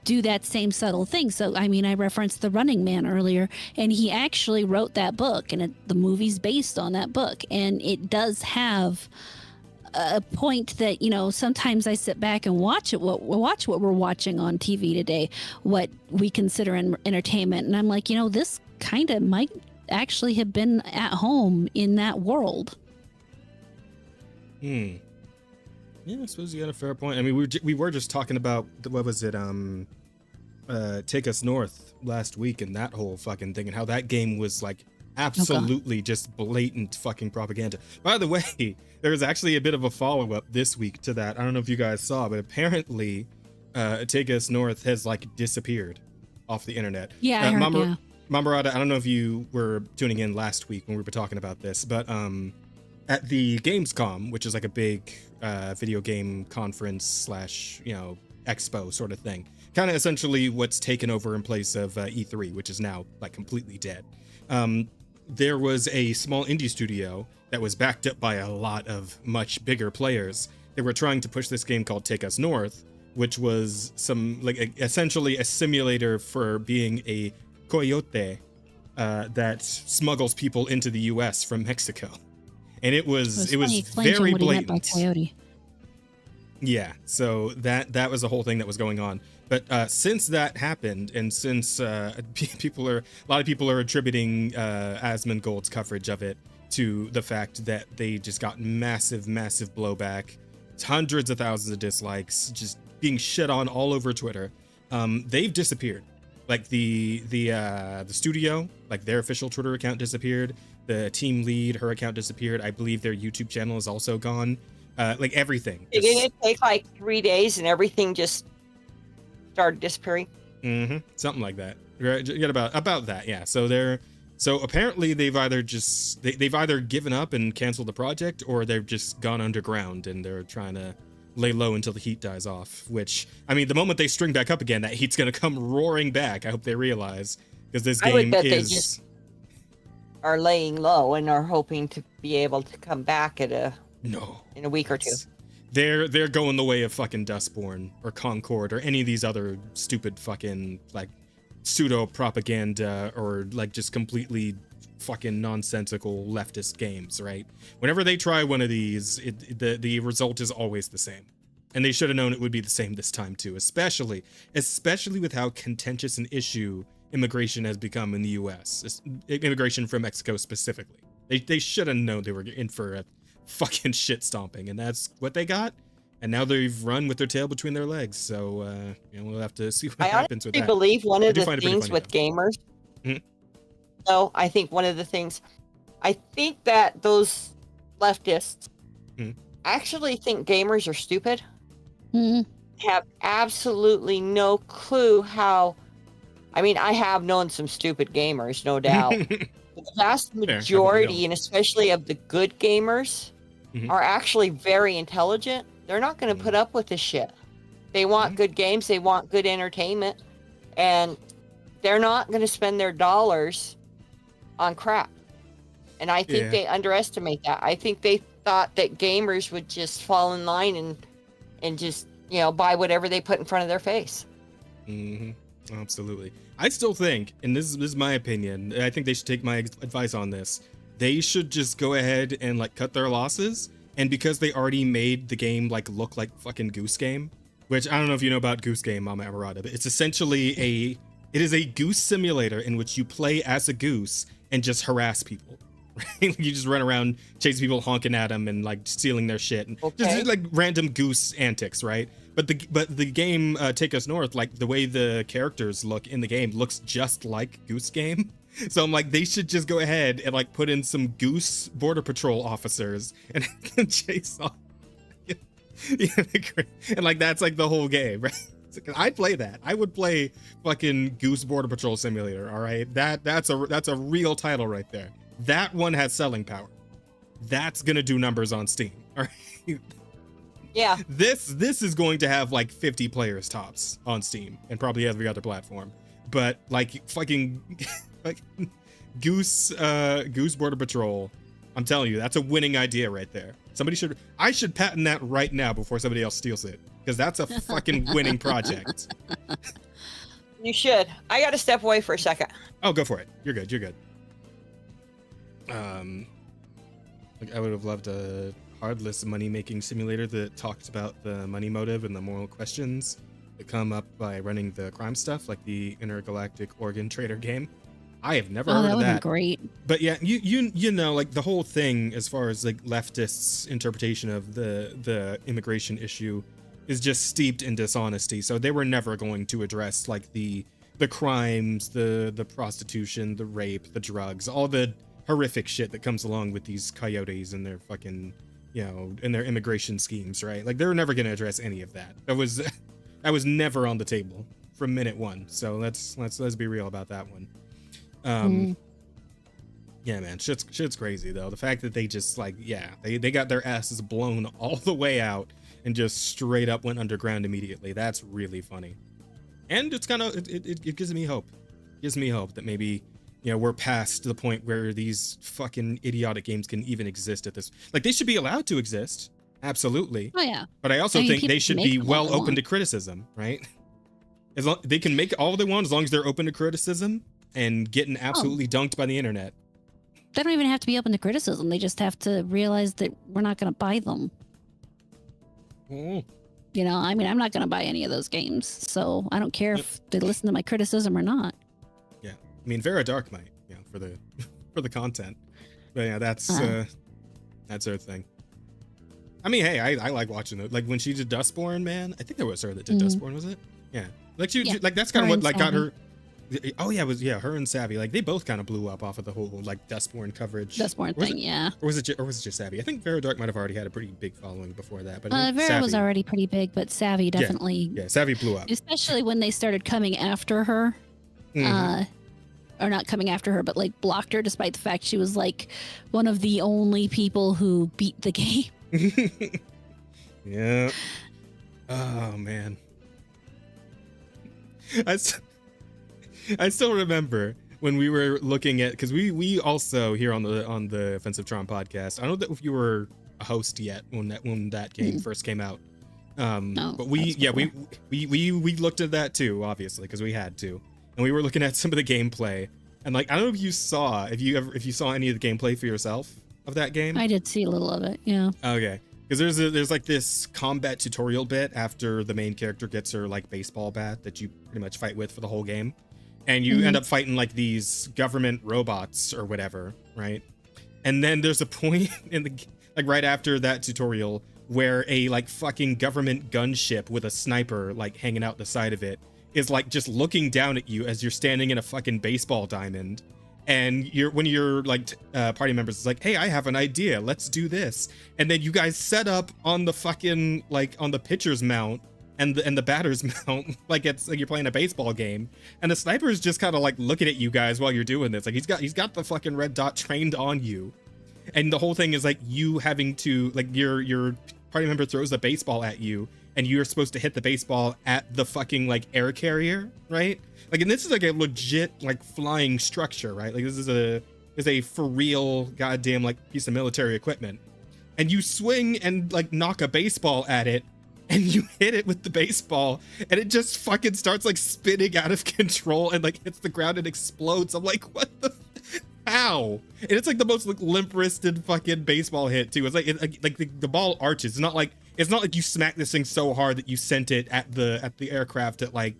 do that same subtle thing. So, I mean, I referenced The Running Man earlier, and he actually wrote that book, and the movie's based on that book. And it does have a point that, you know, sometimes I sit back and watch what we're watching on TV today, what we consider entertainment, and I'm like, you know, this kind of might actually have been at home in that world. Yeah, I suppose you got a fair point. I mean, we were just talking about, what was it, Take Us North last week, and that whole fucking thing, and how that game was like absolutely just blatant fucking propaganda. By the way, there was actually a bit of a follow-up this week to that. I don't know if you guys saw, but apparently Take Us North has like disappeared off the internet. Yeah, I heard, MamaAmorata, I don't know if you were tuning in last week when we were talking about this, but at the Gamescom, which is like a big video game conference / you know, expo sort of thing, kind of essentially what's taken over in place of E3, which is now like completely dead. there was a small indie studio that was backed up by a lot of much bigger players. They were trying to push this game called Take Us North, which was essentially a simulator for being a coyote that smuggles people into the U.S. from Mexico, and it was very blatant. Coyote. Yeah, so that was the whole thing that was going on. But since that happened, and since a lot of people are attributing Asmongold's coverage of it to the fact that they just got massive blowback, hundreds of thousands of dislikes, just being shit on all over Twitter. They've disappeared. Like the studio, like their official Twitter account disappeared. The team lead, her account disappeared. I believe their YouTube channel is also gone. Like everything. Didn't it take like 3 days and everything just started disappearing? Mm-hmm. Something like that. Right, about that, yeah. So apparently they've either given up and canceled the project, or they've just gone underground and they're trying to lay low until the heat dies off. Which, I mean, the moment they string back up again, that heat's gonna come roaring back. I hope they realize, because this game I would bet is. They just are laying low and are hoping to be able to come back in a week or two. They're going the way of fucking Dustborn or Concord or any of these other stupid fucking like pseudo propaganda or like just completely fucking nonsensical leftist games, right? Whenever they try one of these, the result is always the same. And they should have known it would be the same this time too, especially with how contentious an issue immigration has become in the US. Immigration from Mexico specifically. They should have known they were in for a fucking shit stomping, and that's what they got. And now they've run with their tail between their legs. So we'll have to see what happens with that. I believe one of the things with gamers. Mm-hmm. No, I think one of the things. I think that those leftists actually think gamers are stupid. Have absolutely no clue how. I mean, I have known some stupid gamers, no doubt. But the vast majority, and especially of the good gamers, are actually very intelligent. They're not going to put up with this shit. They want good games. They want good entertainment. And they're not going to spend their dollars on crap. And I think they underestimate that. I think they thought that gamers would just fall in line and just, buy whatever they put in front of their face. Absolutely. I still think, and this is my opinion, I think they should take my advice on this. They should just go ahead and like cut their losses. And because they already made the game like look like fucking Goose Game, which I don't know if you know about Goose Game, MamaAmorata, but it's essentially it is a goose simulator in which you play as a goose and just harass people. Right? You just run around chasing people, honking at them, and like stealing their shit, and just like random goose antics, right? But the game Take Us North, like the way the characters look in the game looks just like Goose Game. So I'm like, they should just go ahead and like put in some goose border patrol officers and chase off. And like that's like the whole game, right? I'd play that. I would play fucking Goose Border Patrol Simulator. All right, that's a real title right there. That one has selling power. That's gonna do numbers on Steam. All right. Yeah. This is going to have like 50 players tops on Steam and probably every other platform. But like fucking like Goose Border Patrol, I'm telling you, that's a winning idea right there. I should patent that right now before somebody else steals it, because that's a fucking winning project. You should. I got to step away for a second. Oh, go for it. You're good. Like I would have loved a heartless money-making simulator that talked about the money motive and the moral questions that come up by running the crime stuff, like the Intergalactic Organ Trader game. I have never heard of that. That great. But yeah, you know, like the whole thing as far as like leftists' interpretation of the immigration issue is just steeped in dishonesty. So they were never going to address like the crimes, the prostitution, the rape, the drugs, all the horrific shit that comes along with these coyotes and their fucking, and their immigration schemes, right? Like they were never going to address any of that. That was never on the table from minute one. So let's be real about that one. Yeah, man, shit's crazy though. The fact that they just like, they got their asses blown all the way out and just straight up went underground immediately. That's really funny. And it's kind of, it gives me hope. It gives me hope that maybe, you know, we're past the point where these fucking idiotic games can even exist at this. Like, they should be allowed to exist, absolutely. Oh yeah. But I also think people they should make be them all well they open want. to criticism, right? As long they can make all they want as long as they're open to criticism and getting absolutely dunked by the internet. They don't even have to be open to criticism. They just have to realize that we're not going to buy them. Oh. You know, I mean, I'm not going to buy any of those games, so I don't care if they listen to my criticism or not. Yeah, I mean, Vera Dark might, you know, for the for the content. But yeah, that's her thing. I mean, hey, I like watching it. Like when she did Dustborn, man. I think that was her that did Dustborn, was it? Yeah. Like like that's kind of what like got her. Oh yeah, it was her and Savvy. Like they both kind of blew up off of the whole like Dustborn coverage. Dustborn thing, yeah. Or was it just Savvy? I think Vera Dark might have already had a pretty big following before that. But Vera was already pretty big, but Savvy definitely. Yeah, Savvy blew up. Especially when they started coming after her. Or not coming after her, but like blocked her, despite the fact she was like one of the only people who beat the game. Yeah. Oh man. I still remember when we were looking at, because we also here on the Offensive Tron podcast. I don't know if you were a host yet when that game first came out. No, but we looked at that too, obviously, because we had to, and we were looking at some of the gameplay. And like, I don't know if you saw any of the gameplay for yourself of that game. I did see a little of it, yeah. Okay. Because there's like this combat tutorial bit after the main character gets her like baseball bat that you pretty much fight with for the whole game. And you end up fighting like these government robots or whatever, right? And then there's a point in the like right after that tutorial where a like fucking government gunship with a sniper like hanging out the side of it is like just looking down at you as you're standing in a fucking baseball diamond. And one of your like party members is like, hey, I have an idea. Let's do this. And then you guys set up on the fucking like on the pitcher's mount and the batter's mount like it's like you're playing a baseball game. And the sniper is just kind of like looking at you guys while you're doing this. Like he's got the fucking red dot trained on you. And the whole thing is like you having to like your party member throws a baseball at you and you're supposed to hit the baseball at the fucking like air carrier, right? Like, and this is like a legit like flying structure, right? Like this is a for real goddamn like piece of military equipment. And you swing and like knock a baseball at it and you hit it with the baseball and it just fucking starts like spinning out of control and like hits the ground and explodes. I'm like, what the how? And it's like the most like limp-wristed fucking baseball hit too. It's like the ball arches. It's not like you smack this thing so hard that you sent it at the aircraft at like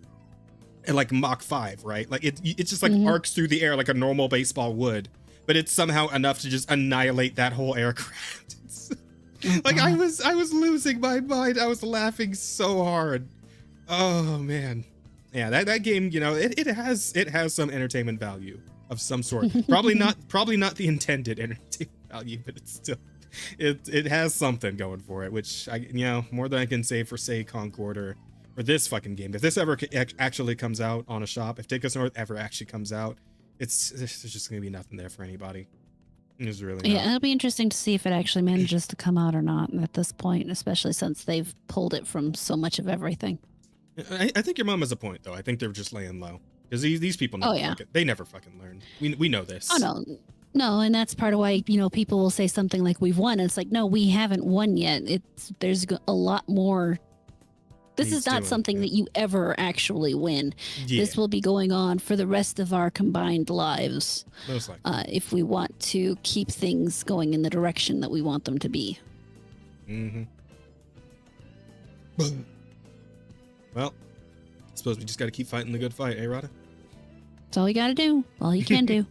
Mach 5, right? Like it just like arcs through the air like a normal baseball would, but it's somehow enough to just annihilate that whole aircraft. Like I was losing my mind. I was laughing so hard. Oh man. Yeah, that game, you know, it has some entertainment value of some sort. Probably not the intended entertainment value, but it's still it has something going for it, which more than I can say for say Concord or this fucking game. If this ever actually comes out on a shop, if Take Us North ever actually comes out, there's just gonna be nothing there for anybody. It's really not. Yeah, it'll be interesting to see if it actually manages to come out or not at this point, especially since they've pulled it from so much of everything. I think your mom has a point though. I think they're just laying low because these people never they never fucking learn. We know this. Oh no, and that's part of why people will say something like we've won. And it's like, no, we haven't won yet. There's a lot more. This is not something that you ever actually win. Yeah. This will be going on for the rest of our combined lives. Most likely. If we want to keep things going in the direction that we want them to be. Mm-hmm. Well, I suppose we just got to keep fighting the good fight, eh, Rada? That's all you got to do. All you can do.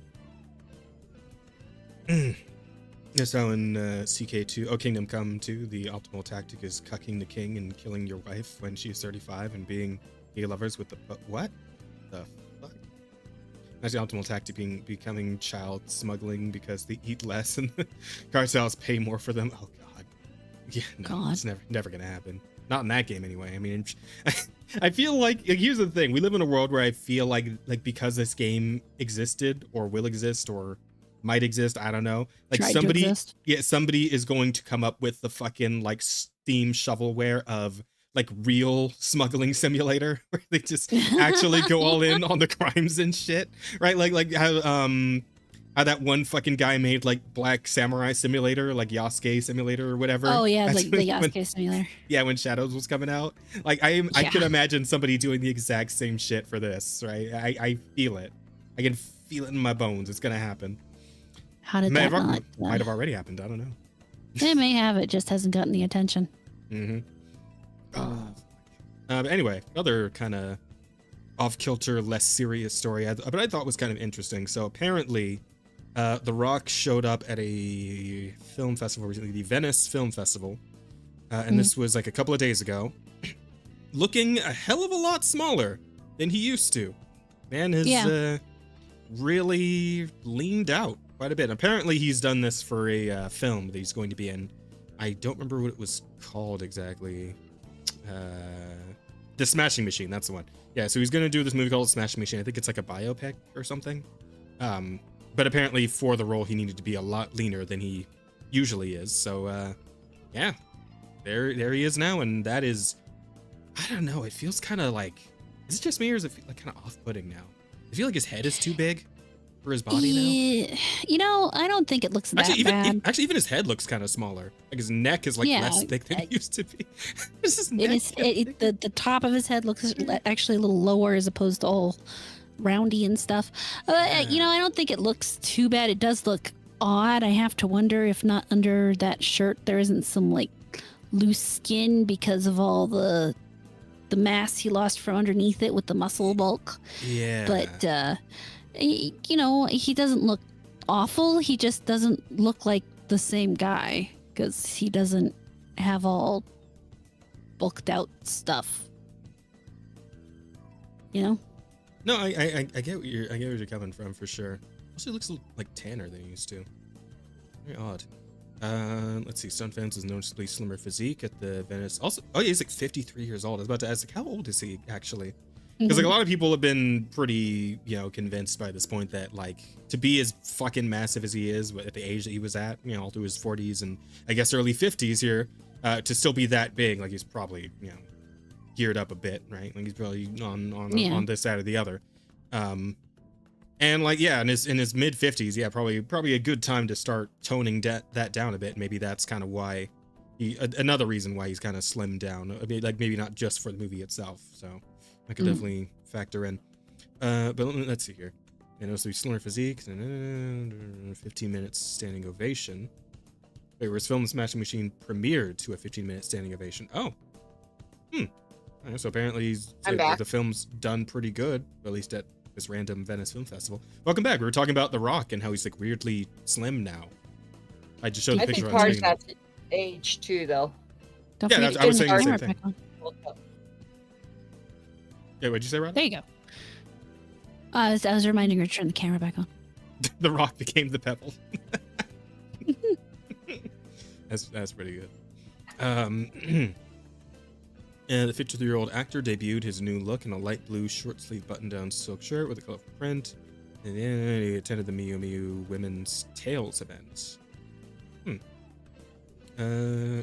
Yes, how in CK2, O Kingdom Come 2, the optimal tactic is cucking the king and killing your wife when she's 35 and being gay lovers with the... What? The fuck? That's the optimal tactic, becoming child smuggling because they eat less and the cartels pay more for them. Oh, God. Yeah, no, God. It's never going to happen. Not in that game, anyway. I mean, I feel like... Here's the thing. We live in a world where I feel like because this game existed or will exist or... might exist, I don't know, like somebody is going to come up with the fucking like Steam shovelware of like real smuggling simulator where they just actually go all in on the crimes and shit, right? Like how that one fucking guy made like Black Samurai Simulator, like Yasuke Simulator or whatever. Oh yeah, That's like the Yasuke simulator. Yeah, when Shadows was coming out, like I Yeah. could imagine somebody doing the exact same shit for this, right? I feel it. I can feel it in my bones. It's gonna happen. How did Might that not? have already happened. I don't know. It may have. It just hasn't gotten the attention. Mm-hmm. But anyway, other kind of off-kilter, less serious story, but I thought was kind of interesting. So apparently, The Rock showed up at a film festival recently, the Venice Film Festival, and this was like a couple of days ago, looking a hell of a lot smaller than he used to. Man has really leaned out quite a bit. Apparently, he's done this for a film that he's going to be in. I don't remember what it was called exactly. The Smashing Machine, that's the one. Yeah, so he's going to do this movie called Smashing Machine. I think it's like a biopic or something. But apparently for the role, he needed to be a lot leaner than he usually is. So, yeah, there he is now. And that is, I don't know, it feels kind of like, is it just me or is it feel like kind of off-putting now? I feel like his head is too big for his body now. You know, I don't think it looks that bad. Even his head looks kind of smaller. Like his neck is like less thick than it used to be. The top of his head looks actually a little lower as opposed to all roundy and stuff. You know, I don't think it looks too bad. It does look odd. I have to wonder if not under that shirt there isn't some like loose skin because of all the mass he lost from underneath it with the muscle bulk. Yeah. But you know, he doesn't look awful. He just doesn't look like the same guy because he doesn't have all bulked out stuff. You know? No, I get where you're coming from for sure. Also, he looks like tanner than he used to. Very odd. Let's see. Stunt fans was noticeably slimmer physique at the Venice. Also, oh yeah, he's like 53 years old. I was about to ask, like, how old is he actually? Because like a lot of people have been pretty, you know, convinced by this point that like to be as fucking massive as he is at the age that he was at, you know, all through his 40s and I guess early 50s here, to still be that big, like he's probably, you know, geared up a bit, right? Like he's probably on this side or the other. And like, yeah, in his mid 50s, yeah, probably a good time to start toning that down a bit. Maybe that's kind of why another reason why he's kind of slimmed down. I mean, like maybe not just for the movie itself. So I could definitely factor in. But let's see here. And also slimmer physique, 15 minutes standing ovation. Wait, whereas Film Smashing Machine premiered to a 15-minute standing ovation. Oh. So apparently the film's done pretty good, at least at this random Venice Film Festival. Welcome back. We were talking about The Rock and how he's like weirdly slim now. I just showed the picture on I screen. think part of that's age too, though. Don't forget to I was turn saying the camera same back on. Yeah, what'd you say, Rod? There you go. I was reminding her to turn the camera back on. The Rock became the pebble. That's pretty good. And the 53-year-old actor debuted his new look in a light blue short-sleeve button-down silk shirt with a colorful print, and then he attended the Miu Miu Women's Tales event.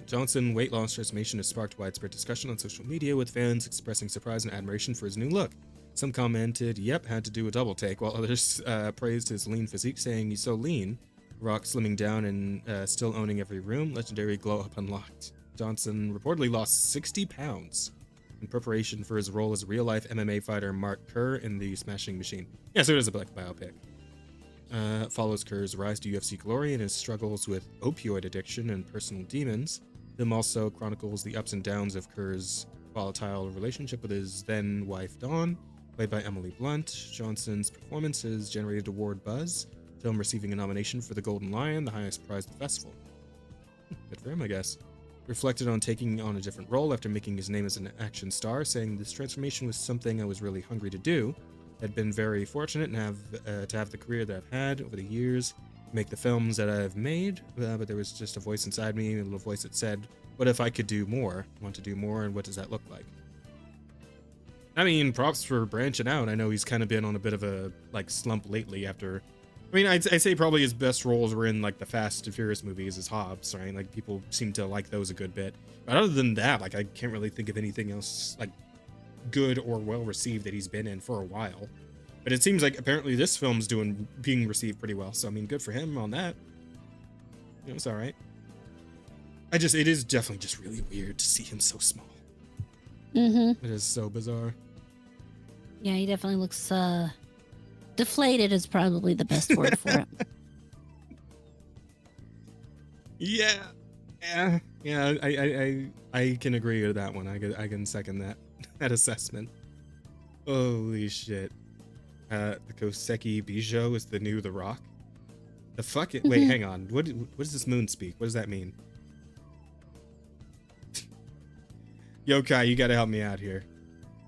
Johnson weight loss transformation has sparked widespread discussion on social media, with fans expressing surprise and admiration for his new look. Some commented, "Yep, had to do a double take," while others praised his lean physique, saying he's so lean. Rock slimming down and still owning every room. Legendary glow up unlocked. Johnson reportedly lost 60 pounds in preparation for his role as real-life MMA fighter Mark Kerr in The Smashing Machine. Yeah, so it is a black biopic. Follows Kerr's rise to UFC glory and his struggles with opioid addiction and personal demons. The film also chronicles the ups and downs of Kerr's volatile relationship with his then wife Dawn, played by Emily Blunt. Johnson's performance has generated award buzz, film receiving a nomination for the Golden Lion, the highest prize of the festival. Good for him, I guess. Reflected on taking on a different role after making his name as an action star, saying this transformation was something I was really hungry to do. I'd been very fortunate and to have the career that I've had over the years, make the films that I've made, but there was just a voice inside me, a little voice that said, what if I could do more? I want to do more, and what does that look like? I mean, props for branching out. I know he's kind of been on a bit of a like slump lately after I mean, I'd say probably his best roles were in like the Fast and Furious movies as Hobbs, right? Like people seem to like those a good bit. But other than that, like I can't really think of anything else like good or well received that he's been in for a while. But it seems like apparently this film's being received pretty well. So I mean, good for him on that. You know, it's all right. It is definitely just really weird to see him so small. Mm-hmm. It is so bizarre. Yeah, he definitely looks deflated is probably the best word for it. Yeah. I can agree with that one. I can second that assessment. Holy shit. The Koseki Bijou is the new The Rock. The fuck it. Wait, hang on. What does this moon speak? What does that mean? Yokai, you gotta help me out here.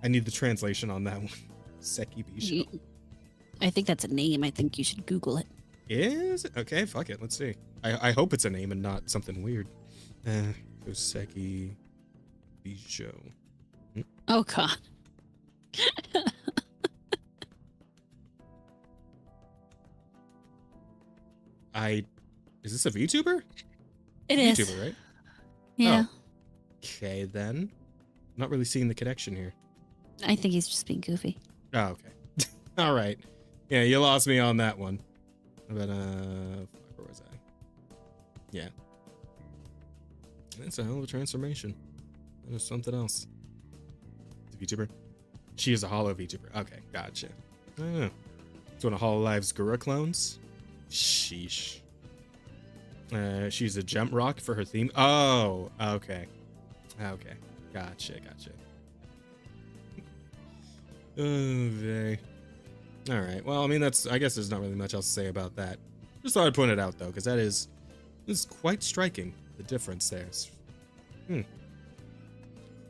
I need the translation on that one. Seki Bijou. I think that's a name. I think you should Google it. Is it? Okay, fuck it. Let's see. I hope it's a name and not something weird. Koseki Bijou. Oh god. Is this a VTuber? It is. VTuber, right? Yeah. Oh. Okay, then. Not really seeing the connection here. I think he's just being goofy. Oh, okay. All right. Yeah, you lost me on that one. But, where was I? Yeah. That's a hell of a transformation. That is something else. The VTuber? She is a Hollow VTuber. Okay, gotcha. Oh. It's one of HoloLive's Gura clones? Sheesh. She's a jump rock for her theme. Oh, okay. Okay. Gotcha. Okay. All right. Well, I mean, I guess there's not really much else to say about that. Just thought I'd point it out though, because it's quite striking, the difference there.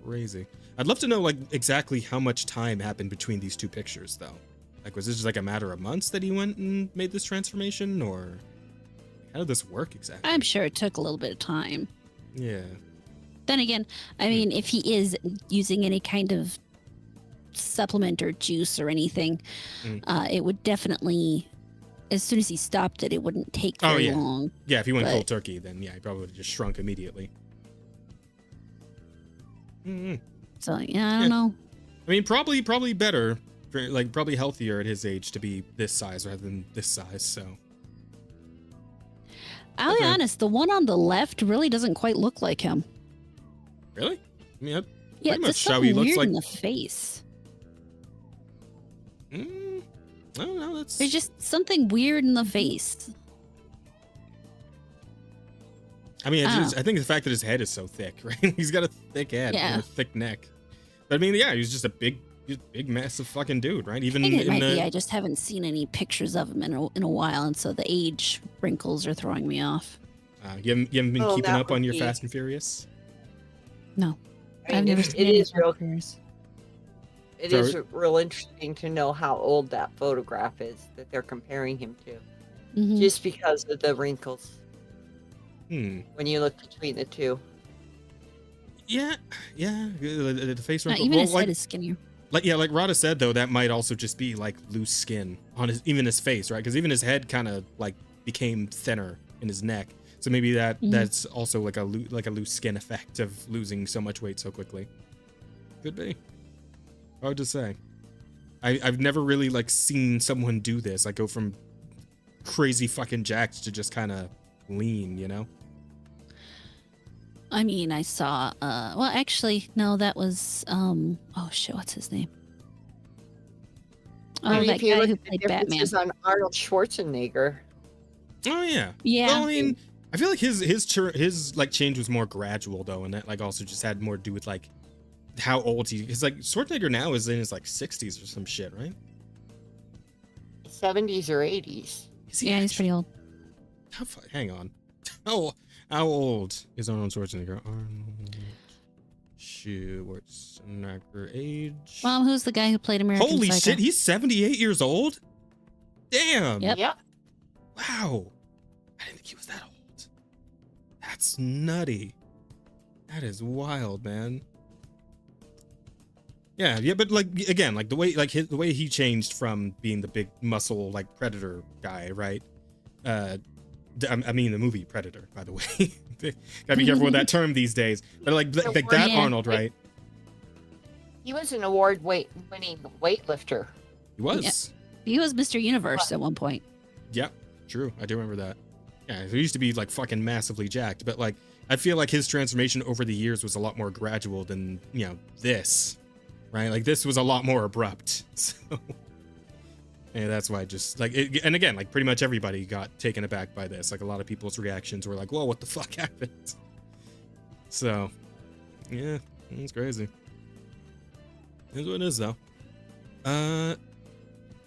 Crazy. I'd love to know like exactly how much time happened between these two pictures though. Like, was this just like a matter of months that he went and made this transformation, or how did this work exactly? I'm sure it took a little bit of time. Yeah. Then again, I mean, if he is using any kind of supplement or juice or anything, it would definitely, as soon as he stopped it, it wouldn't take very long. Yeah, if he went cold turkey, then yeah, he probably would have just shrunk immediately. So yeah, I don't know. I mean, probably better, for, like probably healthier at his age to be this size rather than this size. So I'll be honest, the one on the left really doesn't quite look like him. Really? I mean, Yeah, pretty there's much how something he looks weird like in the face. I don't know. There's just something weird in the face. I mean, I think the fact that his head is so thick, right? He's got a thick head and a thick neck. But I mean, yeah, he's just a big, massive fucking dude, right? Even I think it might in be. I just haven't seen any pictures of him in a while, and so the age wrinkles are throwing me off. You haven't been keeping up on your Fast and Furious? No, I mean, I've never seen any real. pictures. It is real interesting to know how old that photograph is that they're comparing him to, just because of the wrinkles. When you look between the two. Yeah, the face wrinkles. Even his head is skinnier. Like Rada said though, that might also just be like loose skin on his face, right? Because even his head kind of like became thinner in his neck. So maybe that's also like a loose skin effect of losing so much weight so quickly. Could be. Hard to say. I've never really like seen someone do this, like go from crazy fucking jacked to just kind of lean, you know? I mean, I saw. Well, actually, no, that was. Oh shit, what's his name? I mean, that guy who played Batman. On Arnold Schwarzenegger. Oh yeah. Yeah. Well, I mean, I feel like his like change was more gradual though, and that like also just had more to do with like how old he. Because like Schwarzenegger now is in his like 60s or some shit, right? 70s or 80s. Yeah, he's pretty old. Hang on. How old is Arnold Schwarzenegger? Arnold Schwarzenegger age. Mom, who's the guy who played American Holy Psycho? shit, he's 78 years old? Damn. Yep. Wow. I didn't think he was that old. That's nutty. That is wild, man. Yeah, but like again, like the way he changed from being the big muscle like predator guy, right? I mean the movie Predator, by the way. Gotta be careful with that term these days. But like that Yeah. Arnold, right? He was an award-winning weightlifter. He was. He was Mr. Universe at one point. Yep, true. I do remember that. Yeah, he used to be like fucking massively jacked, but like I feel like his transformation over the years was a lot more gradual than, this, right? Like this was a lot more abrupt. So yeah, that's why just like and again, like pretty much everybody got taken aback by this. Like a lot of people's reactions were like, "Whoa, what the fuck happened?" So, yeah, it's crazy. Here's what it is, though.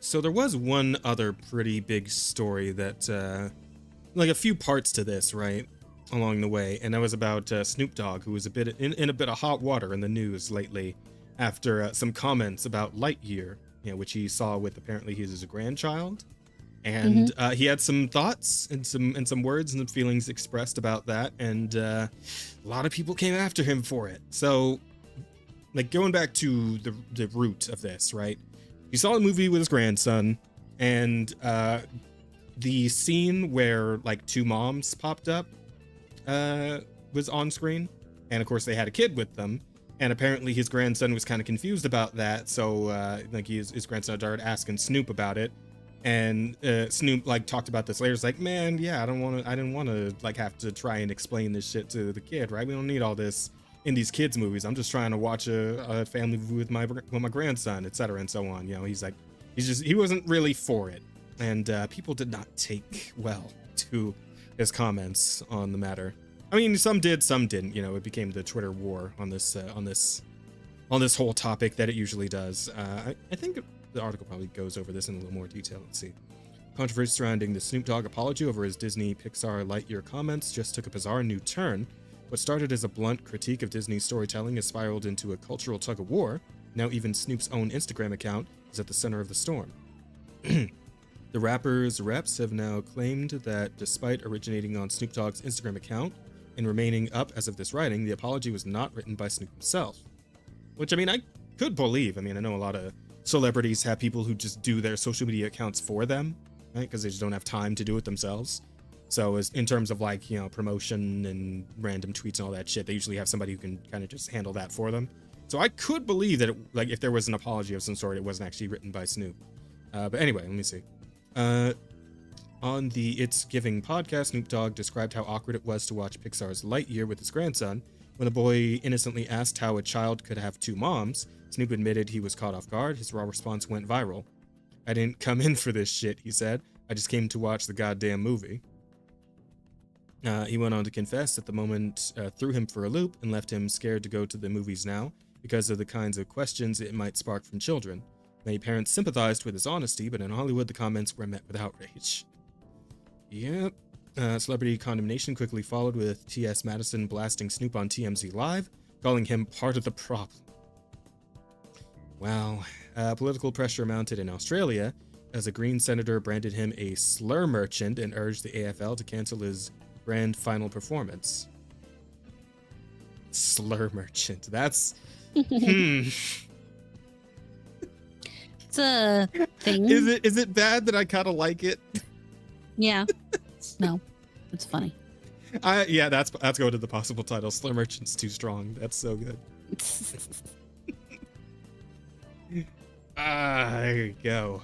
So there was one other pretty big story that, like a few parts to this, right, along the way, and that was about Snoop Dogg, who was a bit in a bit of hot water in the news lately after some comments about Lightyear, which he saw with apparently his grandchild, and he had some thoughts and some words and some feelings expressed about that, and a lot of people came after him for it. So, like going back to the root of this, right? He saw a movie with his grandson, and the scene where like two moms popped up was on screen, and of course they had a kid with them, and apparently his grandson was kind of confused about that, so like his grandson started asking Snoop about it, and Snoop like talked about this later. It's like, man, yeah, I didn't want to like have to try and explain this shit to the kid, right? We don't need all this in these kids movies. I'm just trying to watch a family movie with my grandson, etc. and so on. He wasn't really for it, and people did not take well to his comments on the matter. I mean, some did, some didn't. It became the Twitter war on this whole topic that it usually does. I think the article probably goes over this in a little more detail. Let's see. Controversy surrounding the Snoop Dogg apology over his Disney Pixar Lightyear comments just took a bizarre new turn. What started as a blunt critique of Disney's storytelling has spiraled into a cultural tug-of-war. Now even Snoop's own Instagram account is at the center of the storm. The rapper's reps have now claimed that despite originating on Snoop Dogg's Instagram account and remaining up as of this writing, the apology was not written by Snoop himself. Which, I mean, I could believe. I mean, I know a lot of celebrities have people who just do their social media accounts for them, right? Because they just don't have time to do it themselves. So as in terms of like, promotion and random tweets and all that shit, they usually have somebody who can kind of just handle that for them. So I could believe that like if there was an apology of some sort, it wasn't actually written by Snoop. But anyway, let me see. On the It's Giving podcast, Snoop Dogg described how awkward it was to watch Pixar's Lightyear with his grandson. When the boy innocently asked how a child could have two moms, Snoop admitted he was caught off guard. His raw response went viral. "I didn't come in for this shit," he said. "I just came to watch the goddamn movie." He went on to confess that the moment threw him for a loop and left him scared to go to the movies now because of the kinds of questions it might spark from children. Many parents sympathized with his honesty, but in Hollywood, the comments were met with outrage. Yep. Celebrity condemnation quickly followed, with T.S. Madison blasting Snoop on TMZ Live, calling him part of the problem. Wow. Political pressure mounted in Australia as a Green senator branded him a slur merchant and urged the AFL to cancel his grand final performance. Slur merchant. That's It's a thing. Is it bad that I kind of like it? Yeah. No, it's funny. Yeah, that's go to the possible title. Slur merchant's too strong. That's so good. There you go.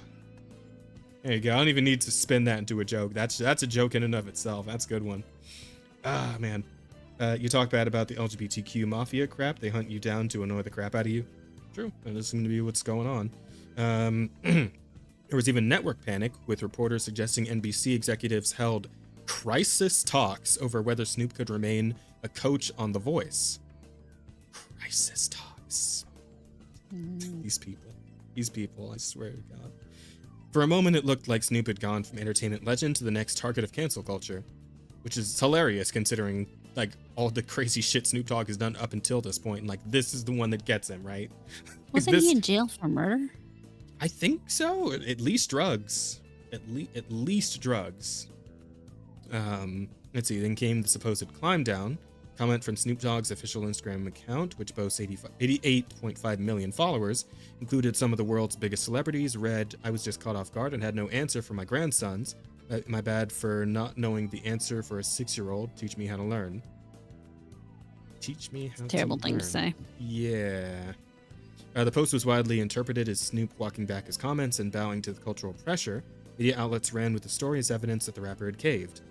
There you go. I don't even need to spin that into a joke. That's a joke in and of itself. That's a good one. Man. You talk bad about the LGBTQ mafia crap. They hunt you down to annoy the crap out of you. True. That does seem to be what's going on. There was even network panic, with reporters suggesting NBC executives held crisis talks over whether Snoop could remain a coach on The Voice. Crisis talks. These people, I swear to God. For a moment, it looked like Snoop had gone from entertainment legend to the next target of cancel culture, which is hilarious considering like all the crazy shit Snoop Dogg has done up until this point, and like this is the one that gets him, right? Wasn't he in jail for murder? I think so. At least drugs. At least drugs. Let's see. Then came the supposed climb down. Comment from Snoop Dogg's official Instagram account, which boasts 88.5 million followers, included some of the world's biggest celebrities, read, "I was just caught off guard and had no answer for my grandsons. My bad for not knowing the answer for a 6-year-old. Teach me how to learn." Teach me how to Terrible thing to learn. say. Yeah. The post was widely interpreted as Snoop walking back his comments and bowing to the cultural pressure. Media outlets ran with the story as evidence that the rapper had caved.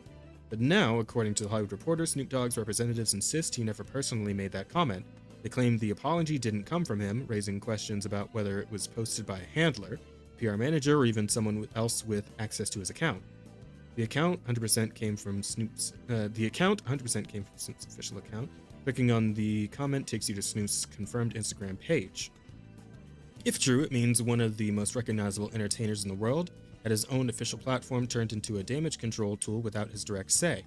But now, according to The Hollywood Reporter, Snoop Dogg's representatives insist he never personally made that comment. They claim the apology didn't come from him, raising questions about whether it was posted by a handler, PR manager, or even someone else with access to his account. The account 100% came from Snoop's official account. Clicking on the comment takes you to Snoop's confirmed Instagram page. If true, it means one of the most recognizable entertainers in the world had his own official platform turned into a damage control tool without his direct say.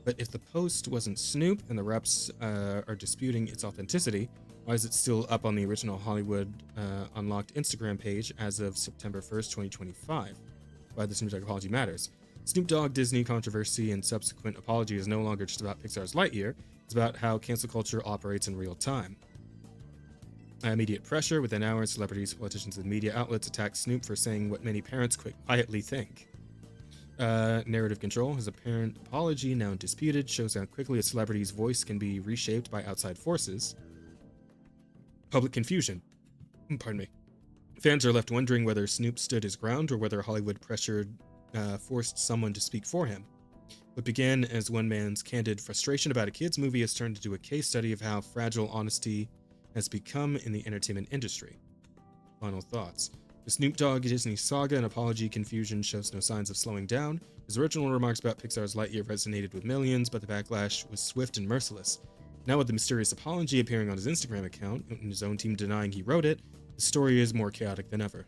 But if the post wasn't Snoop and the reps are disputing its authenticity, why is it still up on the original Hollywood Unlocked Instagram page as of September 1st, 2025? Why the Snoop Dogg apology matters. Snoop Dogg Disney controversy and subsequent apology is no longer just about Pixar's Lightyear, it's about how cancel culture operates in real time. Immediate pressure. Within hours, celebrities, politicians, and media outlets attacked Snoop for saying what many parents quietly think. Narrative control. His apparent apology, now disputed, shows how quickly a celebrity's voice can be reshaped by outside forces. Public confusion. Pardon me. Fans are left wondering whether Snoop stood his ground or whether Hollywood forced someone to speak for him. What began as one man's candid frustration about a kids' movie has turned into a case study of how fragile honesty has become in the entertainment industry. Final thoughts. The Snoop Dogg Disney saga and apology confusion shows no signs of slowing down. His original remarks about Pixar's Lightyear resonated with millions, but the backlash was swift and merciless. Now with the mysterious apology appearing on his Instagram account and his own team denying he wrote it, the story is more chaotic than ever.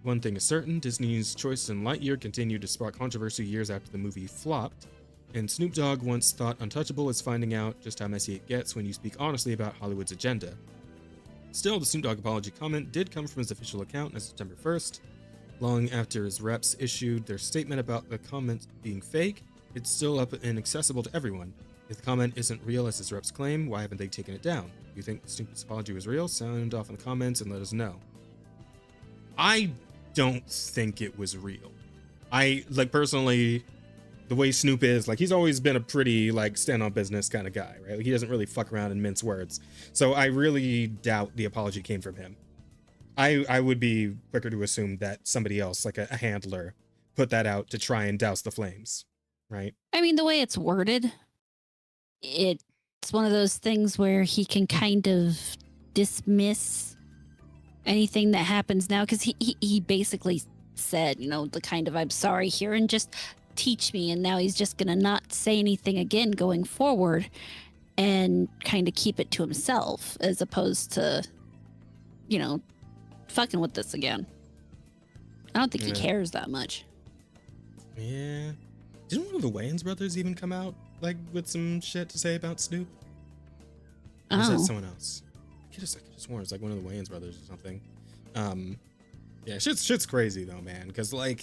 One thing is certain, Disney's choices in Lightyear continued to spark controversy years after the movie flopped, and Snoop Dogg, once thought untouchable, is finding out just how messy it gets when you speak honestly about Hollywood's agenda. Still, the Snoop Dogg apology comment did come from his official account on September 1st. Long after his reps issued their statement about the comment being fake, it's still up and accessible to everyone. If the comment isn't real as his reps claim, why haven't they taken it down? Do you think Snoop's apology was real? Sound off in the comments and let us know. I don't think it was real. Personally, the way Snoop is, he's always been a pretty, stand on business kind of guy, right? He doesn't really fuck around and mince words. So I really doubt the apology came from him. I would be quicker to assume that somebody else, like a handler, put that out to try and douse the flames, right? I mean, the way it's worded, it's one of those things where he can kind of dismiss anything that happens now, because he basically said, the kind of, "I'm sorry" here, and just teach me, and now he's just gonna not say anything again going forward and kind of keep it to himself, as opposed to fucking with this again. I don't think he cares that much. Yeah. Didn't one of the Wayans brothers even come out with some shit to say about Snoop? Or was that someone else? I could have sworn it was one of the Wayans brothers or something. Yeah, shit's crazy though, man, because how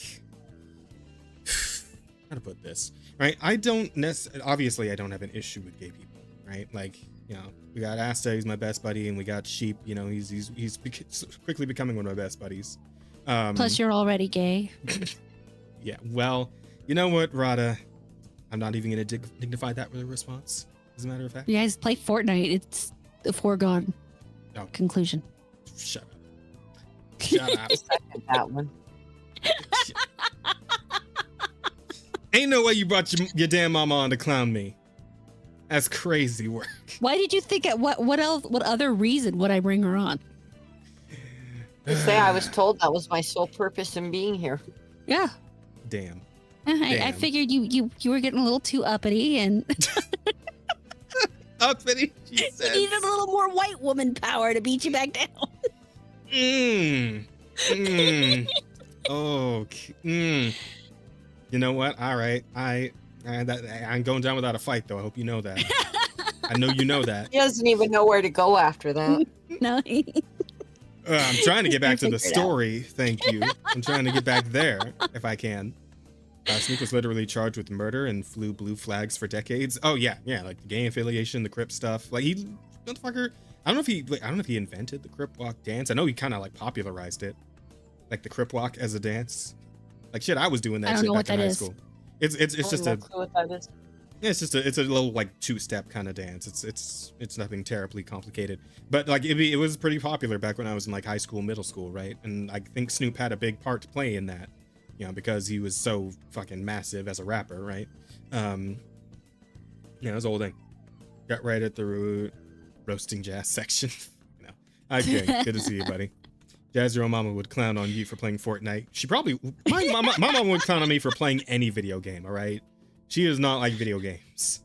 to put this, right? Obviously I don't have an issue with gay people, right? We got Asta, he's my best buddy, and we got Sheep, he's quickly becoming one of my best buddies. Plus you're already gay. Yeah, well, you know what, Rada? I'm not even gonna dignify that with a response, as a matter of fact. You guys play Fortnite, it's a foregone conclusion. Shut up. Shut up. That one. Ain't no way you brought your damn mama on to clown me. That's crazy work. Why did you think what else? What other reason would I bring her on? I was told that was my sole purpose in being here. Yeah. Damn. I figured you were getting a little too uppity and uppity. You needed a little more white woman power to beat you back down. Okay. You know what? All right. I'm going down without a fight, though. I hope you know that. I know you know that. He doesn't even know where to go after that. No. I'm trying to get back to the story. Thank you. I'm trying to get back there if I can. Snoop was literally charged with murder and flew blue flags for decades. Oh yeah, like the gang affiliation, the Crip stuff. Like he, motherfucker. I don't know if he invented the Crip walk dance. I know he kind of like popularized it, like the Crip walk as a dance. Like shit, I was doing that shit back in high school. It's just a. What that is. Yeah, it's a little like two-step kind of dance. It's nothing terribly complicated, but like it was pretty popular back when I was in like high school, middle school, right? And I think Snoop had a big part to play in that, you know, because he was so fucking massive as a rapper, right? Yeah, it was old thing. Got right at the roasting Jazz section. You know, okay, good to see you, buddy. Jazz, your own mama would clown on you for playing Fortnite. She probably my mama would clown on me for playing any video game. All right. She does not like video games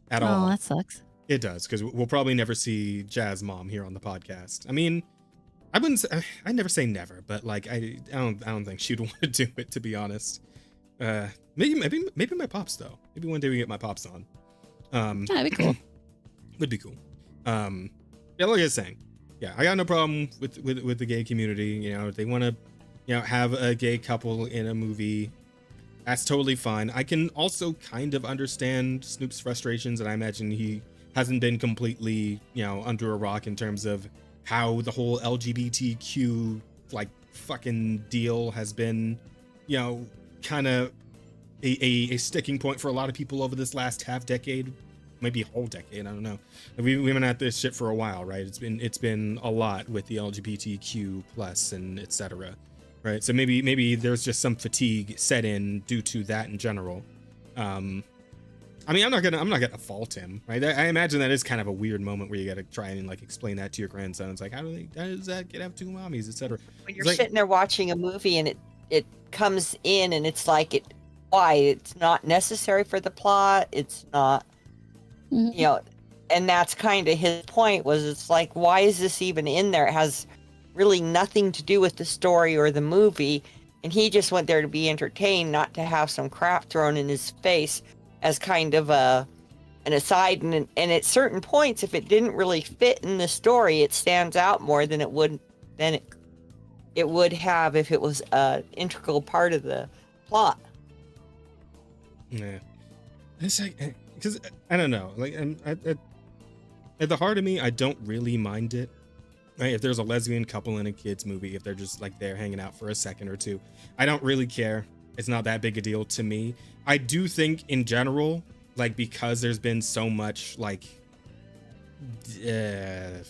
at all. Oh, that sucks. It does, because we'll probably never see Jazz mom here on the podcast. I mean, I never say never, but like I don't think she'd want to do it, to be honest. Maybe my pops though. Maybe one day we get my pops on. That'd be cool. Would be cool. Yeah, like I was saying, yeah, I got no problem with the gay community. You know, if they want to, you know, have a gay couple in a movie, that's totally fine. I can also kind of understand Snoop's frustrations, and I imagine he hasn't been completely, you know, under a rock in terms of how the whole LGBTQ like fucking deal has been, you know, kind of a sticking point for a lot of people over this last half decade, maybe a whole decade. I don't know. We've been at this shit for a while, right? It's been a lot with the LGBTQ plus and etc. Right, so maybe there's just some fatigue set in due to that in general. I mean, I'm not gonna fault him, right? I imagine that is kind of a weird moment where you gotta try and like explain that to your grandson. It's like, how does that kid have two mommies, etc. When you're sitting there watching a movie and it comes in and it's like why it's not necessary for the plot. It's not, you know, and that's kind of his point was it's like, why is this even in there? It has really nothing to do with the story or the movie, and he just went there to be entertained, not to have some crap thrown in his face as kind of an aside. And at certain points, if it didn't really fit in the story, it stands out more than it would have if it was an integral part of the plot. Yeah, it's like, because I don't know, like, at the heart of me, I don't really mind it. Right, if there's a lesbian couple in a kids movie, if they're just like there hanging out for a second or two, I don't really care. It's not that big a deal to me. I do think in general, like, because there's been so much like,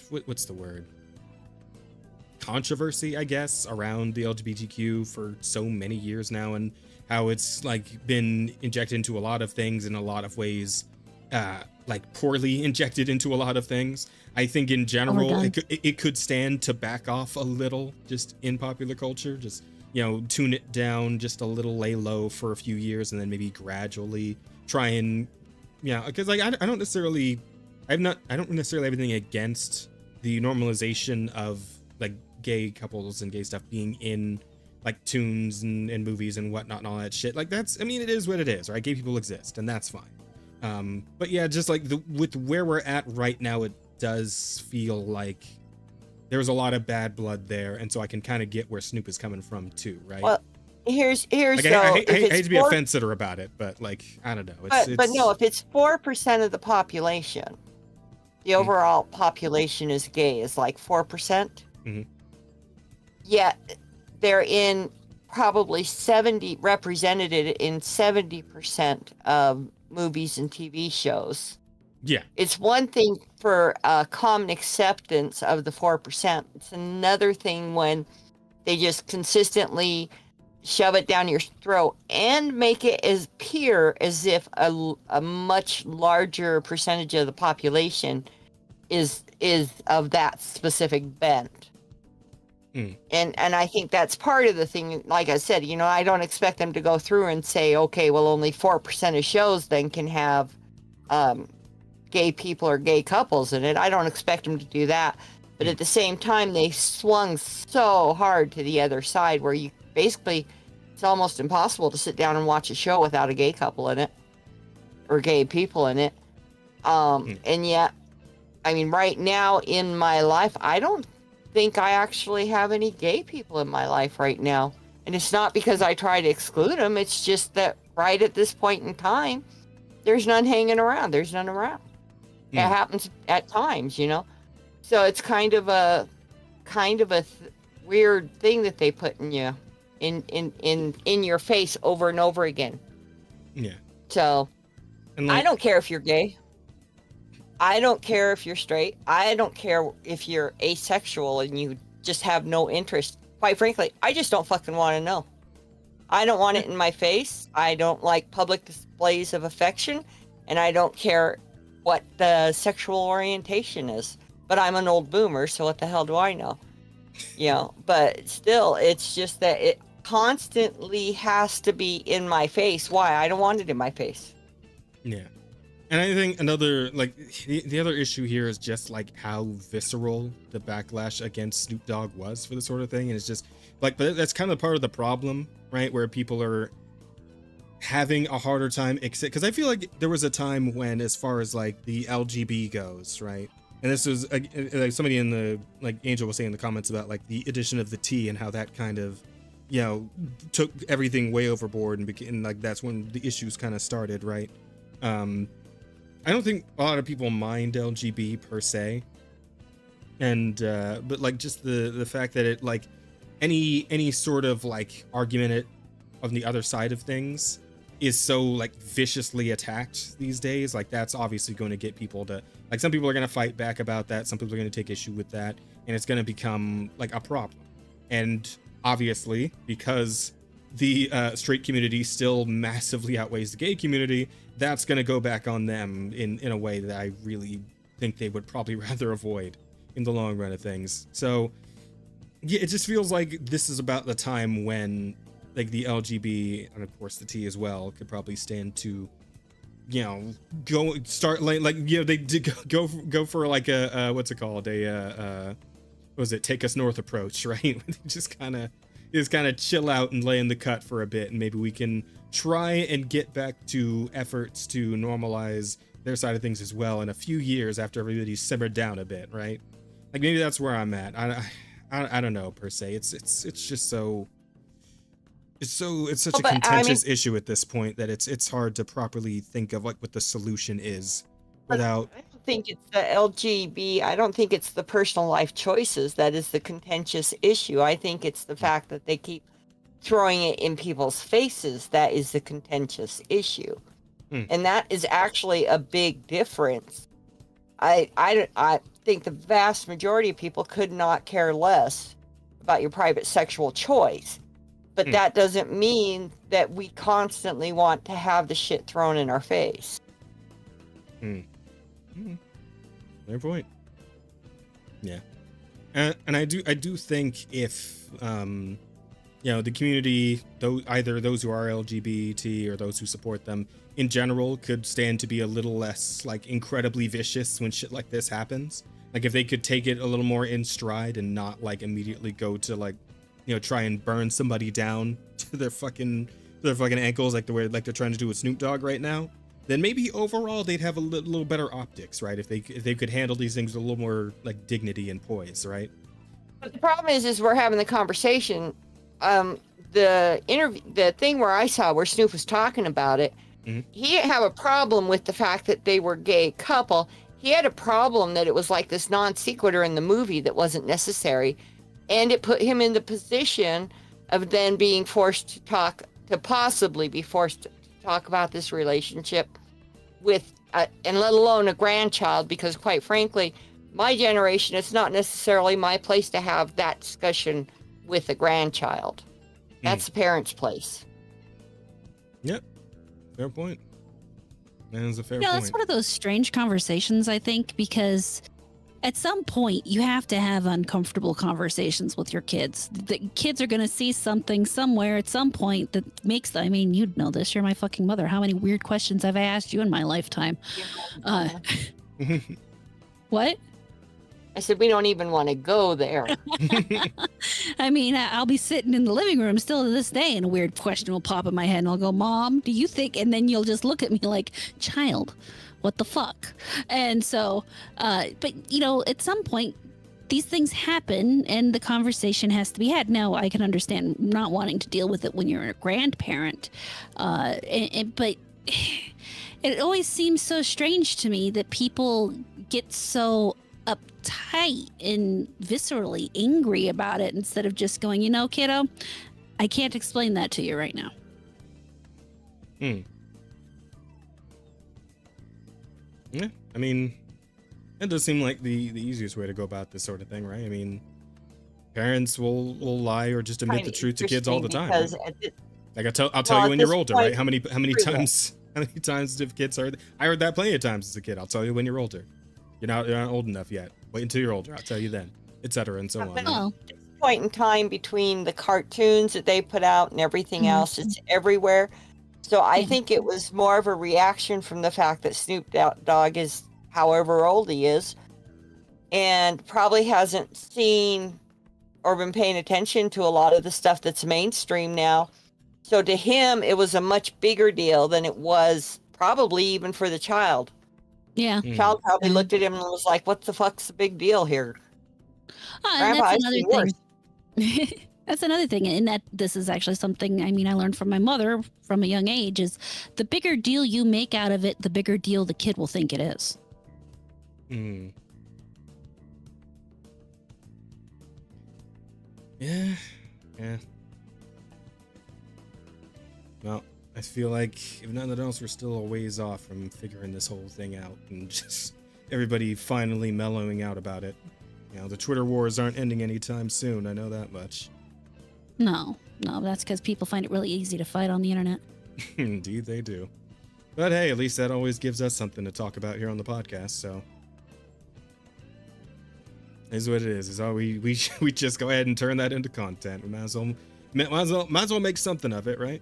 what's the word? Controversy, I guess, around the LGBTQ for so many years now, and how it's like been injected into a lot of things in a lot of ways, like poorly injected into a lot of things. I think in general, it could stand to back off a little just in popular culture, just, you know, tune it down just a little, lay low for a few years, and then maybe gradually try and, yeah, because like I don't necessarily have anything against the normalization of like gay couples and gay stuff being in like tunes and movies and whatnot and all that shit. Like that's, I mean, it is what it is, right? Gay people exist, and that's fine. But yeah, just like with where we're at right now, it does feel like there's a lot of bad blood there, and so I can kind of get where Snoop is coming from too, right? Well, here's like, I hate to be a fence sitter about it, but like I don't know. But no, if it's 4% of the population, the overall population is gay is like 4%. Mm-hmm. Yet they're in probably represented in 70% of movies and TV shows. Yeah. It's one thing for common acceptance of the 4%. It's another thing when they just consistently shove it down your throat and make it appear as if a much larger percentage of the population is of that specific bent. And I think that's part of the thing. Like I said, you know, I don't expect them to go through and say, okay, well, only 4% of shows then can have gay people or gay couples in it. I don't expect them to do that. But at the same time, they swung so hard to the other side where you basically, it's almost impossible to sit down and watch a show without a gay couple in it or gay people in it. And yet, I mean, right now in my life, I don't think I actually have any gay people in my life right now. And it's not because I try to exclude them. It's just that right at this point in time, there's none hanging around. There's none around. It happens at times, you know. So it's kind of a weird thing that they put in you, in your face over and over again. Yeah. So, And like, I don't care if you're gay. I don't care if you're straight. I don't care if you're asexual and you just have no interest. Quite frankly, I just don't fucking want to know. I don't want it in my face. I don't like public displays of affection, and I don't care what the sexual orientation is. But I'm an old boomer, so what the hell do I know? You know, but still, it's just that it constantly has to be in my face. Why? I don't want it in my face. Yeah. And I think another, like, the other issue here is just like how visceral the backlash against Snoop Dogg was for this sort of thing. And it's just like, but that's kind of part of the problem, right? Where people are having a harder time, because I feel like there was a time when, as far as like the LGB goes, right? And this was like somebody in the, like Angel was saying in the comments about like the addition of the T and how that kind of, you know, took everything way overboard and became like, that's when the issues kind of started, right? I don't think a lot of people mind LGB per se, and but like just the fact that it, like, any sort of like argument on the other side of things is so like viciously attacked these days. Like, that's obviously going to get people to, like, some people are going to fight back about that, some people are going to take issue with that, and it's going to become like a problem. And obviously, because the straight community still massively outweighs the gay community, that's going to go back on them in a way that I really think they would probably rather avoid in the long run of things. So yeah, it just feels like this is about the time when like the LGB, and of course the T as well, could probably stand to, you know, go start like you know, they did go for like a what's it called, a what was it, take us north approach, right? just kind of chill out and lay in the cut for a bit, and maybe we can try and get back to efforts to normalize their side of things as well in a few years after everybody's simmered down a bit, right? Like, maybe that's where I'm at. I don't know per se. It's just so it's such a contentious issue at this point that it's hard to properly think of like what the solution is without. I don't think it's the LGB. I don't think it's the personal life choices that is the contentious issue. I think it's the fact that they keep throwing it in people's faces that is the contentious issue. And that is actually a big difference. I think the vast majority of people could not care less about your private sexual choice. But that doesn't mean that we constantly want to have the shit thrown in our face. Fair point. Yeah. And I do think if you know, the community, though, either those who are LGBT or those who support them in general, could stand to be a little less like incredibly vicious when shit like this happens. Like, if they could take it a little more in stride and not like immediately go to like, you know, try and burn somebody down to their fucking ankles like the way like they're trying to do with Snoop Dogg right now, then maybe overall they'd have a little better optics, right? If they could handle these things with a little more like dignity and poise, right? But the problem is we're having the conversation. The thing where I saw where Snoop was talking about it, he didn't have a problem with the fact that they were gay couple. He had a problem that it was like this non sequitur in the movie that wasn't necessary, and it put him in the position of then being forced to possibly be forced to talk about this relationship with, and let alone a grandchild, because quite frankly, my generation, it's not necessarily my place to have that discussion with a grandchild. That's the parent's place. Yep. Fair point. That is a fair point. Yeah, that's one of those strange conversations, I think, because at some point you have to have uncomfortable conversations with your kids. The kids are going to see something somewhere at some point that makes them, I mean, you'd know this. You're my fucking mother. How many weird questions have I asked you in my lifetime? What? I said, we don't even want to go there. I mean, I'll be sitting in the living room still to this day, and a weird question will pop in my head, and I'll go, Mom, do you think? And then you'll just look at me like, child, what the fuck? And so, but, you know, at some point, these things happen and the conversation has to be had. Now, I can understand not wanting to deal with it when you're a grandparent, but it always seems so strange to me that people get so uptight and viscerally angry about it instead of just going, you know, kiddo, I can't explain that to you right now. Yeah, I mean, it does seem like the easiest way to go about this sort of thing, right? I mean, parents will lie or just admit the truth to kids all the time. Because Like I'll tell you when you're older, right? How many prove times have kids heard? I heard that plenty of times as a kid. I'll tell you when you're older. You're not old enough yet. Wait until you're older. I'll tell you then, etc. and so on. Oh, At this point in time, between the cartoons that they put out and everything else, it's everywhere. So I think it was more of a reaction from the fact that Snoop Dogg is however old he is, and probably hasn't seen or been paying attention to a lot of the stuff that's mainstream now. So to him, it was a much bigger deal than it was probably even for the child. yeah. Child probably looked at him and was like, "What the fuck's the big deal here?" And Grandpa, that's I've another seen thing. worse. That's another thing, and that this is actually something, I mean, I learned from my mother from a young age, is the bigger deal you make out of it, the bigger deal the kid will think it is. Yeah. Well, I feel like if nothing else, we're still a ways off from figuring this whole thing out and just everybody finally mellowing out about it. You know, the Twitter wars aren't ending anytime soon. I know that much. No, that's because people find it really easy to fight on the internet. Indeed, they do. But hey, at least that always gives us something to talk about here on the podcast. So, is what it is. Is all we just go ahead and turn that into content. We might as well make something of it, right?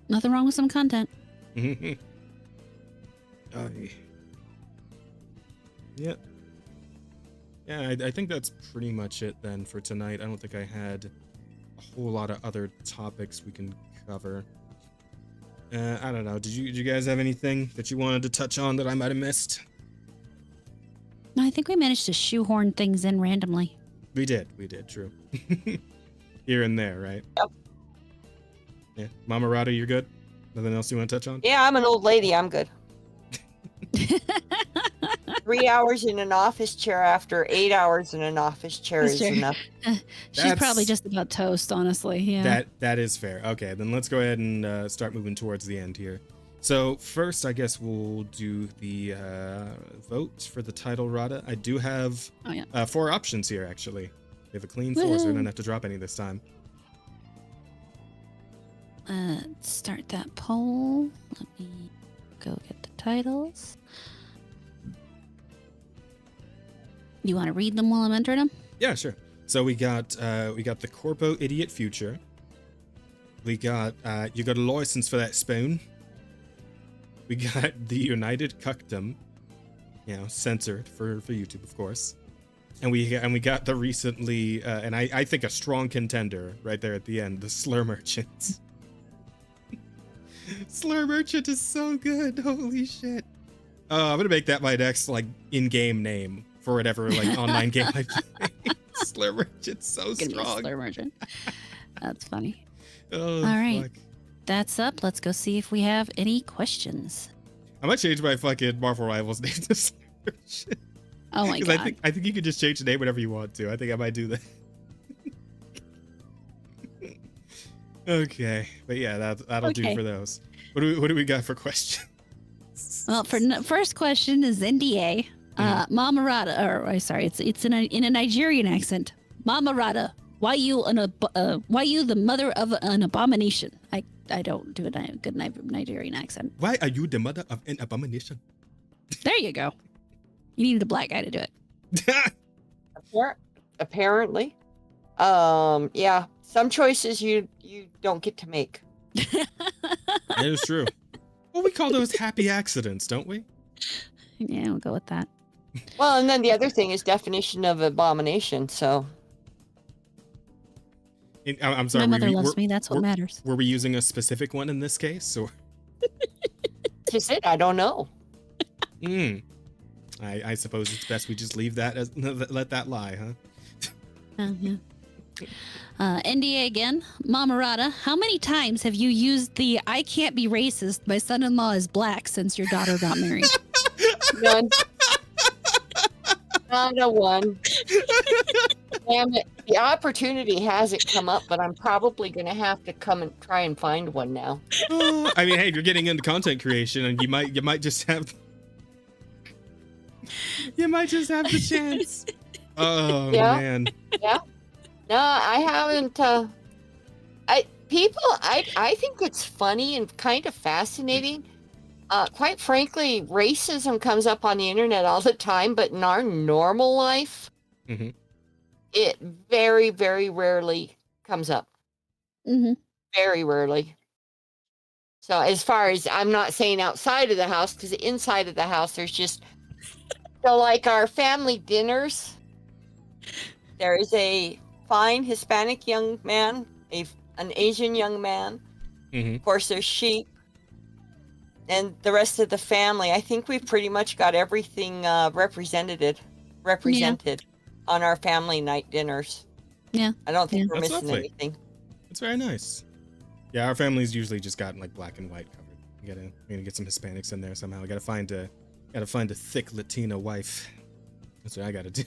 Nothing wrong with some content. Yeah. Yeah, I think that's pretty much it then for tonight. I don't think I had a whole lot of other topics we can cover. I don't know. Did you guys have anything that you wanted to touch on that I might have missed? No, I think we managed to shoehorn things in randomly. We did, true. Here and there, right? Yep. Yeah. MamaAmorata, you're good? Nothing else you want to touch on? Yeah, I'm an old lady. I'm good. 3 hours in an office chair after 8 hours in an office chair is enough. She's probably just about toast, honestly. Yeah. That is fair. Okay, then let's go ahead and start moving towards the end here. So first, I guess we'll do the vote for the title, Rada. I do have 4 options here, actually. We have a clean 4, so we don't have to drop any this time. Start that poll. Let me go get the titles. You want to read them while I'm entering them? Yeah, sure. So we got the Corpo Idiot Future. We got you got a license for that spoon. We got the United Cuckdom, censored for YouTube, of course. And we got the recently and I think a strong contender right there at the end, the Slur Merchant. Slur Merchant is so good. Holy shit. I'm gonna make that my next in-game name for whatever online game I play. Slur Merchant's so strong. Slur Merchant. That's funny. Oh, all right. fuck. That's up. Let's go see if we have any questions. I might change my fucking Marvel Rivals name to Slur Merchant. Oh my god. I think you can just change the name whenever you want to. I think I might do that. Okay, but yeah, that'll do for those. What do we got for questions? Well, for first question is NDA. MamaAmorata, or sorry, it's in a Nigerian accent. MamaAmorata, why you the mother of an abomination? I don't do a good Nigerian accent. Why are you the mother of an abomination? There you go. You needed a black guy to do it. Apparently. Yeah. Some choices you don't get to make. That is true. Well, we call those happy accidents, don't we? Yeah, we'll go with that. Well, and then the other thing is definition of abomination, so. I'm sorry. My mother loves me. That's what matters. Were we using a specific one in this case, or? Just it. I don't know. I suppose it's best we just leave that as let that lie, huh? Yeah. NDA again. MamaAmorata, how many times have you used the "I can't be racist, my son-in-law is black" since your daughter got married? None. Not a one. Damn it. The opportunity hasn't come up, but I'm probably going to have to come and try and find one now. I mean, hey, if you're getting into content creation, and you might just have the chance. Oh Yeah. man. Yeah. No, I haven't. I think it's funny and kind of fascinating. Quite frankly, racism comes up on the internet all the time, but in our normal life, Mm-hmm. it very, very rarely comes up. Mm-hmm. Very rarely. So as far as, I'm not saying outside of the house, because inside of the house, there's just, so like our family dinners, there is a fine Hispanic young man, an Asian young man. Mm-hmm. Of course, there's sheep. And the rest of the family, I think we've pretty much got everything represented on our family night dinners. Yeah. I don't think we're That's missing lovely. anything. That's very nice. Yeah, our family's usually just gotten like black and white covered. We gotta get some Hispanics in there somehow. Gotta find a thick Latina wife. That's what I gotta do.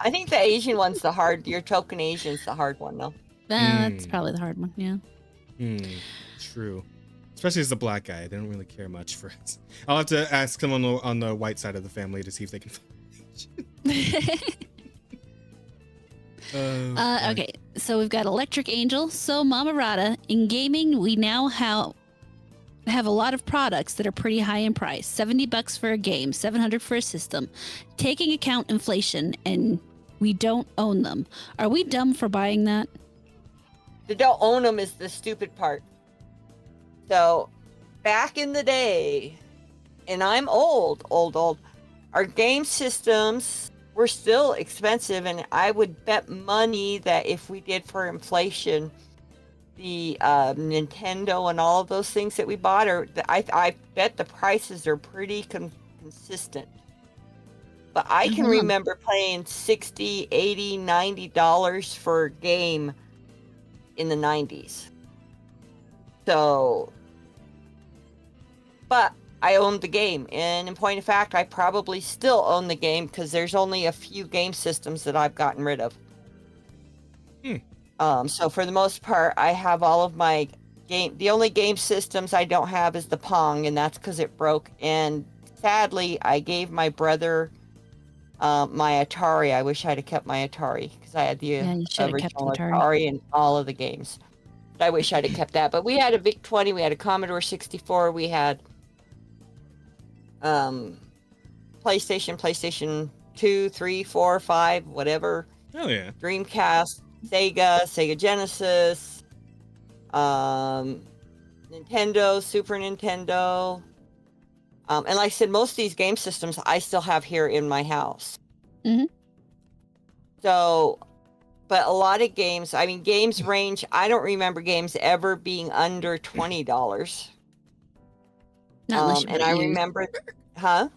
I think the Asian one's your token Asian's the hard one, though. That's probably the hard one. Yeah. True. Especially as a black guy, they don't really care much for us. I'll have to ask someone on the white side of the family to see if they can find Okay, so we've got Electric Angel. So MamaAmorata, in gaming, we now have a lot of products that are pretty high in price. $70 for a game, $700 for a system. Taking account inflation, and we don't own them. Are we dumb for buying that? The don't own them is the stupid part. So, back in the day, and I'm old, our game systems were still expensive, and I would bet money that if we did for inflation, the Nintendo and all of those things that we bought, I bet the prices are pretty consistent. But I can remember paying $60, $80, $90 for a game in the 90s. So, but I owned the game, and in point of fact, I probably still own the game because there's only a few game systems that I've gotten rid of. So for the most part, I have all of my game. The only game systems I don't have is the Pong, and that's because it broke. And sadly, I gave my brother my Atari. I wish I'd have kept my Atari because I had the original Atari and all of the games. I wish I'd have kept that. But we had a VIC-20, we had a Commodore 64, we had PlayStation 2, 3, 4, 5, whatever. Oh yeah. Dreamcast, Sega Genesis, Nintendo, Super Nintendo. And like I said, most of these game systems I still have here in my house. Mm-hmm. So, but a lot of games, I mean, games range, I don't remember games ever being under $20. Not unless you bought and it I used. remember, huh?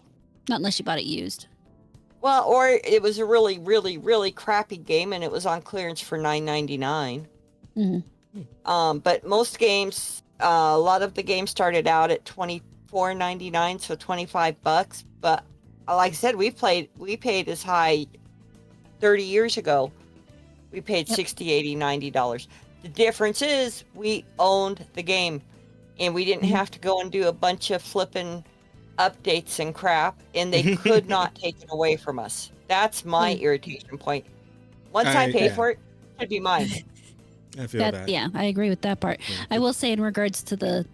Not unless you bought it used. Well, or it was a really, really, really crappy game and it was on clearance for $9.99. Mm-hmm. But most games, a lot of the games started out at $24.99, so $25. But like I said, we paid as high 30 years ago. We paid $60, $80, $90. The difference is we owned the game and we didn't have to go and do a bunch of flipping updates and crap, and they could not take it away from us. That's my irritation point. Once I pay for it, it should be mine. I feel that. Yeah, I agree with that part. I will say in regards to the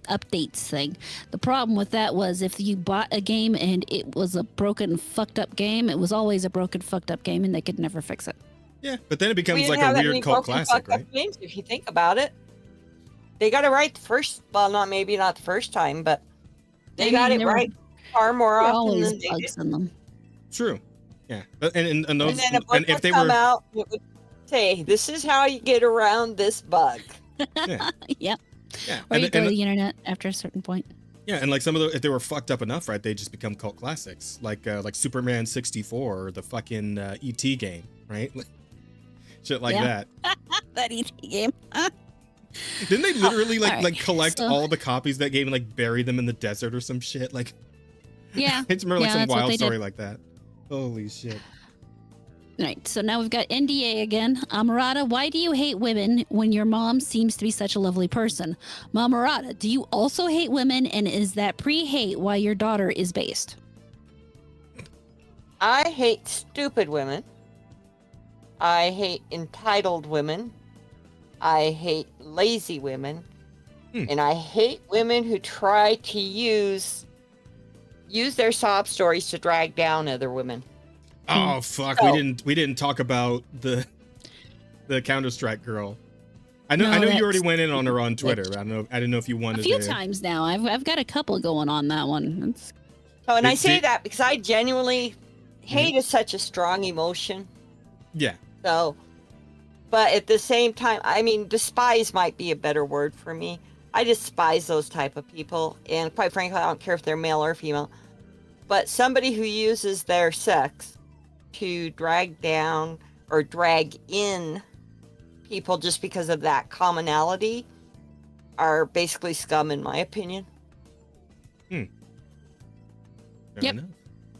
updates thing, the problem with that was if you bought a game and it was a broken, fucked up game, it was always a broken, fucked up game, and they could never fix it. Yeah, but then it We becomes didn't like have a that weird many cult broken, classic, fucked up right? games, if you think about it. They got it right the first, well, not the first time, but they got it right far more often always than they bugs did. in them. True. Yeah, and those, And then a book and if would they come were, out, it would say, "This is how you get around this bug." yeah, Yep. yeah, Or you and, go to and, the internet after a certain point. Yeah, and like some of the, if they were fucked up enough, right, they just become cult classics, like Superman 64 or the fucking ET game, right? Shit like that. That ET game. Didn't they literally right, collect so- all the copies of that game and like bury them in the desert or some shit? Like, Yeah. I just remember like Yeah, some that's what wild they story did. like that. Holy shit. Right, so now we've got NDA again. Amorata, why do you hate women when your mom seems to be such a lovely person? MamaAmorata, do you also hate women, and is that pre-hate why your daughter is based? I hate stupid women. I hate entitled women. I hate lazy women. And I hate women who try to use their sob stories to drag down other women. Oh fuck, So- we didn't talk about the Counter-Strike girl. I know No, you already that's- went in on her on Twitter. I didn't know if you A wanted few to. times now. I've got a couple going on that one. It's, Oh, and I Did- say did- that because I genuinely hate is such a strong emotion. Yeah. So, but at the same time, I mean, despise might be a better word for me. I despise those type of people, and quite frankly, I don't care if they're male or female. But somebody who uses their sex to drag down or drag in people just because of that commonality are basically scum, in my opinion. Fair Yep. enough.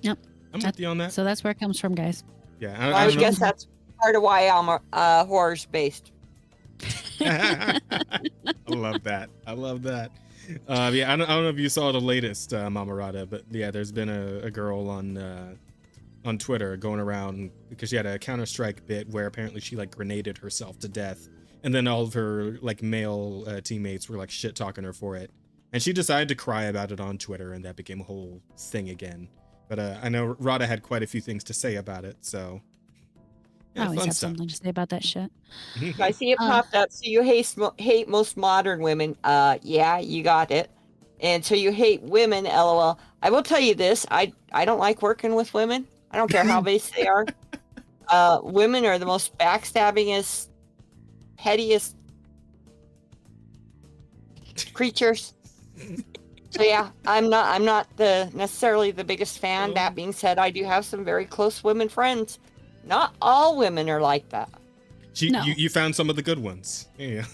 Yep. I'm with you on that. so that's where it comes from, guys. Yeah. I would don't guess that's part of why I'm horror's based. I love that. I love that. Yeah, I don't know if you saw the latest MamaAmorata, but yeah, there's been a girl on Twitter going around because she had a Counter-Strike bit where apparently she like grenaded herself to death, and then all of her like male teammates were like shit talking her for it, and she decided to cry about it on Twitter, and that became a whole thing again. But I know Rada had quite a few things to say about it, so I yeah, always fun have stuff. something to say about that shit. I see it popped up. So you hate most modern women. Yeah, you got it. And so you hate women, LOL. I will tell you this. I don't like working with women. I don't care how base they are. Women are the most backstabbingest, pettiest creatures. So yeah, I'm not necessarily the biggest fan. That being said, I do have some very close women friends. Not all women are like that. No. You found some of the good ones. Yeah.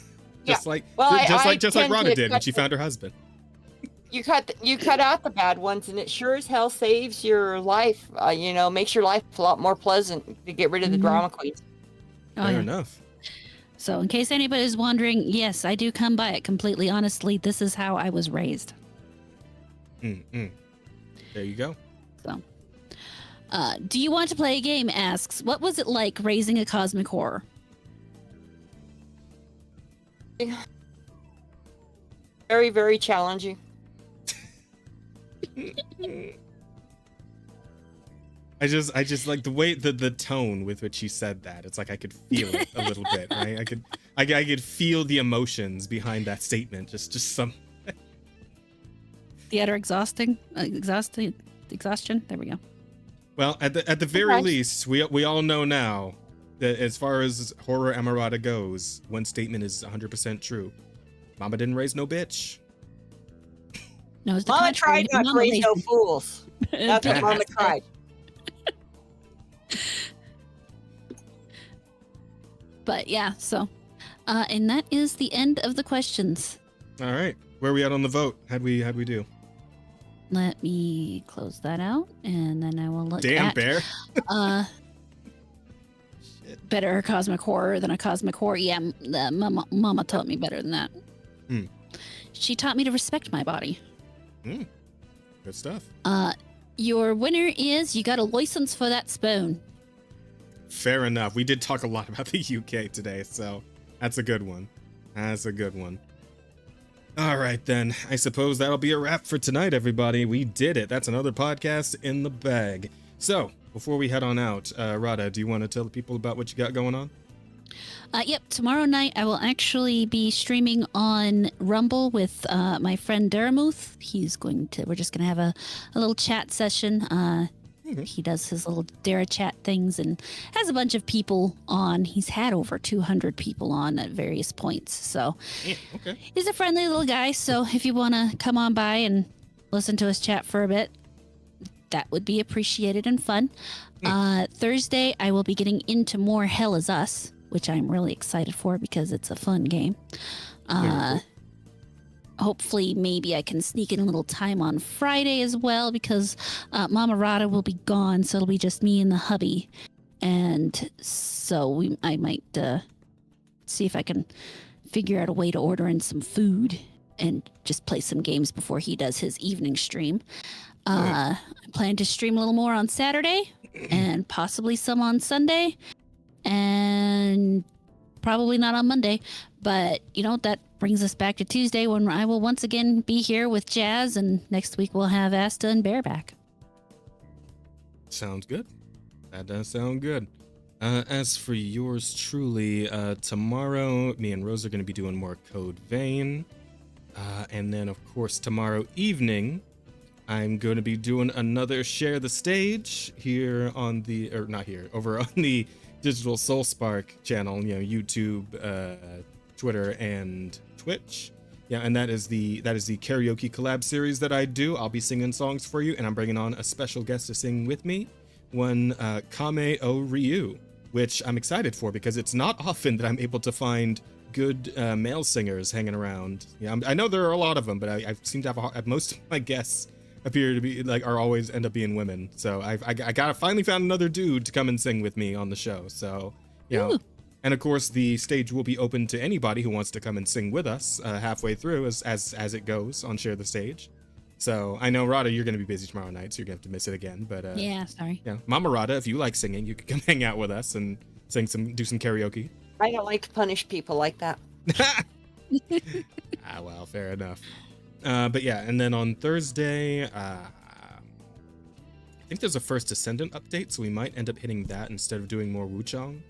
Just like Well, just I like tend Rada to did when cut she found her husband. You cut out the bad ones, and it sure as hell saves your life. Makes your life a lot more pleasant to get rid of the drama queens. Oh, Fair yeah. enough. So in case anybody's wondering, yes, I do come by it completely honestly. This is how I was raised. There you go. So, do you want to play a game? Asks, what was it like raising a cosmic horror? Very, very challenging. I just like the way the tone with which you said that. It's like I could feel it a little bit, right? I could feel the emotions behind that statement. Just some. The utter exhaustion. There we go. Well, at the very Okay. least, we all know now that as far as horror Amorata goes, one statement is 100% true. Mama didn't raise no bitch. No, it's the Mama contrary. tried not to Mama raise raised no me. fools. That's what Mama tried. But yeah, so, and that is the end of the questions. All right, where are we at on the vote? How'd we do? Let me close that out, and then I will look Damn, at Bear. better a cosmic horror than a cosmic horror. Yeah, mama taught me better than that. She taught me to respect my body. Good stuff. Your winner is you got a license for that spoon. Fair enough. We did talk a lot about the UK today, so that's a good one. That's a good one. All right, then. I suppose that'll be a wrap for tonight, everybody. We did it. That's another podcast in the bag. So, before we head on out, Rada, do you want to tell the people about what you got going on? Yep, tomorrow night I will actually be streaming on Rumble with my friend Daramuth. We're just going to have a little chat session. He does his little Dara chat things and has a bunch of people on. He's had over 200 people on at various points. So Yeah, okay. he's a friendly little guy. So if you want to come on by and listen to us chat for a bit, that would be appreciated and fun. Thursday, I will be getting into more Hell Is Us, which I'm really excited for because it's a fun game. Hopefully, maybe I can sneak in a little time on Friday as well because MamaAmorata will be gone, so it'll be just me and the hubby. And so I might see if I can figure out a way to order in some food and just play some games before he does his evening stream. I plan to stream a little more on Saturday and possibly some on Sunday and probably not on Monday. But, that brings us back to Tuesday when I will once again be here with Jazz, and next week we'll have Asta and Bareback. Sounds good. That does sound good. As for yours truly, tomorrow, me and Rose are going to be doing more Code Vein. And then, of course, tomorrow evening, I'm going to be doing another Share the Stage here on the, or not here, over on the Digital Soul Spark channel, YouTube, Twitter, and Twitch. Yeah, and that is the karaoke collab series that I do. I'll be singing songs for you, and I'm bringing on a special guest to sing with me, one Kame O Ryu, which I'm excited for because it's not often that I'm able to find good male singers hanging around. Yeah, I know there are a lot of them, but I seem to have most of my guests appear to be are always end up being women. So I finally found another dude to come and sing with me on the show. So and of course the stage will be open to anybody who wants to come and sing with us halfway through as it goes on Share the Stage. So I know, Rada, you're going to be busy tomorrow night, so you're going to have to miss it again. But yeah, sorry. Yeah, MamaAmorata, if you like singing, you can come hang out with us and do some karaoke. I don't like to punish people like that. Well, fair enough. But yeah, and then on Thursday, I think there's a First Descendant update, so we might end up hitting that instead of doing more Wuchang.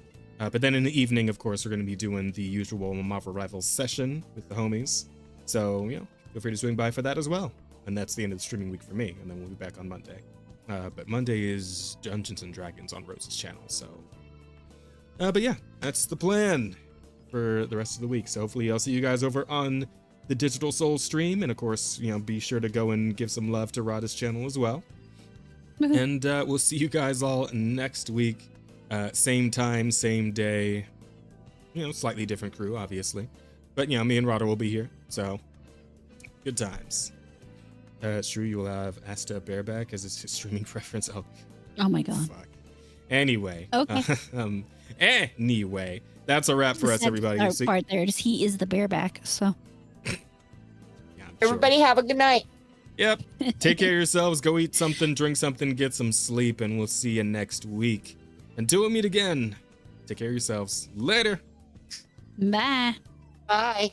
But then in the evening, of course, we're going to be doing the usual Marvel Rivals session with the homies. So, feel free to swing by for that as well. And that's the end of the streaming week for me, and then we'll be back on Monday. But Monday is Dungeons & Dragons on Rose's channel, so... but yeah, that's the plan for the rest of the week. So hopefully I'll see you guys over on the Digital Soul stream. And of course, be sure to go and give some love to Rada's channel as well. And we'll see you guys all next week. Same time, same day. Slightly different crew, obviously. But, me and Rada will be here. So, good times. It's true, you will have Asta Bareback as his streaming preference. Oh my god. Fuck. Anyway. Okay. Anyway, that's a wrap for us, everybody. Part there is he is the bareback, so. Yeah, Everybody have a good night. Yep. Take care of yourselves. Go eat something, drink something, get some sleep, and we'll see you next week. Until we meet again, take care of yourselves. Later. Bye. Bye.